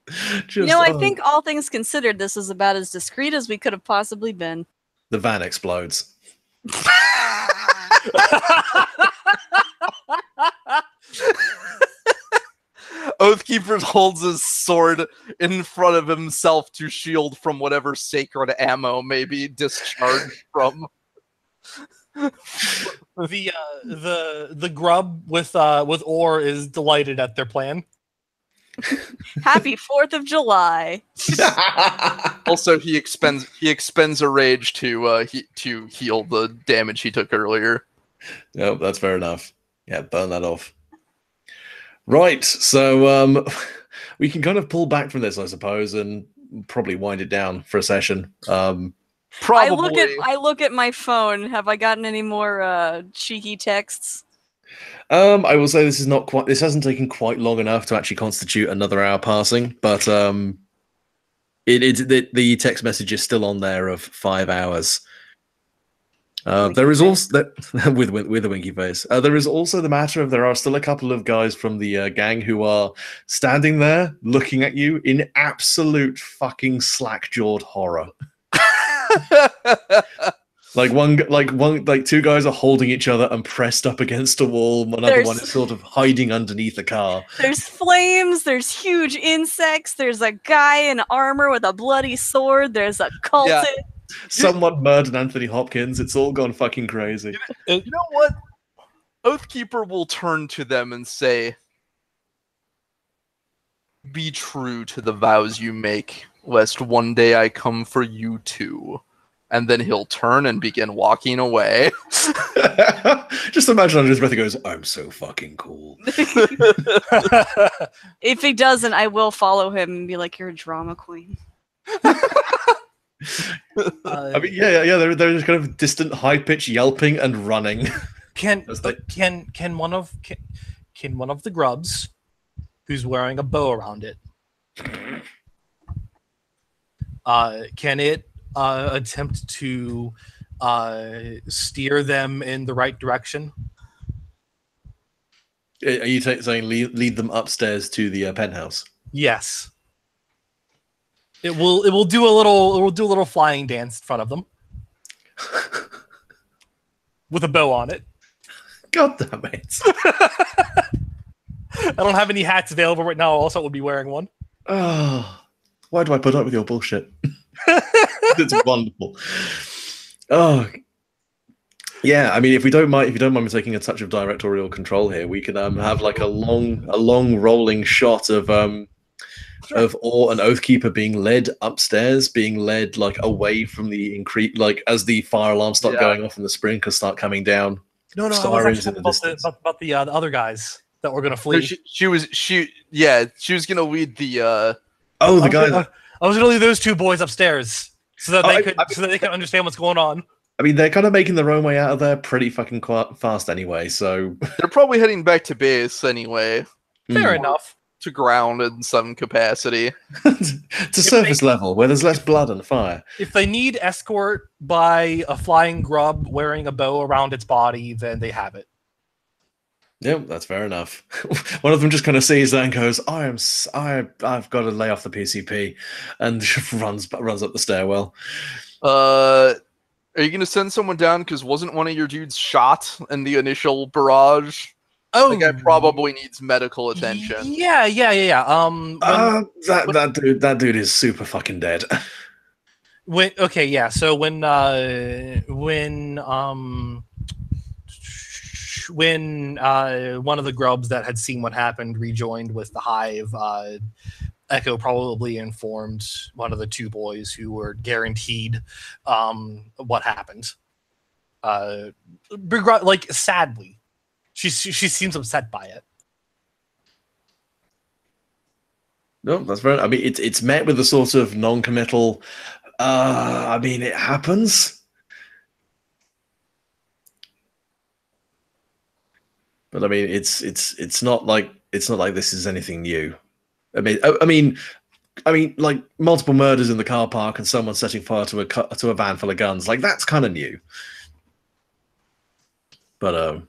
I think all things considered, this is about as discreet as we could have possibly been. The van explodes. Oathkeeper holds his sword in front of himself to shield from whatever sacred ammo may be discharged from. The grub with Orr is delighted at their plan. Happy 4th of July. Also, he expends a rage to heal the damage he took earlier. Nope, that's fair enough. Yeah, burn that off. Right, so we can kind of pull back from this, I suppose, and probably wind it down for a session. Probably. I look at my phone. Have I gotten any more cheeky texts? I will say this hasn't taken quite long enough to actually constitute another hour passing, but the text message is still on there of 5 hours. There is also with a winky face. There is also the matter of there are still a couple of guys from the gang who are standing there looking at you in absolute fucking slack-jawed horror. Two guys are holding each other and pressed up against a wall. Another one is sort of hiding underneath a car. There's flames, there's huge insects, there's a guy in armor with a bloody sword, there's a cultist. Yeah. Someone murdered Anthony Hopkins. It's all gone fucking crazy. You know what? Oathkeeper will turn to them and say, "Be true to the vows you make, lest one day I come for you too." And then he'll turn and begin walking away. Just imagine under his breath he goes, "I'm so fucking cool." If he doesn't, I will follow him and be like, "You're a drama queen." I mean, they're just kind of distant, high-pitched yelping and running. Can one of the grubs who's wearing a bow around it can it attempt to steer them in the right direction? Are you saying lead them upstairs to the penthouse? Yes. It will do a little flying dance in front of them. with a bow on it. God damn it. I don't have any hats available right now, else I would be wearing one. Oh, why do I put up with your bullshit? It's wonderful. Oh, yeah. I mean, if you don't mind me taking a touch of directorial control here, we can have like a long rolling shot of an Oathkeeper being led upstairs, being led like away from the like as the fire alarms start going off and the sprinklers start coming down. No, I was Sirens actually in the talking distance. about the other guys that were gonna No, flee. she was gonna lead the. Oh, the guy. I was gonna leave those two boys upstairs so that Oh, they could understand what's going on. I mean, they're kind of making their own way out of there pretty fucking fast anyway. So They're probably heading back to base anyway, Fair enough. to ground in some capacity. to surface level where there's less blood and fire. If they need escort by a flying grub wearing a bow around its body, then they have it. Yep, that's fair enough. One of them just kind of sees that and goes, I've got to lay off the PCP," and runs up the stairwell. Are you gonna send someone down? Because wasn't one of your dudes shot in the initial barrage? Oh, The guy probably needs medical attention. Yeah. That dude is super fucking dead. So when one of the grubs that had seen what happened rejoined with the hive, Echo probably informed one of the two boys who were guaranteed what happened. Like sadly, she seems upset by it. No, that's very. I mean, it's met with a sort of non-committal. I mean, it happens. But I mean, it's not like this is anything new. I mean, like multiple murders in the car park and someone setting fire to a van full of guns. Like that's kind of new. But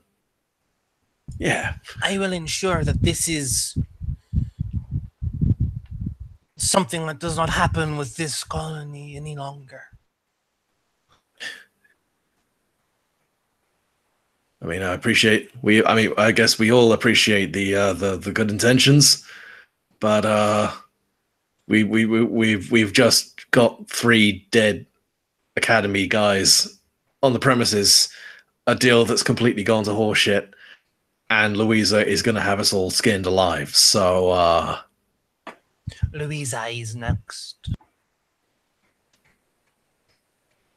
yeah. I will ensure that this is something that does not happen with this colony any longer. I mean, I guess we all appreciate the good intentions, but we've just got 3 dead Academy guys on the premises, a deal that's completely gone to horseshit, and Louisa is going to have us all skinned alive. So, Louisa is next.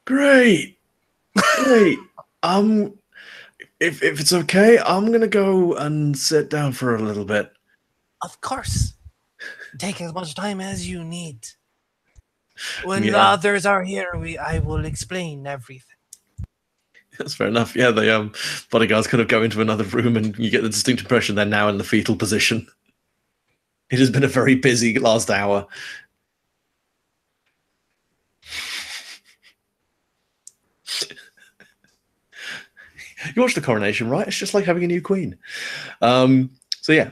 Great. If it's okay, I'm gonna go and sit down for a little bit. Of course. Take as much time as you need. When the Yeah. others are here, I will explain everything. That's fair enough. Yeah, the bodyguards kind of go into another room, and you get the distinct impression they're now in the fetal position. It has been a very busy last hour. You watched the coronation, right? It's just like having a new queen. So yeah,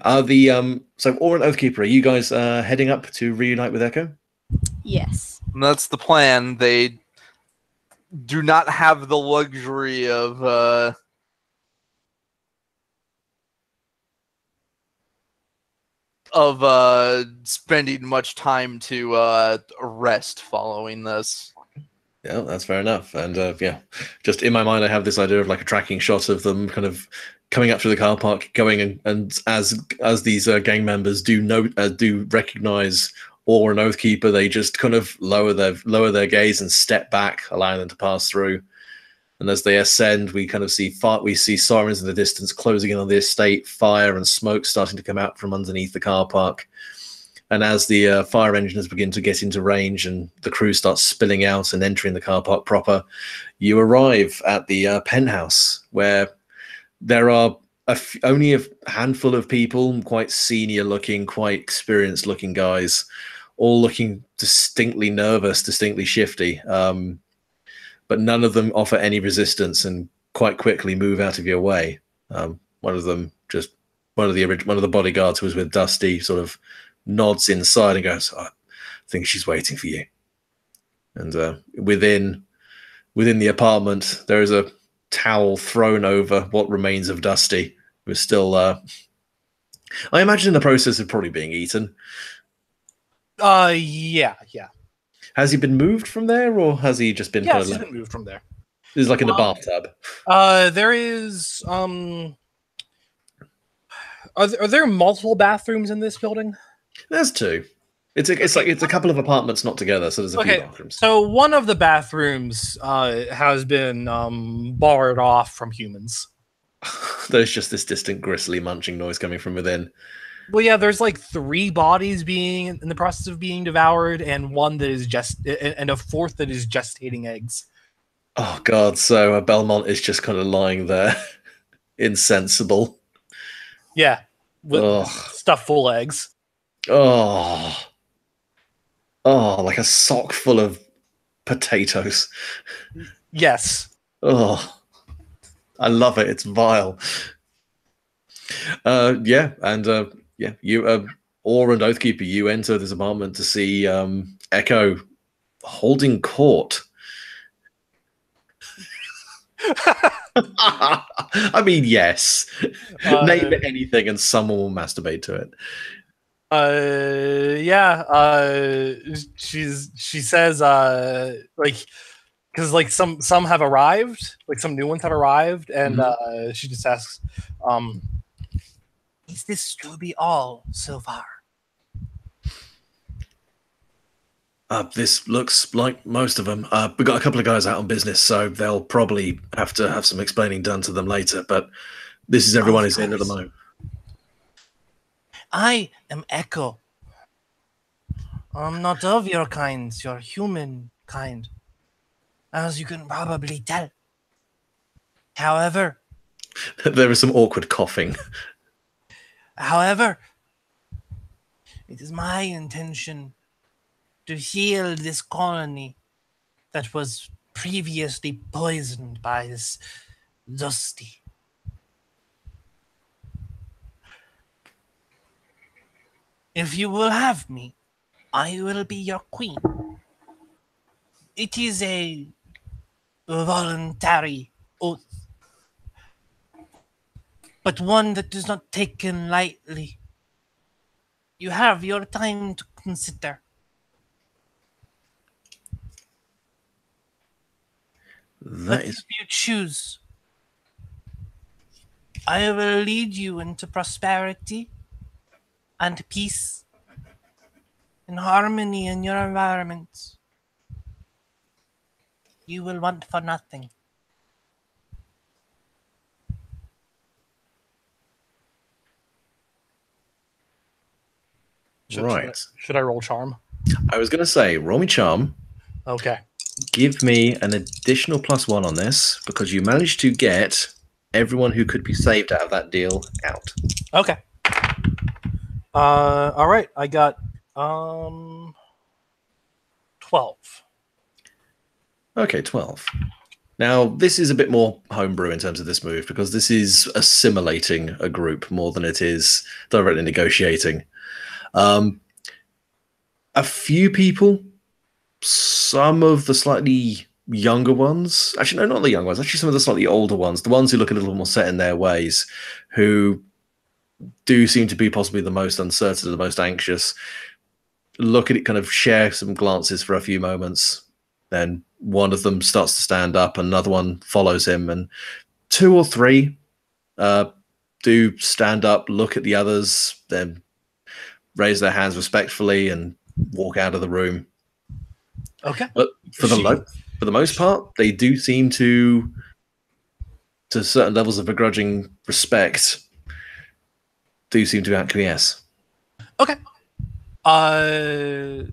so Aura and Oathkeeper, are you guys heading up to reunite with Echo? Yes. And that's the plan. They do not have the luxury of spending much time to rest following this. Yeah, that's fair enough. And yeah, just in my mind, I have this idea of like a tracking shot of them kind of coming up through the car park, going and as these gang members do recognize Aura and Oathkeeper, they just kind of lower their gaze and step back, allowing them to pass through. And as they ascend, we kind of see sirens in the distance closing in on the estate, fire and smoke starting to come out from underneath the car park. And as the fire engines begin to get into range and the crew starts spilling out and entering the car park proper, you arrive at the penthouse, where there are only a handful of people, quite senior looking, quite experienced looking guys, all looking distinctly nervous, distinctly shifty. But none of them offer any resistance and quite quickly move out of your way. One of the bodyguards who was with Dusty sort of nods inside and goes, "I think she's waiting for you." And within the apartment, there is a towel thrown over what remains of Dusty, who's still, I imagine in the process of probably being eaten. Yeah. Has he been moved from there, or has he just been kind Yes, of he's left? been moved from there. This is like in the bathtub. There is are there multiple bathrooms in this building? There's two. It's a couple of apartments not together, so there's a few bathrooms. So one of the bathrooms has been barred off from humans. There's just this distant grisly munching noise coming from within. Well, yeah, there's like 3 bodies being in the process of being devoured, and one that is and a fourth that is gestating eggs. Oh god, so Belmont is just kind of lying there, insensible. Yeah, with Ugh. stuff full of eggs. Oh, like a sock full of potatoes. Yes. Oh, I love it. It's vile. Yeah, you, Orr and Oathkeeper, you enter this apartment to see Echo holding court. I mean, yes. Name it anything and someone will masturbate to it. She says like, because like some have arrived, like some new ones have arrived, and she just asks, Is this to be all so far? This looks like most of them. We've got a couple of guys out on business, so they'll probably have to have some explaining done to them later, but this is everyone who's in at the moment. I am Echo. I'm not of your kind, your human kind, as you can probably tell. However, There is some awkward coughing. However, it is my intention to heal this colony that was previously poisoned by this Dusty. If you will have me, I will be your queen. It is a voluntary oath, but one that is not taken lightly. You have your time to consider. But if you choose, I will lead you into prosperity and peace and harmony in your environment. You will want for nothing. Should I roll charm? I was going to say, roll me charm. Okay. Give me an additional +1 on this because you managed to get everyone who could be saved out of that deal out. Okay. All right. I got 12. Okay, 12. Now, this is a bit more homebrew in terms of this move because this is assimilating a group more than it is directly negotiating. A few people, some of the slightly younger ones, actually, no, not the young ones, actually some of the slightly older ones, the ones who look a little more set in their ways, who do seem to be possibly the most uncertain and the most anxious, look at it, kind of share some glances for a few moments. Then one of them starts to stand up, another one follows him, and 2 or 3 do stand up, look at the others, then raise their hands respectfully and walk out of the room. Okay. But for the most part, they do seem to certain levels of begrudging respect, do seem to acquiesce. Okay. So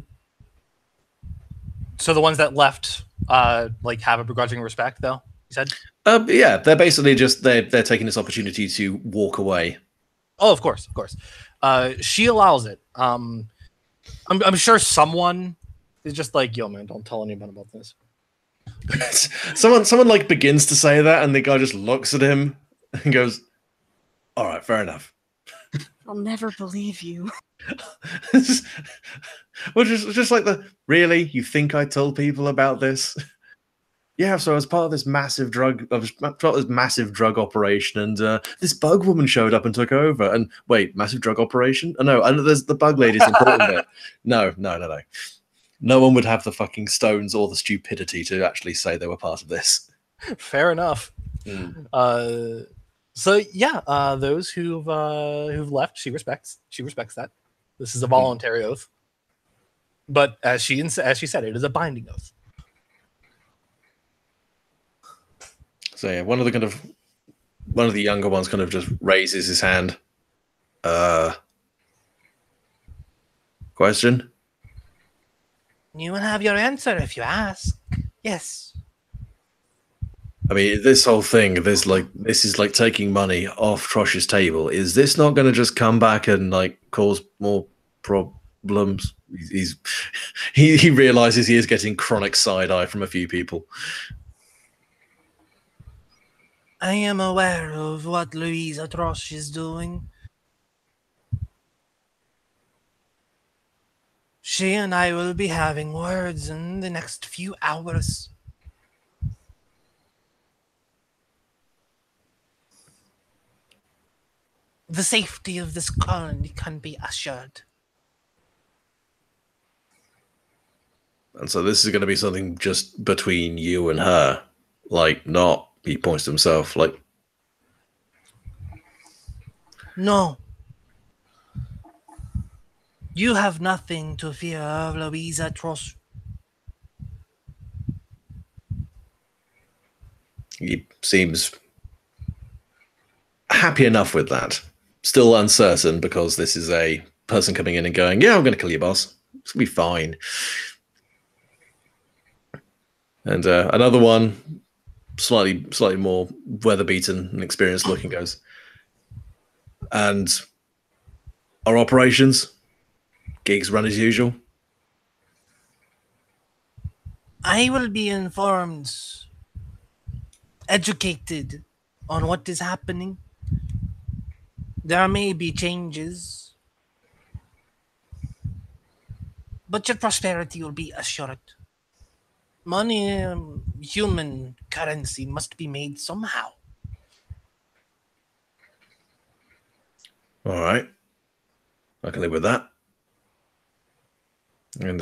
the ones that left, like, have a begrudging respect, though, you said? Yeah, they're basically just they're taking this opportunity to walk away. Oh, of course. She allows it. I'm sure someone is just like, yo, man, don't tell anyone about this. someone like begins to say that, and the guy just looks at him and goes, "All right, fair enough." I'll never believe you. Well, just like really, you think I told people about this? Yeah, so I was part of this massive drug operation, and this bug woman showed up and took over. And wait, massive drug operation? Oh, no, I know there's the bug lady's important bit. No. No one would have the fucking stones or the stupidity to actually say they were part of this. Fair enough. So yeah, those who've left, she respects that. This is a voluntary oath, but as she said, it is a binding oath. So yeah, one of the younger ones kind of just raises his hand. Question? You will have your answer if you ask. Yes. I mean, this whole thing, this is like taking money off Trosh's table. Is this not going to just come back and like cause more problems? He realizes he is getting chronic side eye from a few people. I am aware of what Louisa Trosh is doing. She and I will be having words in the next few hours. The safety of this colony can be assured. And so this is going to be something just between you and her. Like, not, he points to himself, like... No. You have nothing to fear of Louisa Trosh. He seems happy enough with that. Still uncertain because this is a person coming in and going, yeah, I'm going to kill your boss. It's going to be fine. And another one, slightly more weather-beaten and experienced looking, goes, and our operations, gigs run as usual. I will be informed, educated on what is happening. There may be changes, but your prosperity will be assured. Money, human currency must be made somehow. All right. I can live with that. And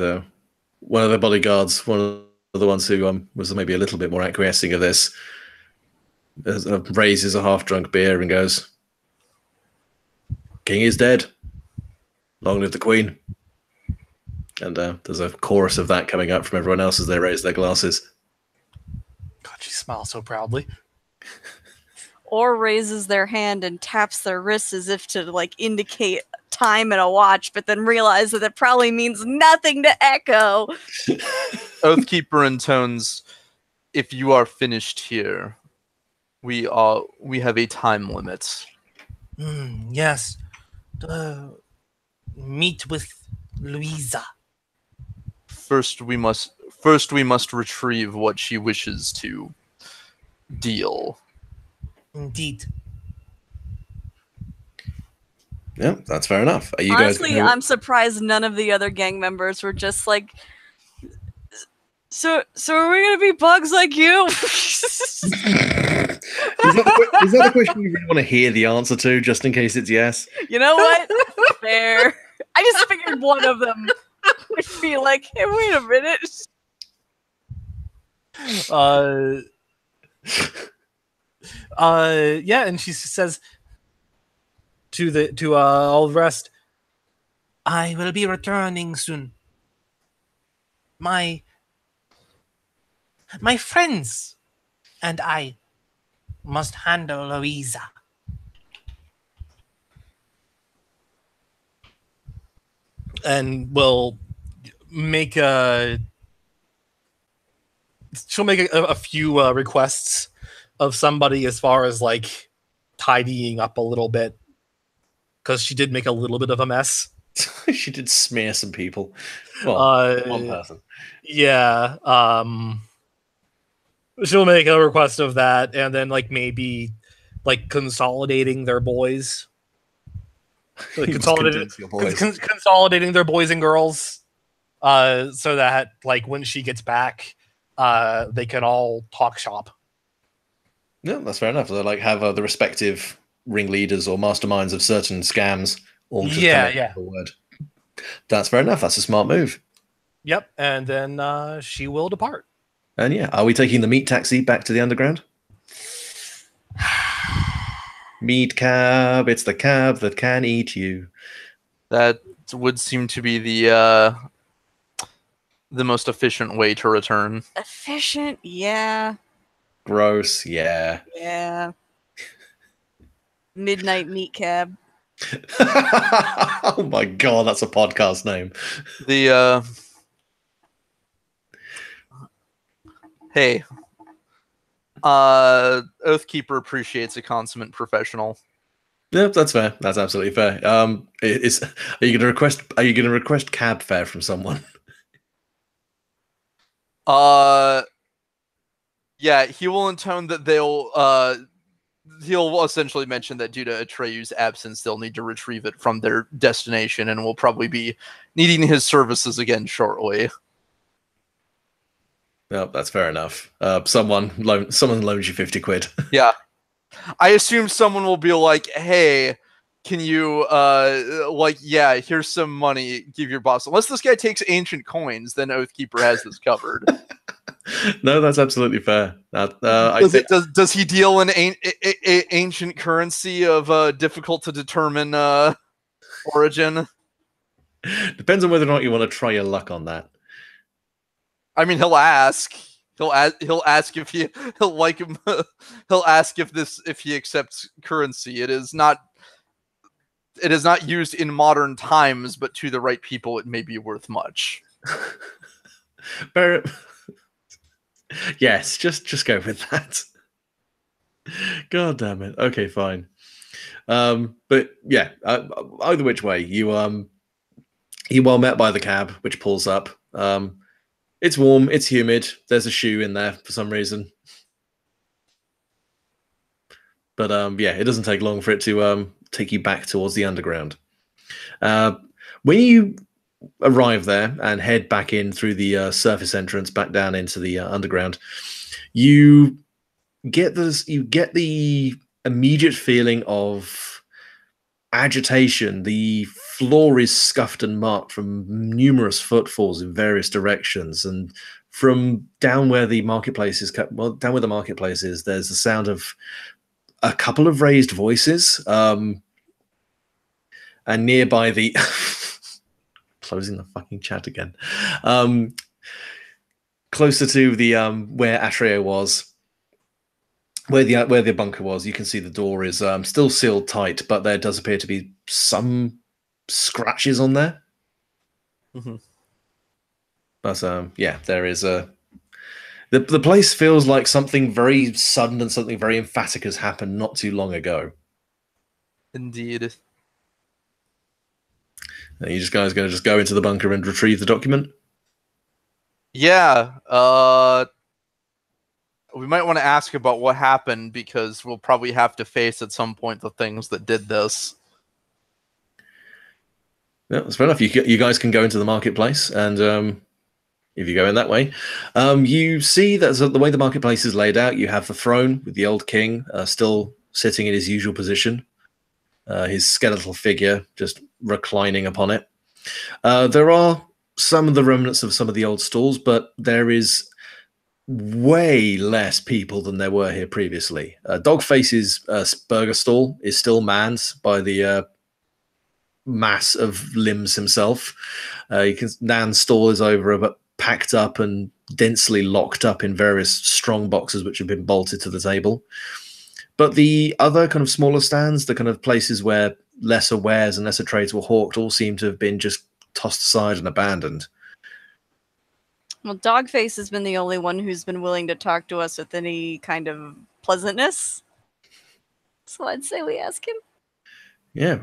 one of the bodyguards, one of the ones who was maybe a little bit more acquiescing of this, raises a half-drunk beer and goes, King is dead. Long live the Queen. And there's a chorus of that coming up from everyone else as they raise their glasses. God, she smiles so proudly. Or raises their hand and taps their wrists as if to like indicate time in a watch, but then realize that it probably means nothing to Echo. Oathkeeper intones, if you are finished here, we have a time limit. Yes. Meet with Louisa. First we must retrieve what she wishes to deal. Indeed. Yeah, that's fair enough. Are you Honestly, guys I'm surprised none of the other gang members were just like, so are we gonna be bugs like you? Is that the question you really want to hear the answer to, just in case it's yes? You know what? Fair. I just figured one of them would be like, hey, wait a minute. Yeah, and she says to all the rest, I will be returning soon. My friends and I must handle Louisa. and will make she'll make a few requests of somebody as far as like tidying up a little bit, because she did make a little bit of a mess. She did smear some people. Well, one person. Yeah. She'll make a request of that, and then like maybe like consolidating their boys. Like, consolidating their boys and girls, so that like when she gets back, they can all talk shop. Yeah, that's fair enough. They like have the respective ringleaders or masterminds of certain scams all just come in with a word. That's fair enough. That's a smart move. Yep, and then she will depart. And yeah, are we taking the meat taxi back to the underground? Meat cab, it's the cab that can eat you. That would seem to be the most efficient way to return. Efficient, yeah. Gross, yeah. Yeah. Midnight meat cab. Oh my god, that's a podcast name. The hey, Oathkeeper appreciates a consummate professional. Yeah, that's fair. That's absolutely fair. Are you going to request cab fare from someone? Yeah, he will intone that he'll essentially mention that due to Atreyu's absence, they'll need to retrieve it from their destination, and will probably be needing his services again shortly. No, that's fair enough. Someone loans you 50 quid. Yeah. I assume someone will be like, hey, can you, yeah, here's some money, give your boss. Unless this guy takes ancient coins, then Oathkeeper has this covered. No, that's absolutely fair. Does he deal in ancient currency of difficult to determine origin? Depends on whether or not you want to try your luck on that. I mean, he'll ask. He'll ask if he'll ask if he accepts currency. It is not used in modern times, but to the right people, it may be worth much. Yes, just go with that. God damn it. Okay, fine. But yeah, either which way, you well met by the cab, which pulls up. It's warm, it's humid. There's a shoe in there for some reason. But yeah, it doesn't take long for it to take you back towards the underground. When you arrive there and head back in through the surface entrance back down into the underground, you get the immediate feeling of agitation. The floor is scuffed and marked from numerous footfalls in various directions, and from down where the marketplace is, there's the sound of a couple of raised voices, and nearby the closing the fucking chat again. Closer to the where Atreo was, where the bunker was, you can see the door is still sealed tight, but there does appear to be some scratches on there. Mm-hmm. But yeah, there is the place feels like something very sudden and something very emphatic has happened not too long ago. Indeed. Are you guys going to just go into the bunker and retrieve the document? Yeah. We might want to ask about what happened, because we'll probably have to face at some point the things that did this. Yeah, that's fair enough. You guys can go into the marketplace, and if you go in that way, you see that the way the marketplace is laid out, you have the throne with the old king still sitting in his usual position, his skeletal figure just reclining upon it. There are some of the remnants of some of the old stalls, but there is way less people than there were here previously. Dogface's burger stall is still manned by the mass of limbs himself. Nan's stall is over, but packed up and densely locked up in various strong boxes which have been bolted to the table. But the other kind of smaller stands, the kind of places where lesser wares and lesser trades were hawked, all seem to have been just tossed aside and abandoned. Well, Dogface has been the only one who's been willing to talk to us with any kind of pleasantness. So I'd say we ask him. Yeah,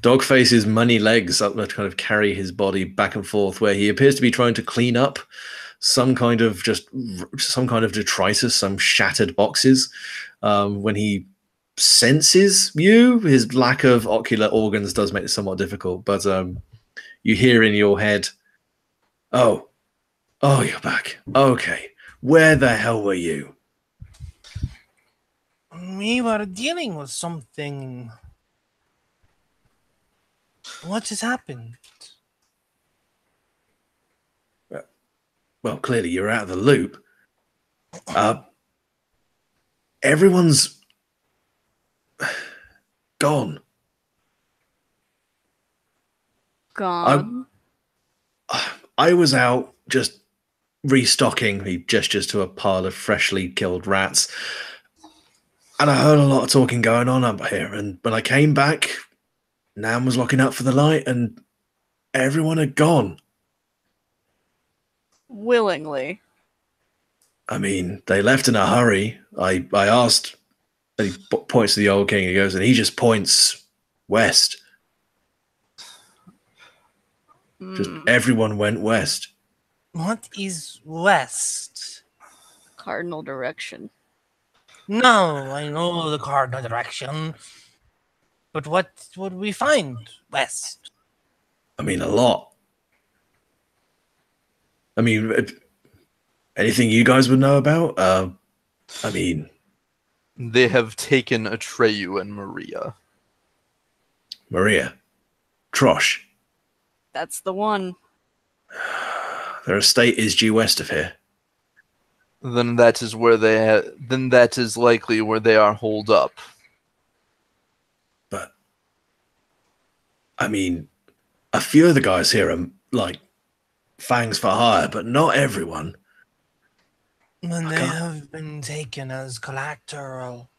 Dogface's money legs up to kind of carry his body back and forth, where he appears to be trying to clean up some kind of detritus, some shattered boxes. When he senses you, his lack of ocular organs does make it somewhat difficult, but you hear in your head, "Oh, Oh, you're back. Okay. Where the hell were you? We were dealing with something. What has happened? Well, clearly you're out of the loop. Everyone's gone. Gone. I was out just restocking. He gestures to a pile of freshly killed rats. And I heard a lot of talking going on up here. And when I came back, Nam was locking up for the night and everyone had gone. Willingly. I mean, they left in a hurry. I asked, and he points to the old king. He goes, and he just points west. Just everyone went west. What is west? Cardinal direction. No, I know the cardinal direction. But what would we find west? I mean, a lot. I mean, anything you guys would know about? I mean... They have taken Atreyu and Maria. Maria. Trosh. That's the one. Their estate is due west of here. Then that is where then that is likely where they are holed up. But I mean, a few of the guys here are like fangs for hire, but not everyone. And they have been taken as collateral.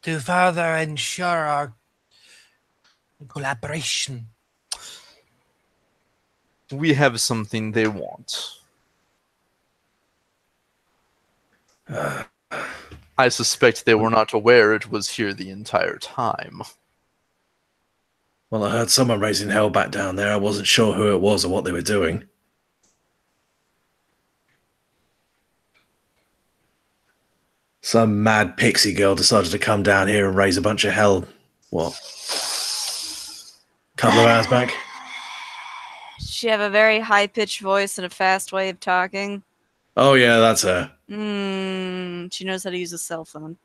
To further ensure our collaboration. We have something they want. I suspect they were not aware it was here the entire time. Well, I heard someone raising hell back down there. I wasn't sure who it was or what they were doing. Some mad pixie girl decided to come down here and raise a bunch of hell. What? Couple of hours back? She have a very high-pitched voice and a fast way of talking. Oh, yeah, that's her. She knows how to use a cell phone.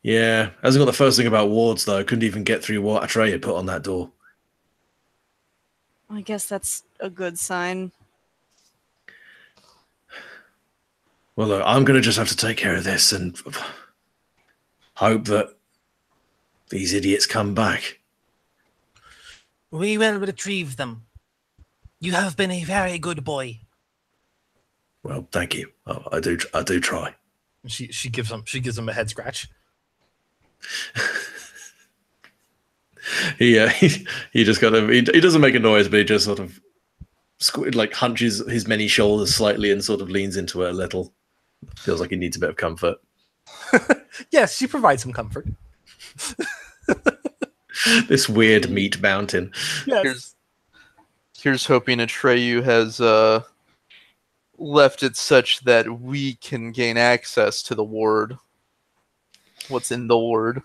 Yeah, hasn't got the first thing about wards, though. Couldn't even get through what Atreyu put on that door. I guess that's a good sign. Well, look, I'm going to just have to take care of this and hope that these idiots come back. We will retrieve them. You have been a very good boy. Well, thank you. Oh, I do try. She gives him a head scratch. He just kind of he doesn't make a noise, but he just sort of like hunches his many shoulders slightly and sort of leans into it a little. Feels like he needs a bit of comfort. Yes, she provides some comfort. This weird meat mountain. Yes. Here's hoping Atreyu has left it such that we can gain access to the ward. What's in the ward?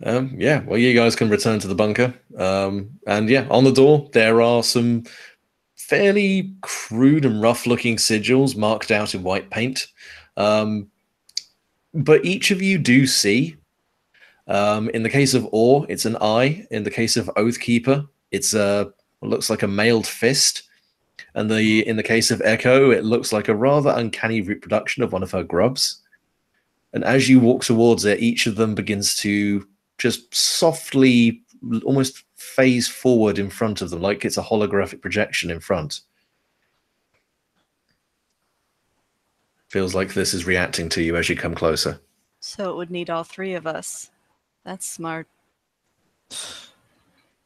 Yeah, well, you guys can return to the bunker. And yeah, on the door, there are some fairly crude and rough-looking sigils marked out in white paint. But each of you do see. In the case of Orr, it's an eye. In the case of Oathkeeper, it's what looks like a mailed fist. And in the case of Echo, it looks like a rather uncanny reproduction of one of her grubs. And as you walk towards it, each of them begins to just softly, almost phase forward in front of them, like it's a holographic projection in front. Feels like this is reacting to you as you come closer. So it would need all three of us. That's smart.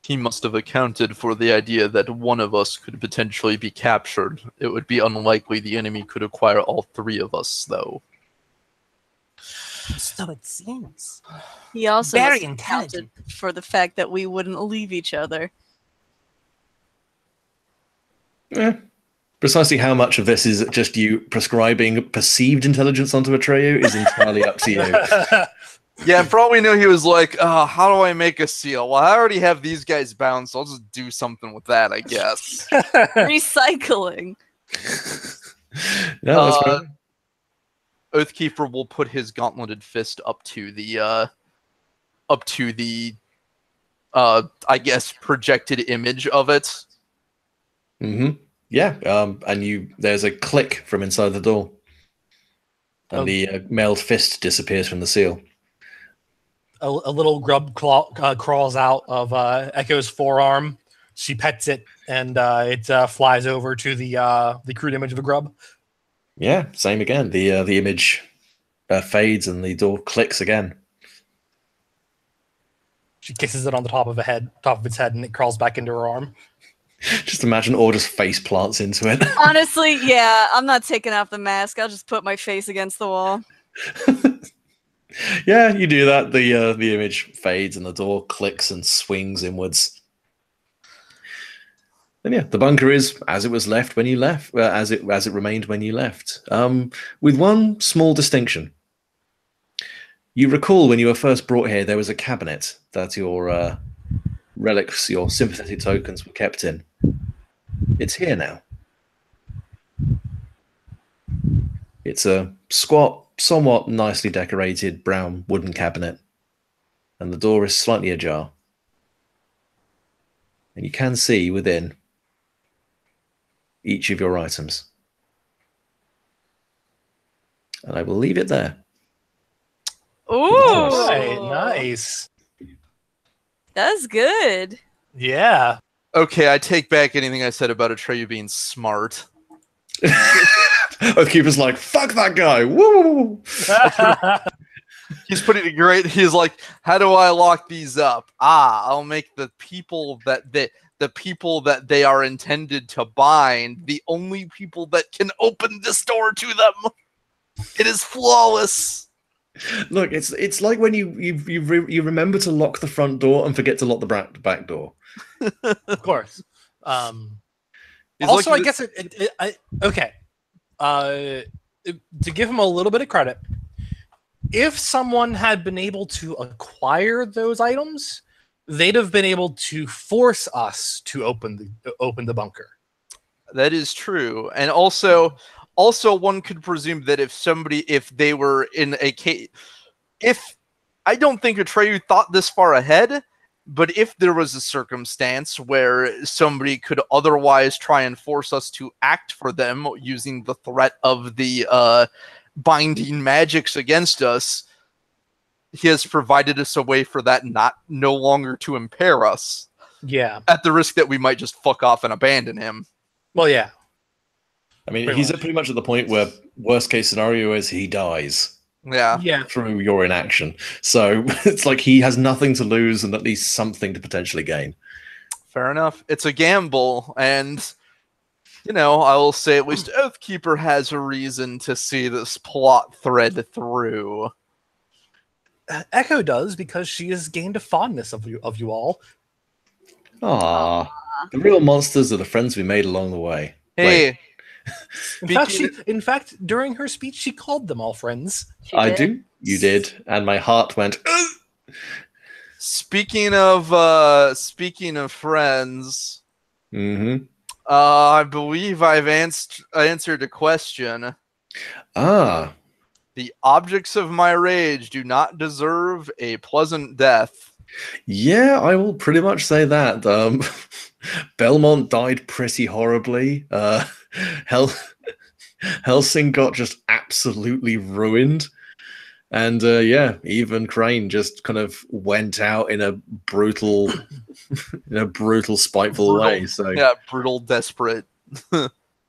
He must have accounted for the idea that one of us could potentially be captured. It would be unlikely the enemy could acquire all three of us, though. So it seems. He also Very must have accounted intelligent. for the fact that we wouldn't leave each other. Yeah. Precisely how much of this is just you prescribing perceived intelligence onto Atreyu is entirely up to you. Yeah, for all we know, he was like, how do I make a seal? Well, I already have these guys bound, so I'll just do something with that, I guess. Recycling. No, that's fair. Oathkeeper will put his gauntleted fist up to the I guess projected image of it. Yeah, and there's a click from inside the door, and the mailed fist disappears from the seal. A little grub crawls out of Echo's forearm. She pets it, and it flies over to the crude image of a grub. Yeah, same again. The image fades, and the door clicks again. She kisses it on the top of its head, and it crawls back into her arm. Just imagine all just face plants into it. Honestly, yeah, I'm not taking off the mask. I'll just put my face against the wall. Yeah, you do that. The image fades and the door clicks and swings inwards. And yeah, the bunker is as it was left when you left, as it remained when you left. With one small distinction. You recall when you were first brought here, there was a cabinet that your relics, your sympathetic tokens, were kept in. It's here now. It's a squat, somewhat nicely decorated brown wooden cabinet, and the door is slightly ajar. And you can see within each of your items. And I will leave it there. Ooh, Nice. That's good. Yeah. Okay, I take back anything I said about Atreyu being smart. Oathkeeper's like, fuck that guy. Woo! He's putting it great. He's like, how do I lock these up? I'll make the people that they are intended to bind the only people that can open this door to them. It is flawless. Look, it's like when you remember to lock the front door and forget to lock the back door. Of course. He's Also, like, I guess okay. To give him a little bit of credit, if someone had been able to acquire those items, they'd have been able to force us to open the bunker. that is true, and also one could presume that if they were in a case, if I don't think Atreyu thought this far ahead, but if there was a circumstance where somebody could otherwise try and force us to act for them using the threat of the binding magics against us, he has provided us a way for that no longer to impair us. Yeah. At the risk that we might just fuck off and abandon him. Well, yeah. I mean, he's pretty much at the point where worst case scenario is he dies. Yeah. Through your inaction. So it's like he has nothing to lose and at least something to potentially gain. Fair enough. It's a gamble, and I will say at least Oathkeeper has a reason to see this plot thread through. Echo does, because she has gained a fondness of you Aww. all. The real monsters are the friends we made along the way. Hey. In fact, during her speech, she called them all friends. I do. You did. And my heart went. Speaking of friends, I believe I've answered a question. The objects of my rage do not deserve a pleasant death. Yeah, I will pretty much say that. Belmont died pretty horribly. Helsing got just absolutely ruined. And even Crane just kind of went out in a brutal, spiteful way. So yeah, brutal, desperate.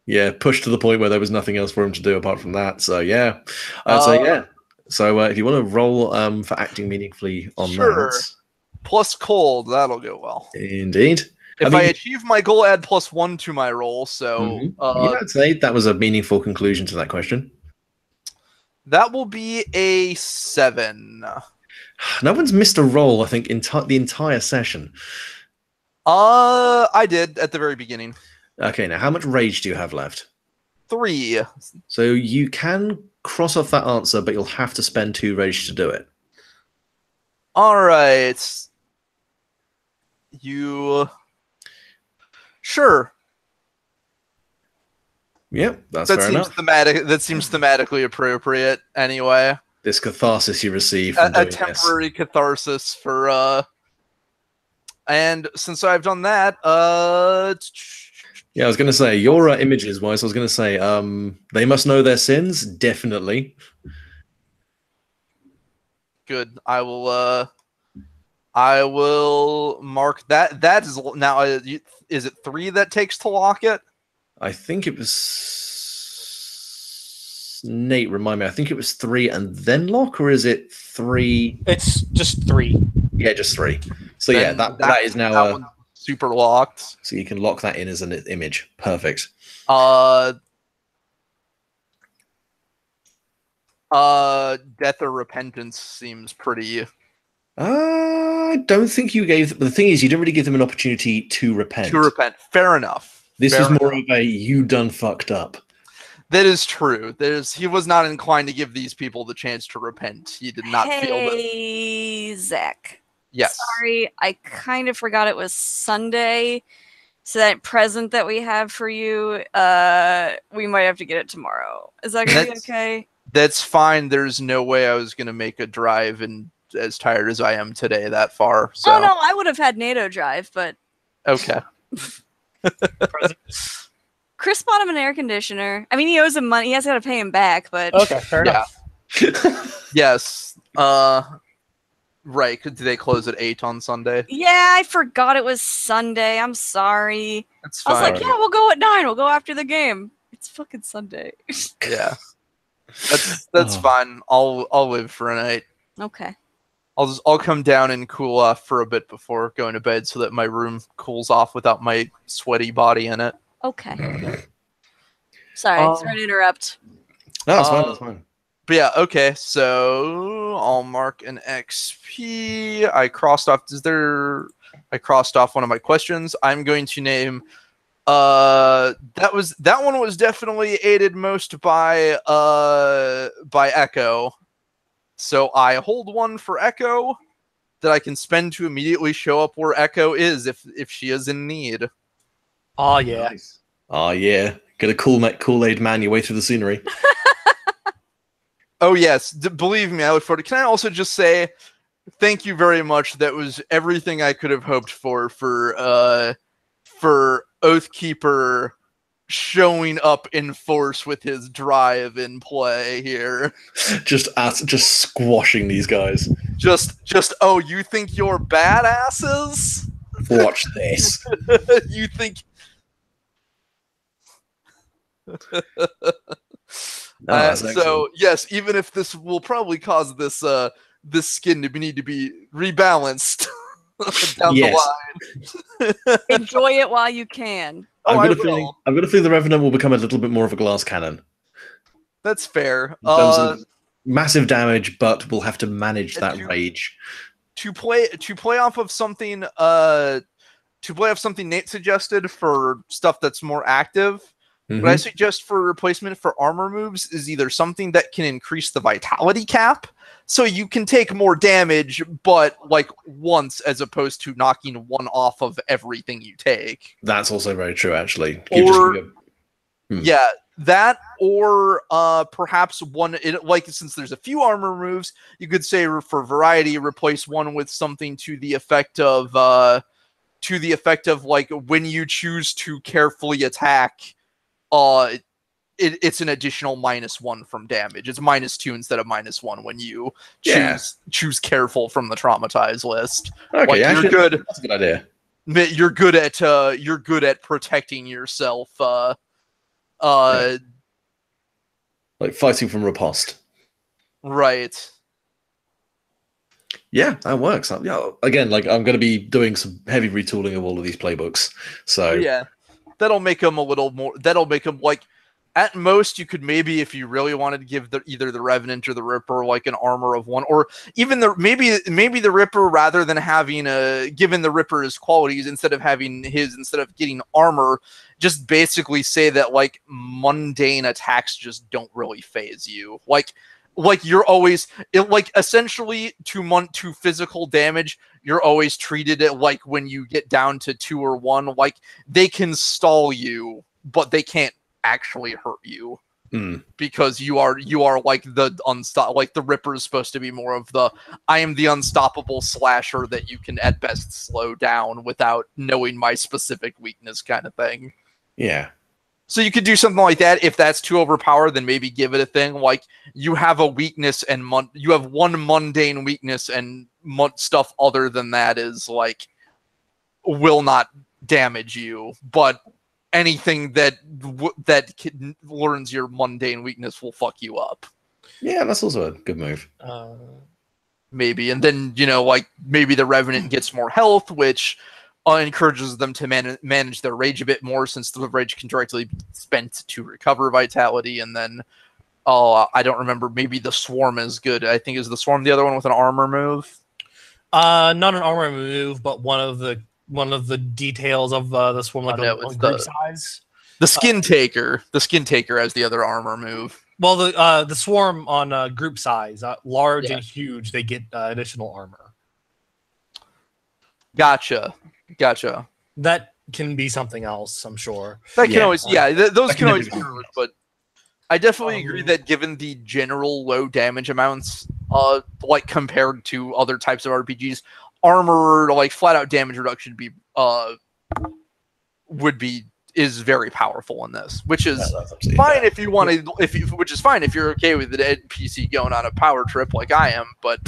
Yeah, pushed to the point where there was nothing else for him to do apart from that. So yeah, I'd say yeah. So if you want to roll for acting meaningfully on that, plus cold, that'll go well. Indeed. If I achieve my goal, add +1 to my roll. So yeah, I'd say that was a meaningful conclusion to that question. That will be a 7. No one's missed a roll, I think, the entire session. I did at the very beginning. Okay, now how much rage do you have left? 3. So you can cross off that answer, but you'll have to spend 2 rage to do it. All right. You sure? Yep, that's That fair seems enough. thematic. That seems thematically appropriate. Anyway, This catharsis you receive from a doing temporary catharsis for. And since I've done that, Yeah, I was going to say your images wise. I was going to say, they must know their sins. Definitely. good. I will mark that. That is now. Is it 3 that takes to lock it? I think it was Nate. Remind me. I think it was 3 and then lock, or is it 3? It's just 3. Yeah, just 3. So yeah, Then that is now that one's super locked. so you can lock that in as an image. Perfect. Death or repentance seems pretty. I don't think you gave. The thing is, you didn't really give them an opportunity to repent. To repent. Fair enough. This Fair was more enough. of a you done fucked up. That is true. He was not inclined to give these people the chance to repent. He did not feel that. Hey, Zach. Yes. Sorry, I kind of forgot it was Sunday. So that present that we have for you, we might have to get it tomorrow. Is that gonna be okay? That's fine. There's no way I was gonna make a drive and as tired as I am today that far. So. Oh no, I would have had NATO drive, but Okay. Chris bought him an air conditioner. I mean, he owes him money. He has got to pay him back, but Okay, fair enough. Yes. Right. Do they close at 8 on Sunday? yeah, I forgot it was Sunday. I'm sorry. That's I was fine. like, yeah, we'll go at 9. We'll go after the game. It's fucking Sunday. Yeah. That's fine. I'll live for a night. Okay. I'll come down and cool off for a bit before going to bed so that my room cools off without my sweaty body in it. Okay. Sorry to interrupt. No, that's fine. That's fine. But yeah, okay. So I'll mark an XP. I crossed off one of my questions. I'm going to name. That one was definitely aided most by Echo. So I hold one for Echo that I can spend to immediately show up where Echo is if she is in need. Oh yeah. Nice. Oh yeah. Get a Kool-Aid man your way through the scenery. Oh yes, believe me, I look forward to. Can I also just say thank you very much? That was everything I could have hoped for Oathkeeper showing up in force with his drive in play here. just squashing these guys. Just oh, you think you're badasses? Watch this. You think so yes, even if this will probably cause this skin to need to be rebalanced down the line. Enjoy it while you can. I've got a feeling the Revenant will become a little bit more of a glass cannon. That's fair. In terms of massive damage, but we'll have to manage that rage. To play off of something Nate suggested for stuff that's more active. What I suggest for replacement for armor moves is either something that can increase the vitality cap, so you can take more damage, but like once, as opposed to knocking one off of everything you take. That's also very true, actually. Yeah, that or perhaps one since there's a few armor moves, you could say for variety, replace one with something to the effect of like when you choose to carefully attack. It's an additional -1 from damage. It's -2 instead of -1 when you choose careful from the traumatized list. Okay, like, actually, you're good. That's a good idea. You're good at protecting yourself. Like fighting from riposte. Right. Yeah, that works. Yeah, again, like I'm going to be doing some heavy retooling of all of these playbooks. So yeah. That'll make them a little more. That'll make them like, at most, you could maybe, if you really wanted to give either the Revenant or the Ripper like an armor of 1, or even maybe the Ripper, rather than having given the Ripper his qualities instead of getting armor, just basically say that like mundane attacks just don't really phase you. Like like you're always like essentially to physical damage, you're always treated it like when you get down to 2 or 1, like they can stall you, but they can't actually hurt you. Because you are like like the Ripper is supposed to be more of the I am the unstoppable slasher that you can at best slow down without knowing my specific weakness kind of thing. Yeah. So you could do something like that. If that's too overpowered, then maybe give it a thing like you have a weakness and you have one mundane weakness and stuff other than that is like will not damage you, but anything that learns your mundane weakness will fuck you up. Yeah, that's also a good move. Maybe, and then like maybe the Revenant gets more health, which encourages them to manage their rage a bit more, since the rage can directly be spent to recover vitality. And then, I don't remember. Maybe the Swarm is good. I think is the Swarm the other one with an armor move. Not an armor move, but one of the details of the Swarm, like on group size. The Skin Taker. The Skin Taker has the other armor move. Well, the Swarm on group size, large and huge, they get additional armor. Gotcha. That can be something else, I'm sure. That can always, those can always be heard, but I definitely agree that given the general low damage amounts, like compared to other types of RPGs, armor, like flat out damage reduction, is very powerful in this, which is fine if you want to, which is fine if you're okay with the NPC going on a power trip like I am, but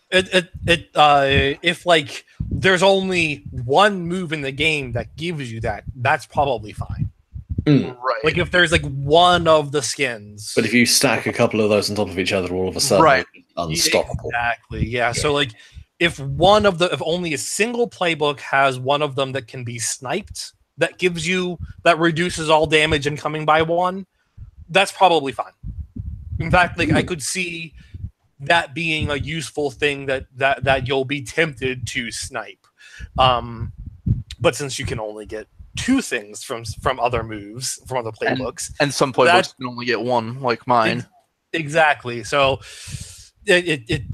if like there's only one move in the game that gives you that, that's probably fine. Right. Like if there's like one of the skins. But if you stack a couple of those on top of each other, all of a sudden it's unstoppable. Exactly. Yeah. So like if only a single playbook has one of them that can be sniped, that reduces all damage incoming by 1, that's probably fine. In fact, like I could see that being a useful thing that you'll be tempted to snipe. But since you can only get 2 things from other moves, from other playbooks. And some playbooks can only get 1, like mine. Exactly. So it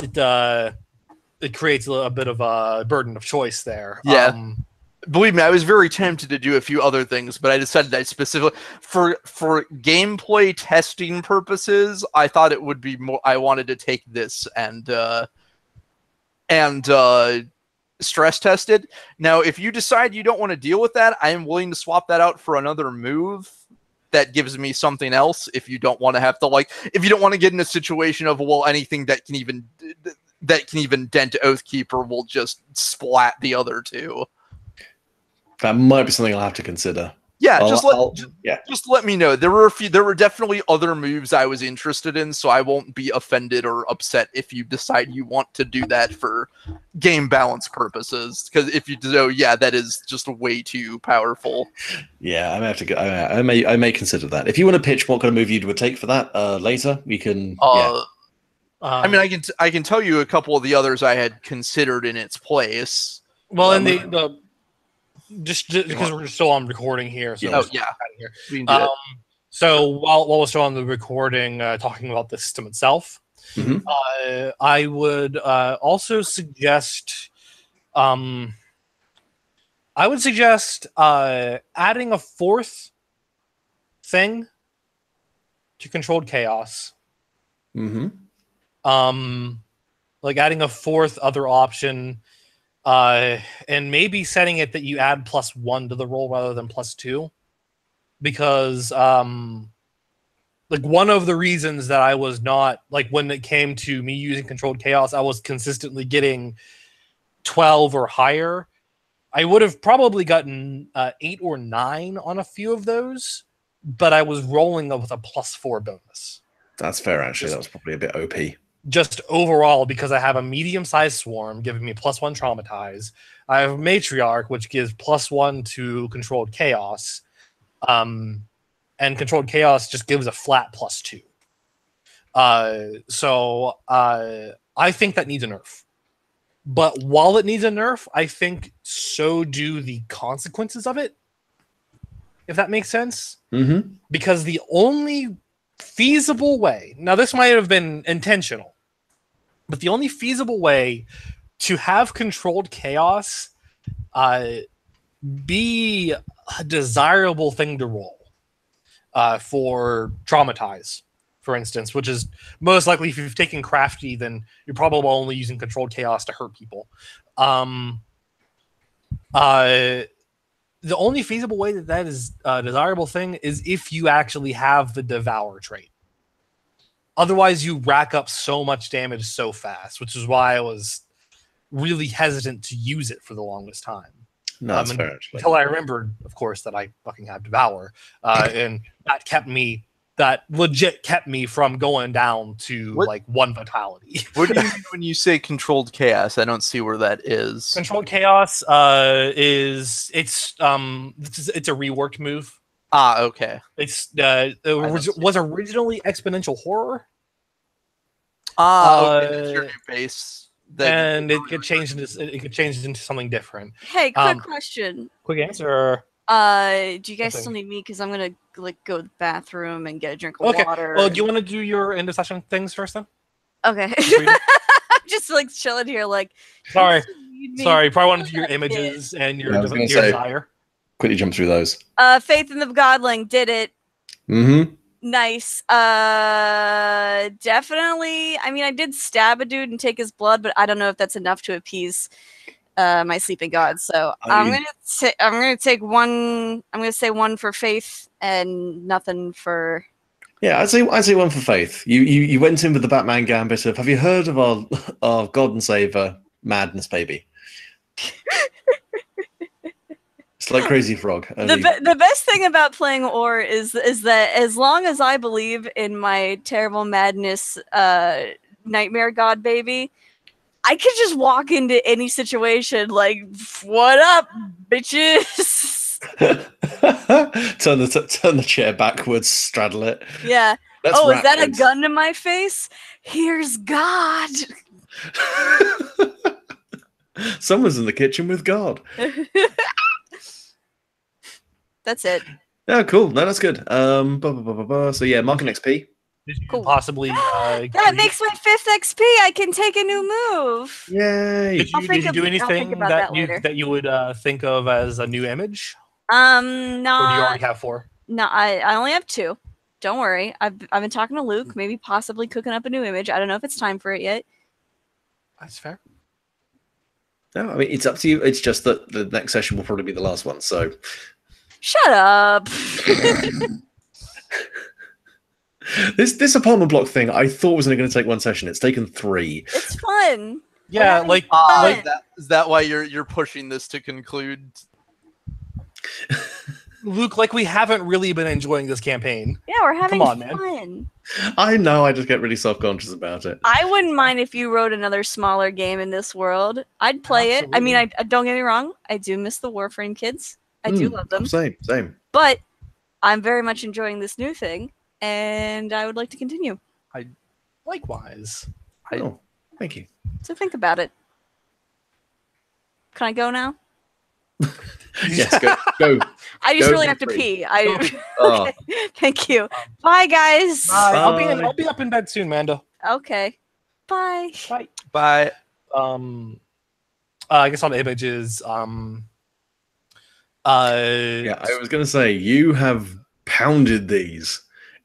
creates a bit of a burden of choice there. Yeah. Believe me, I was very tempted to do a few other things, but I decided that specifically for gameplay testing purposes, I thought it would be more. I wanted to take this and stress test it. Now, if you decide you don't want to deal with that, I am willing to swap that out for another move that gives me something else. If you don't want to have to if you don't want to get in a situation of anything that can even dent Oathkeeper will just splat the other 2. That might be something I'll have to consider. Yeah, just let me know. There were definitely other moves I was interested in, so I won't be offended or upset if you decide you want to do that for game balance purposes. Because if you do, that is just way too powerful. Yeah, I may have to go. I may consider that. If you want to pitch what kind of move you would take for that later, we can. I mean, I can tell you a couple of the others I had considered in its place. Well, in the just because we're still on recording here, so so while we're still on the recording, talking about the system itself, I would also suggest, adding a 4th thing to Controlled Chaos. Like adding a 4th other option, and maybe setting it that you add +1 to the roll rather than +2, because like one of the reasons that I was not, like, when it came to me using Controlled Chaos, I was consistently getting 12 or higher. I would have probably gotten 8 or 9 on a few of those, but I was rolling with a +4 bonus. That's fair, actually. That was probably a bit OP. Just overall, because I have a medium-sized Swarm giving me +1 Traumatize. I have Matriarch, which gives +1 to Controlled Chaos. And Controlled Chaos just gives a flat +2. So I think that needs a nerf. But while it needs a nerf, I think so do the consequences of it, if that makes sense. Because the only feasible way, now this might have been intentional, but the only feasible way to have controlled chaos be a desirable thing to roll for traumatize, for instance, which is most likely if you've taken crafty, then you're probably only using controlled chaos to hurt people. The only feasible way that is a desirable thing is if you actually have the Devour trait. Otherwise, you rack up so much damage so fast, which is why I was really hesitant to use it for the longest time. No, that's fair. Actually. Until I remembered, of course, that I fucking have Devour, and that legit kept me from going down to like 1 vitality. What do you mean when you say controlled chaos? I don't see where that is. Controlled chaos it's a reworked move. Ah, okay. It was originally exponential horror. Ah, okay. That's your new base. And it could change into something different. Hey, quick question. Quick answer. Do you guys still need me? Because I'm gonna go to the bathroom and get a drink of water. Well, do you want to do your end of session things first then? Okay. I'm just like chilling here, like. Sorry. You probably want to do your images and your desire. Quickly jump through those. Faith in the Godling did it. Mm-hmm. Nice. Definitely. I mean, I did stab a dude and take his blood, but I don't know if that's enough to appease my sleeping god. So I'm gonna take one. I'm gonna say one for Faith and nothing for. Yeah, I'd say 1 for Faith. You went in with the Batman gambit of, have you heard of our God and Saver Madness Baby? It's like Crazy Frog. The best thing about playing Or is that as long as I believe in my terrible madness nightmare god baby, I could just walk into any situation like, what up, bitches? turn the chair backwards, straddle it. Yeah. That's is that a kids. gun to my face? Here's God. Someone's in the kitchen with God. That's it. Yeah, cool. No, that's good. So yeah, marking XP. Did you Cool. possibly that makes my 5th XP. I can take a new move. Yay! Did you do anything that you would think of as a new image? No. Or do you already have 4? No, I only have 2. Don't worry. I've been talking to Luke, maybe possibly cooking up a new image. I don't know if it's time for it yet. That's fair. No, I mean it's up to you. It's just that the next session will probably be the last one. So shut up. This apartment block thing, I thought was only going to take 1 session. It's taken 3. It's fun. Yeah, like is that why you're pushing this to conclude? Luke, like we haven't really been enjoying this campaign. Yeah, we're having Come on, fun. man. I know. I just get really self-conscious about it. I wouldn't mind if you wrote another smaller game in this world. I'd play it. I mean, I don't get me wrong. I do miss the Warframe kids. I do love them. Same. But I'm very much enjoying this new thing, and I would like to continue. Likewise. Thank you. So think about it. Can I go now? Yes, go. I just Go really for have to free. pee. Okay. Thank you. Bye, guys. Bye. I'll be up in bed soon, Mando. Okay. Bye. Bye. I guess on the images. Yeah, I was going to say you have pounded these.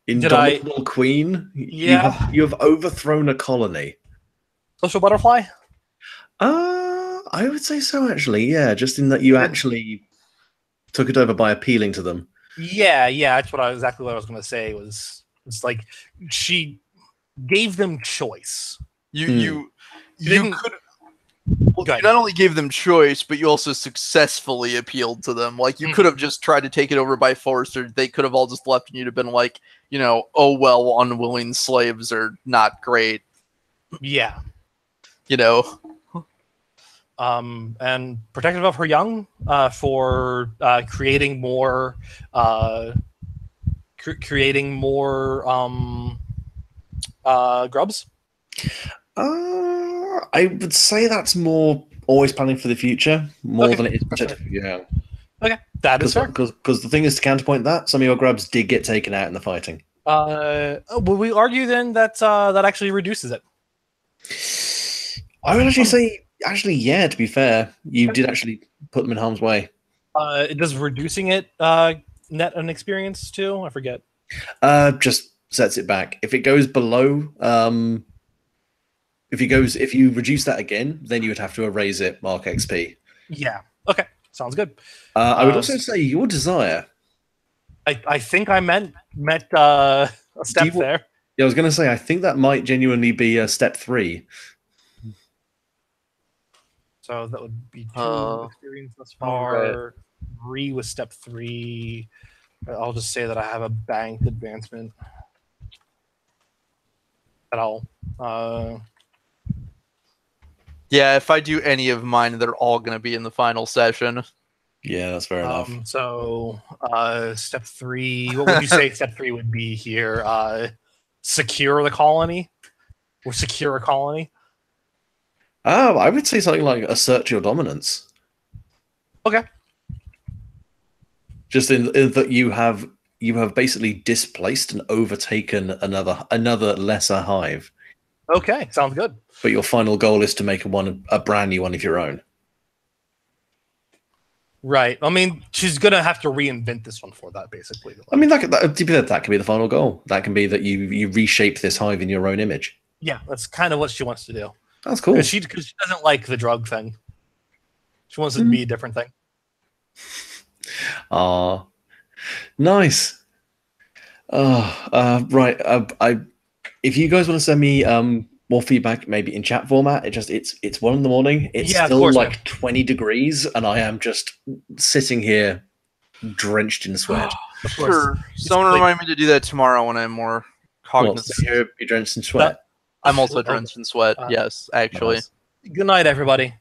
Indomitable Queen. Yeah. You have overthrown a colony. Social Butterfly. I would say so, actually. Yeah, just in that you actually took it over by appealing to them. Yeah, that's exactly what I was going to say. It's like she gave them choice. You could. Well, you not only gave them choice, but you also successfully appealed to them. Like you could have just tried to take it over by force, or they could have all just left, and you'd have been like, oh well, unwilling slaves are not great. Yeah. And protective of her young for creating more grubs. I would say that's more always planning for the future more than it is protective. Yeah. Okay, that is fair. Because the thing is, to counterpoint that, some of your grubs did get taken out in the fighting. Would we argue then that that actually reduces it? I would actually say, yeah. To be fair, you did actually put them in harm's way. Does reducing it net an experience too? I forget. Just sets it back. If it goes below, if you reduce that again, then you would have to erase it, mark XP. Yeah. Okay. Sounds good. I would also say your desire. I think I met a step there. Yeah, I was going to say I think that might genuinely be step 3. So that would be 2 experience thus far. 3 was step 3. I'll just say that I have a banked advancement. At all. Yeah, if I do any of mine, they're all going to be in the final session. Yeah, that's fair enough. So, step 3. What would you say step 3 would be here? Secure the colony, or secure a colony. I would say something like assert your dominance. Okay. Just in that you have basically displaced and overtaken another lesser hive. Okay, sounds good. But your final goal is to make a brand new one of your own. Right. I mean, she's gonna have to reinvent this one for that, basically. I mean, that could be the final goal. That can be that you reshape this hive in your own image. Yeah, that's kind of what she wants to do. That's cool. Because she doesn't like the drug thing. She wants it to be a different thing. Nice. Right. If you guys want to send me more feedback, maybe in chat format, it's 1 a.m. It's still course, like man. 20 degrees, and I am just sitting here drenched in sweat. Sure. Someone remind me to do that tomorrow when I'm more cognizant. You're drenched in sweat. I'm also drenched in sweat. Yes, actually. Nice. Good night, everybody.